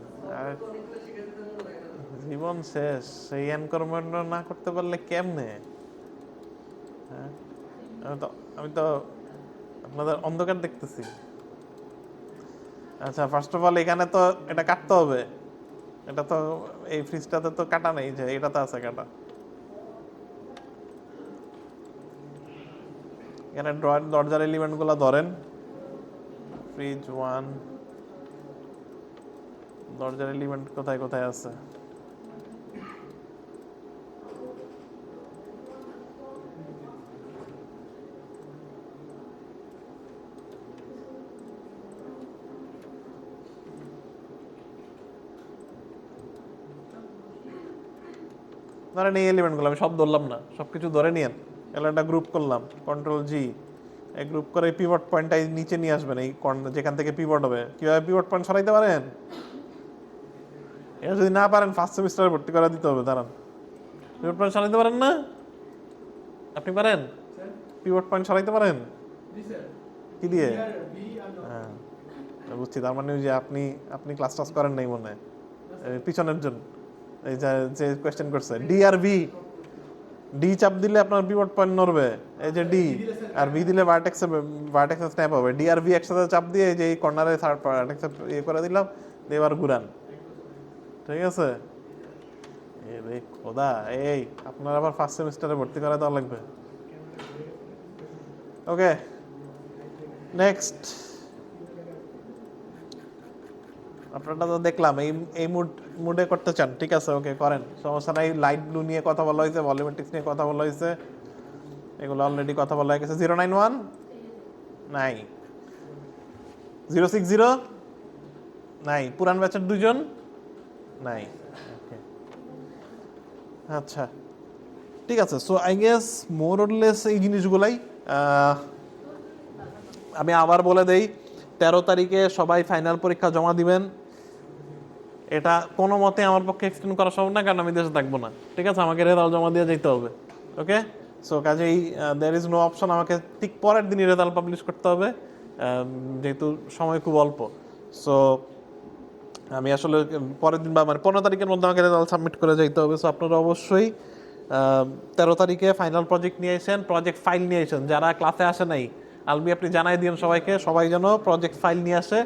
জীবন শেষ। সেই এনকরমেন্ট না করতে পারলে কেমনে? হ্যাঁ, আমি তো আপনাদের অন্ধকার দেখতেছি। আচ্ছা, ফার্স্ট অফ অল এখানে তো এটা কাটতে হবে, এটা তো এই ফ্রিজটাতে তো কাটা নেই, যে এটাতে আছে কাটা। এখানে দরজার এলিমেন্ট গুলো ধরেন, ফ্রিজ 1, দরজার এলিমেন্ট কোথায় কোথায় আছে? ধরেন এই এলিমেন্টগুলো আমি সব ধরলাম না, সবকিছু ধরে নিয়েন, একটা গ্রুপ করলাম, Ctrl+G, এই গ্রুপ করে পিভট পয়েন্টটা নিচে নিয়ে আসবেন, এই যেখান থেকে পিভট হবে। কিভাবে পিভট পয়েন্ট সরাইতে পারেন? এটা যদি না পারেন ফার্স্ট সেমিস্টারে ভর্তি করা দিতে হবে। দাঁড়ান, পিভট পয়েন্ট সরাইতে পারেন না? আপনি পারেন পিভট পয়েন্ট সরাইতে পারেন? কি দিয়ে? হ্যাঁ, বুঝছি। তার মানে ওই যে আপনি ক্লাস টাস করেন নাই মনে হয়, পিছনের জন্য এই যে কোয়েশ্চেন করছে ডি আর ভি। ডি চাপ দিলে আপনার পিভট পয়েন্ট নড়বে, এই যে ডি, আর ভি দিলে ভার্টেক্সে স্ন্যাপ হবে। ডি আর ভি একসাথে চাপ দিয়ে এই যে এই কর্নারে থার্ড ভার্টেক্সে ইয়ে করে দিলাম, এবার ঘুরান, ঠিক আছে। এই খোদা, এই আপনার আবার ফার্স্ট সেমিস্টারে ভর্তি করা দেওয়া লাগবে। ওকে, নেক্সট। আপনারটা তো দেখলাম এই মুডে করতে চান, ঠিক আছে, ওকে করেন, সমস্যা নাই। লাইট ব্লু নিয়ে কথা বলা হয়েছে, ভলিউমেট্রিক্স নিয়ে কথা বলা হয়েছে, এগুলো অলরেডি কথা বলা হয়ে গেছে। 091 নাই, 060 নাই, পুরান ব্যাচের 2 জন নাই। ওকে, আচ্ছা ঠিক আছে। So I guess more or less এই জিনিসগুলাই। আমি আবার বলে দেই, 13 তারিখে সবাই ফাইনাল পরীক্ষা জমা দিবেন। এটা কোনো মতে আমার পক্ষে এক্সটেন্ড করা সম্ভব না, কারণ আমি দেশে থাকবো না, ঠিক আছে। আমাকে রেজাল্ট জমা দিয়ে যেতে হবে। ওকে, সো কাজেই দেয়ার ইজ নো অপশন আমাকে ঠিক পরের দিনই রেজাল্ট পাবলিশ করতে হবে, যেহেতু সময় খুব অল্প। সো আমি আসলে পরের দিন বা মানে 15 তারিখের মধ্যে আমাকে রেজাল্ট সাবমিট করে যাইতে হবে। সো আপনারা অবশ্যই 13 তারিখে ফাইনাল প্রজেক্ট নিয়ে এসেন, প্রজেক্ট ফাইল নিয়ে এসেন। যারা ক্লাসে আসে নাই আলবি আপনি জানাই দিন সবাইকে, সবাই যেন প্রজেক্ট ফাইল নিয়ে আসে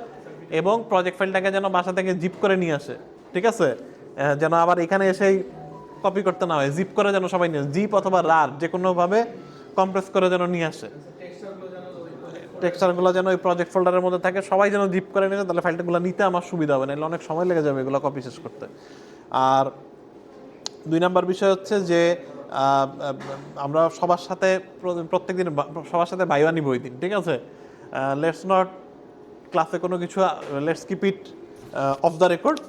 এবং প্রজেক্ট ফাইলটাকে যেন বাসা থেকে জিপ করে নিয়ে আসে, ঠিক আছে? যেন আবার এখানে এসেই কপি করতে না হয়, জিপ করে যেন সবাই নিয়ে আসে, জিপ অথবা রার যে কোনোভাবে কম্প্রেস করে যেন নিয়ে আসে। টেক্সচারগুলো যেন ওই প্রজেক্ট ফোল্ডারের মধ্যে থাকে, সবাই যেন জিপ করে নিয়ে, তাহলে ফাইলটাগুলো নিতে আমার সুবিধা হবে, নাহলে অনেক সময় লেগে যাবে এগুলো কপি শেষ করতে। আর 2 নাম্বার বিষয় হচ্ছে যে আমরা সবার সাথে প্রত্যেকদিন সবার সাথে ভাইবা নিব ওই দিন, ঠিক আছে? লেটস নট ক্লাসে কোনো কিছু, let's keep it off the record.